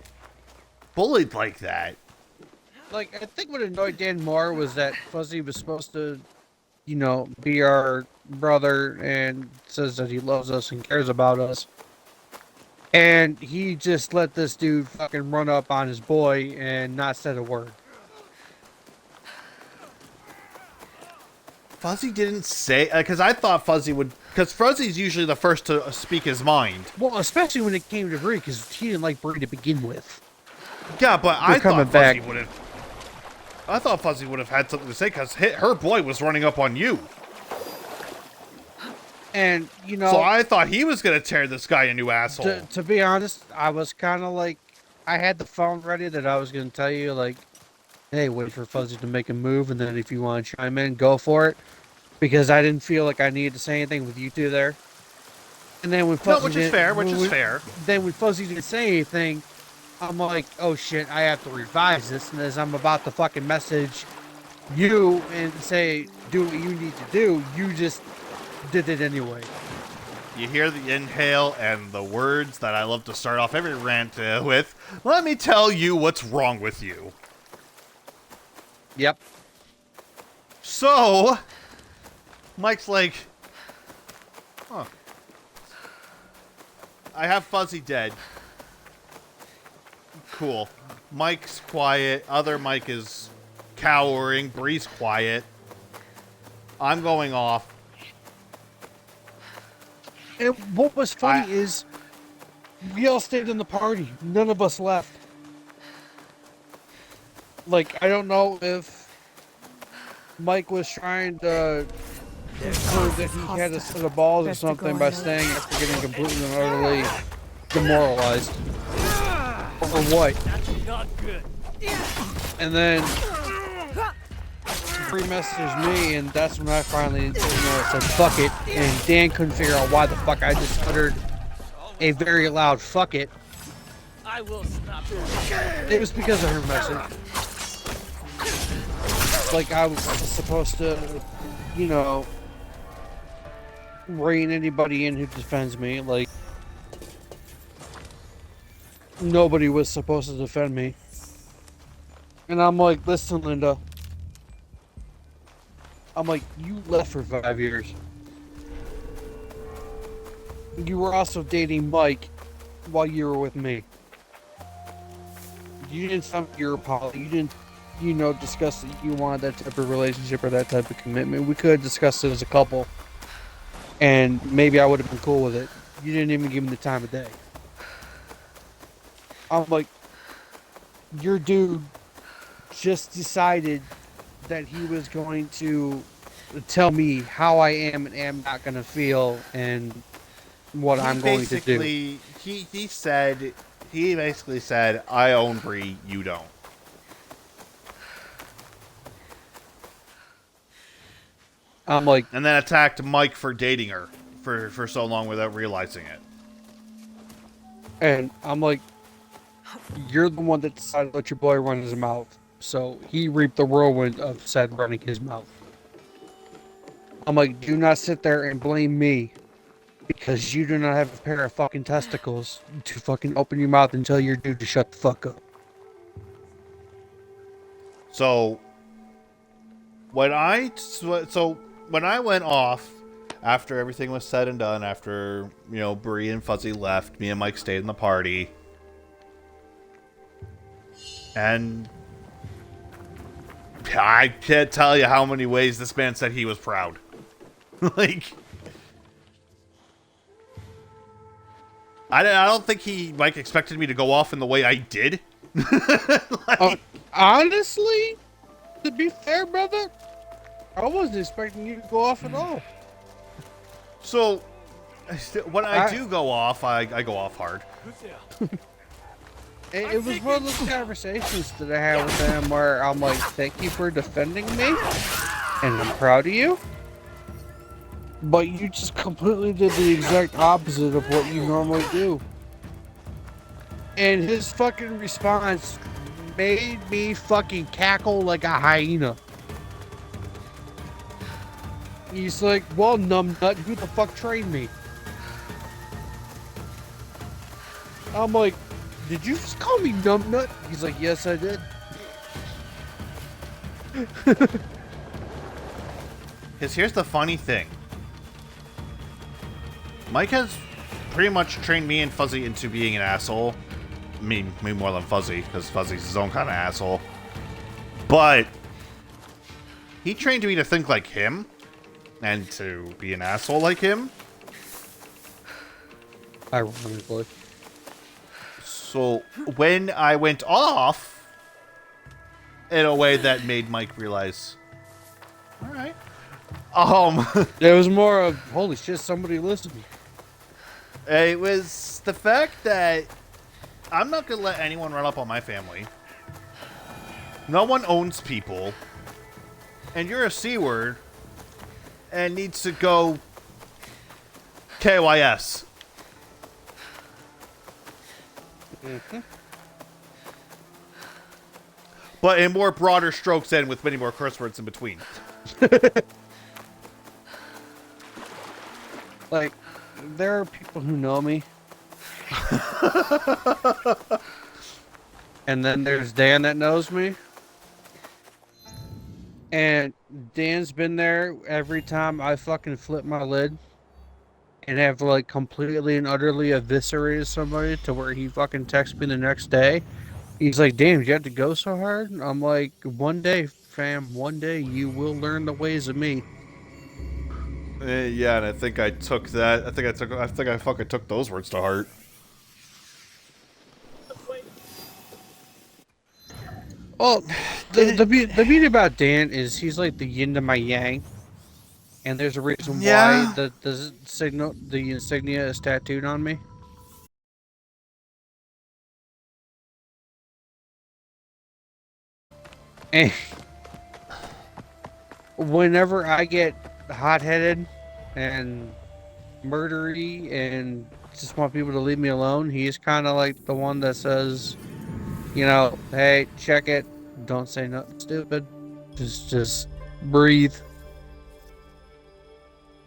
bullied like that. Like, I think what annoyed Dan more was that Fuzzy was supposed to, you know, be our brother and says that he loves us and cares about us. And he just let this dude fucking run up on his boy and not said a word. Fuzzy didn't say, because I thought Fuzzy would, because Fuzzy's usually the first to speak his mind. Well, especially when it came to Bree, because he didn't like Bree to begin with. Yeah, but I coming thought Fuzzy back. would have. I thought Fuzzy would have had something to say because her boy was running up on you. And, you know, So I thought he was gonna tear this guy a new asshole. to be honest, I was kind of like, I had the phone ready that I was going to tell you, like, hey, wait for Fuzzy to make a move, and then if you want to chime in, go for it. Because I didn't feel like I needed to say anything with you two there. And then when Fuzzy which is fair, which is fair. Then when Fuzzy didn't say anything, I'm like, oh shit, I have to revise this. And as I'm about to fucking message you and say, do what you need to do, you just did it anyway. you hear the inhale and the words that I love to start off every rant with. Let me tell you what's wrong with you. Yep. So, Mike's like, huh. I have Fuzzy dead. Cool. Mike's quiet. Other Mike is cowering. Bree's quiet. I'm going off. And what was funny is we all stayed in the party. None of us left. Like, I don't know if Mike was trying to prove that he had a set of balls or something by staying after getting completely and utterly demoralized. Or what. That's not good. And then Bree messaged me, and that's when I finally said fuck it. And Dan couldn't figure out why the fuck I just uttered a very loud fuck it. I will stop. It was because of her message. Like I was supposed to, rein anybody in who defends me. Like nobody was supposed to defend me. And I'm like, listen, Linda. I'm like, you left for 5 years. You were also dating Mike while you were with me. You didn't tell me you were poly. You didn't, discuss that you wanted that type of relationship or that type of commitment. We could have discussed it as a couple. And maybe I would have been cool with it. You didn't even give me the time of day. I'm like, your dude just decided that he was going to tell me how I am and am not going to feel and what I'm going to do. He basically said, I own Bree, you don't. I'm like, And then attacked Mike for dating her for so long without realizing it. and I'm like, you're the one that decided to let your boy run his mouth. So he reaped the whirlwind of said running his mouth. I'm like, do not sit there and blame me because you do not have a pair of fucking testicles to fucking open your mouth and tell your dude to shut the fuck up. So when I went off after everything was said and done, after Bree and Fuzzy left, me and Mike stayed in the party, and I can't tell you how many ways this man said he was proud. Like, I don't think he expected me to go off in the way I did. Honestly, to be fair, brother, I wasn't expecting you to go off at all. So, when I do go off, I go off hard. It was one of those conversations that I had with them where I'm like, thank you for defending me, and I'm proud of you. But you just completely did the exact opposite of what you normally do. And his fucking response made me fucking cackle like a hyena. He's like, well, numbnut, who the fuck trained me? I'm like, did you just call me numbnut? He's like, yes, I did. Because here's the funny thing. Mike has pretty much trained me and Fuzzy into being an asshole. Me more than Fuzzy, because Fuzzy's his own kind of asshole. But he trained me to think like him and to be an asshole like him. Ironically. So when I went off in a way that made Mike realize, all right. It was more of, holy shit, somebody listened. It was the fact that I'm not going to let anyone run up on my family. No one owns people. And you're a C-word and needs to go KYS. Mm-hmm. But in more broader strokes and with many more curse words in between. Like, there are people who know me. And then there's Dan that knows me. And Dan's been there every time I fucking flip my lid and have like completely and utterly eviscerated somebody to where he fucking texts me the next day. He's like, "Damn, you have to go so hard?" And I'm like, "One day, fam, one day you will learn the ways of me." Yeah, and I think I took that. I think I fucking took those words to heart. Well, the beauty about Dan is he's like the yin to my yang, and there's a reason Yeah. why the insignia is tattooed on me. And whenever I get hot-headed and murdery and just want people to leave me alone, he's kind of like the one that says, you know, "Hey, check it. Don't say nothing stupid. Just breathe."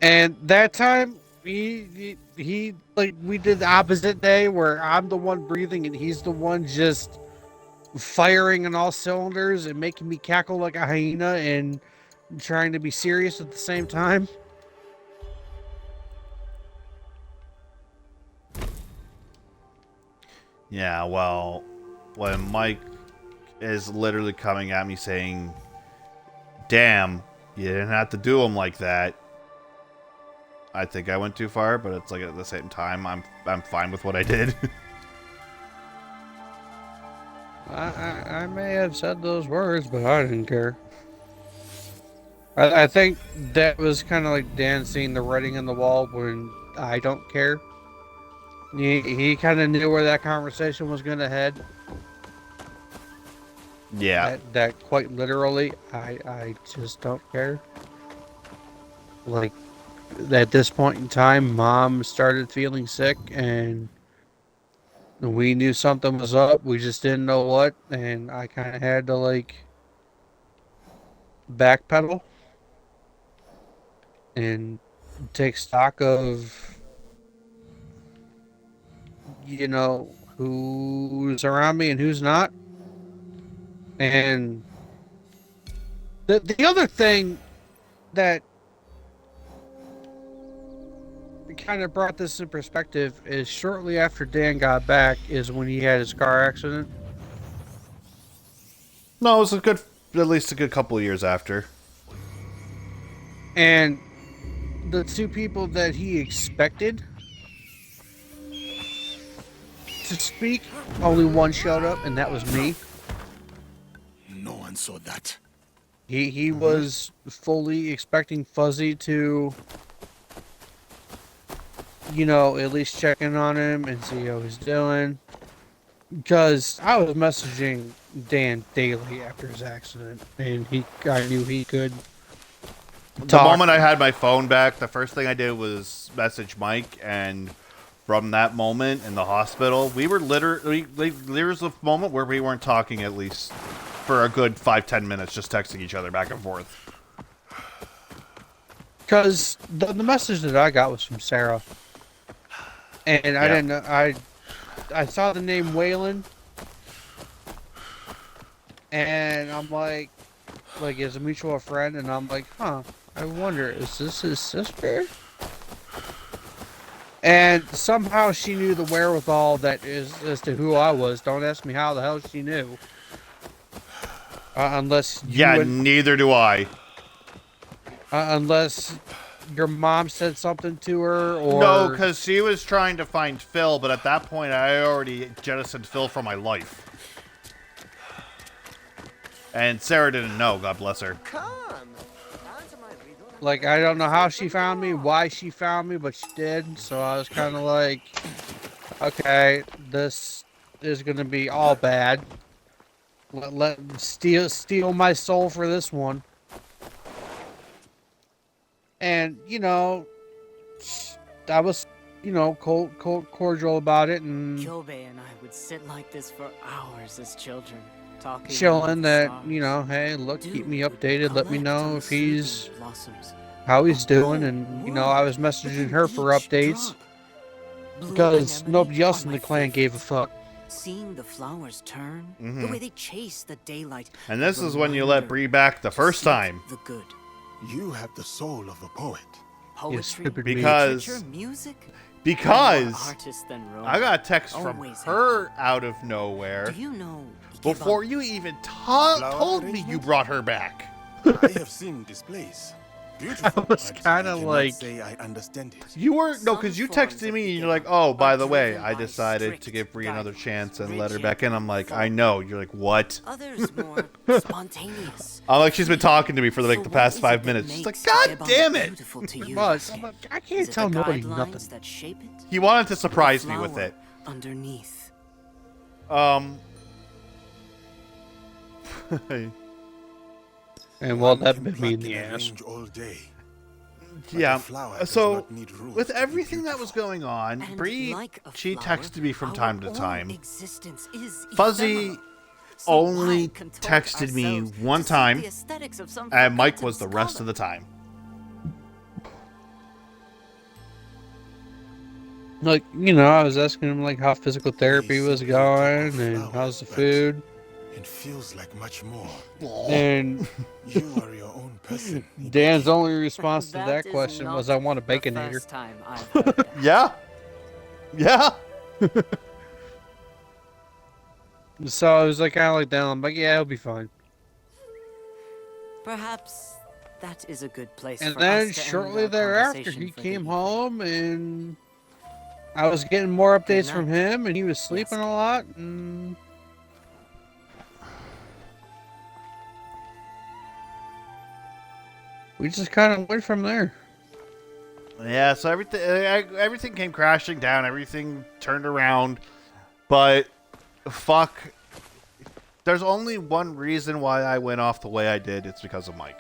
And that time, he like we did the opposite day where I'm the one breathing and he's the one just firing on all cylinders and making me cackle like a hyena and trying to be serious at the same time. Yeah, well, when Mike is literally coming at me saying, "Damn, you didn't have to do him like that," I think I went too far, but it's like at the same time, I'm fine with what I did. I may have said those words, but I didn't care. I think that was kind of like Dan seeing the writing on the wall when I don't care. He kind of knew where that conversation was going to head. Yeah. That quite literally, I just don't care. Like, at this point in time, Mom started feeling sick, and we knew something was up. We just didn't know what, and I kind of had to, like, backpedal and take stock of, you know, who's around me and who's not. And the other thing that kind of brought this in perspective is shortly after Dan got back is when he had his car accident. No, it was at least a good couple of years after. And the two people that he expected to speak, only one showed up, and that was me. No one saw that. He was fully expecting Fuzzy to, you know, at least check in on him and see how he's doing. Because I was messaging Dan daily after his accident, and I knew he could The talk. moment I had my phone back, the first thing I did was message Mike, and from that moment in the hospital, we were literally, there was a moment where we weren't talking at least for a good 5-10 minutes, just texting each other back and forth. Because the message that I got was from Sarah, and I didn't know. I saw the name Waylon, and I'm like as a mutual friend, and I'm like, huh, I wonder, is this his sister? And somehow she knew the wherewithal that is as to who I was. Don't ask me how the hell she knew. Unless you Neither do I. unless your mom said something to her, or No, because she was trying to find Phil, but at that point, I already jettisoned Phil from my life. And Sarah didn't know, God bless her. like, I don't know how she found me, why she found me, but she did. So I was kind of like, okay, this is gonna be all bad. Let steal my soul for this one. And, you know, I was, you know, cold, cordial about it, and Kyobe and I would sit like this for hours as children, talking chilling about the that, stars. you know, hey, look, keep me updated. Let me know if he's, how he's doing, and you know, I was messaging her for updates because nobody else in the clan gave a fuck. Seeing the flowers turn, the Mhm. way they chase the daylight. And this is when you let Bree back the first time. The good. You have the soul of a poet. Poetry, stupid bitch. Because- literature, music. Because More artist than I got a text from Always her out of nowhere Do you know before you even told me you brought her back. I have seen displays. Beautiful. I was but kinda cannot like- say I understand it. You were no, because you Some forms texted of me and you're beginning like, "Oh, by are the way, driven I by decided strict to give Bree another guidance, chance and let her rigid back in." I'm like, "I form. know." You're like, "What?" Others more spontaneous. I'm like, she's been talking to me for like So the what past is it 5 that minutes. She's like, makes "God Ikebana damn it!" beautiful to you, But Yasuke? I'm like, I Is can't it tell the nobody guidelines nothing. that shape it? He wanted to The surprise me with flower it. underneath. And well, One that can bit me in pluck the and ass. arrange all day. But Yeah. a flower does So not need rules with to be everything that was beautiful. going on, And Bree, like a she flower, texted me from our time to own time. existence is Fuzzy ephemeral. So only why contort texted me ourselves one to suit time, the aesthetics of some and Mike forgotten was the rest of scholar? the time. Like, you know, I was asking him like how physical therapy They was simply talk going of and flowers, how's the but food. It feels like much more. And You are your own person. Dan's only response to That that is question not was, "I want a the baconator." first time I've heard that. Yeah. Yeah. So I was like, kind of like down. I'm like, yeah, it'll be fine. Perhaps that is a good place And for then us to end shortly our thereafter, conversation he for the came evening. home and I was getting more updates Good from night. him, and he was sleeping Yes. a lot. And we just kind of went from there. Yeah, so everything came crashing down. Everything turned around. But fuck, there's only one reason why I went off the way I did. It's because of Mike.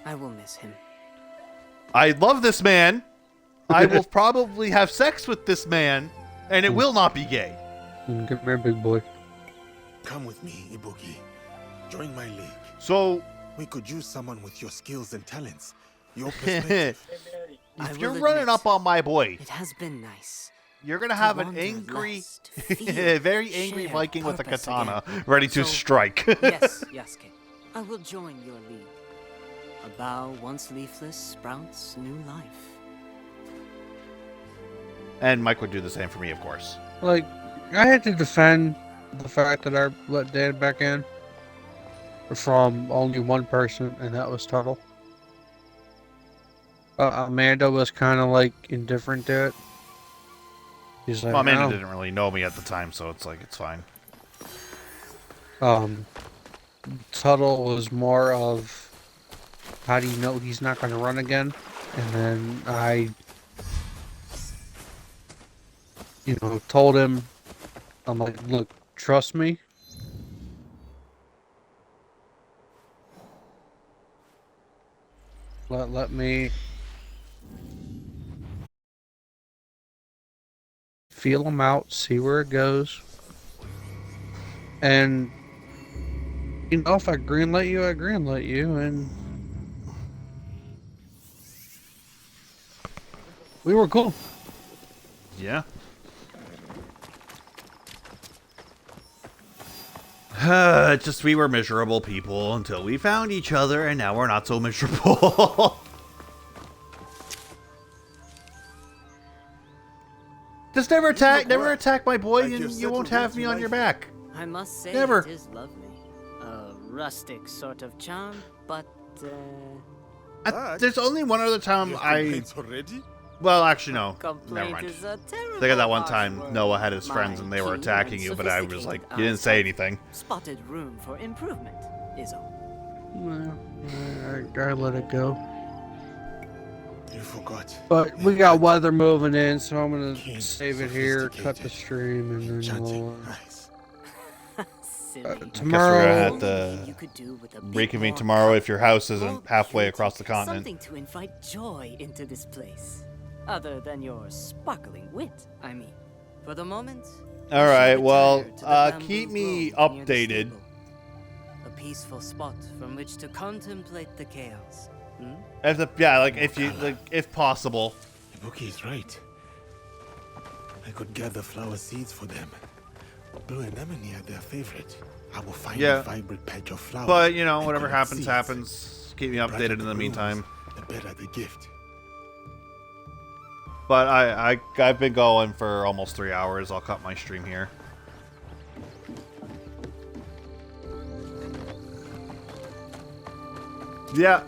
I will miss him. I love this man. I will probably have sex with this man, and it will not be gay. Come here, big boy. Come with me, Ibuki. Join my league. So We could use someone with your skills and talents. Your perspective. I if you're will running admit, up on my boy, It has been nice. you're gonna to have an wander angry, less, to feel, very angry share Viking with a purpose katana, again. ready to So, strike. Yes, Yasuke. I will join your league. A bough once leafless sprouts new life. And Mike would do the same for me, of course. Like, I had to defend the fact that I let Dan back in from only one person, and that was Tuttle. Amanda was kind of like indifferent to it. He's like, Well, Amanda "Oh." didn't really know me at the time, so it's like, it's fine. Tuttle was more of, how do you know he's not going to run again? And then I, told him, I'm like, look, trust me. Let me feel him out, see where it goes. And if I greenlight you, I greenlight you, and we were cool. Yeah. It's just we were miserable people until we found each other, and now we're not so miserable. Just never attack my boy, Like and you've you won't settled have into me on your life. back. I must say Never. it is lovely. A rustic sort of charm, but There's only one other time You have I. complaints already? Well, actually, no. Never complaint mind. is a terrible Think of that one harsh time word. Noah had his friends My and they were keen attacking and you, but I was like, sophisticated you didn't say eyes anything. spotted room for improvement, is all. I let it go. You forgot. But we got weather moving in, so I'm gonna Keen, save it here, cut the sophisticated, stream, and then Enchanting we'll. eyes. Silly. Tomorrow- We're gonna have Only to thing you could do with a bit reconvene more tomorrow if comfort your house or isn't halfway purity, across the continent. Something to invite joy into this place. Other than your sparkling wit, I mean. For the moment. All I shall right, well, retire to the bamboo keep me grove near the updated. stable. A peaceful spot from which to contemplate the chaos. If possible. Ibuki is right. I could gather flower seeds for them. Blue anemone are their favorite. I will find a vibrant patch of flowers. But, you know, and whatever collect happens, seeds. happens. Keep me The brighter updated in the blooms, meantime. the better the gift. But I've been going for almost 3 hours. I'll cut my stream here. Yeah.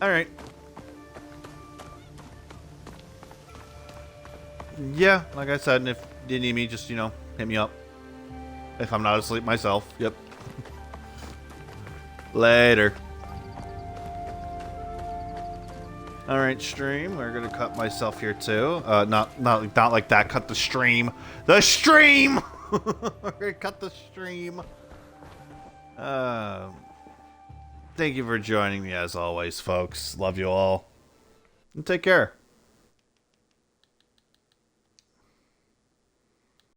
Alright. Yeah, like I said, if you need me, just, you know, hit me up. If I'm not asleep myself. Yep. Later. Alright, stream. We're gonna cut myself here too. Not like that. Cut the stream. The stream! We're gonna cut the stream. Thank you for joining me as always, folks. Love you all. And take care.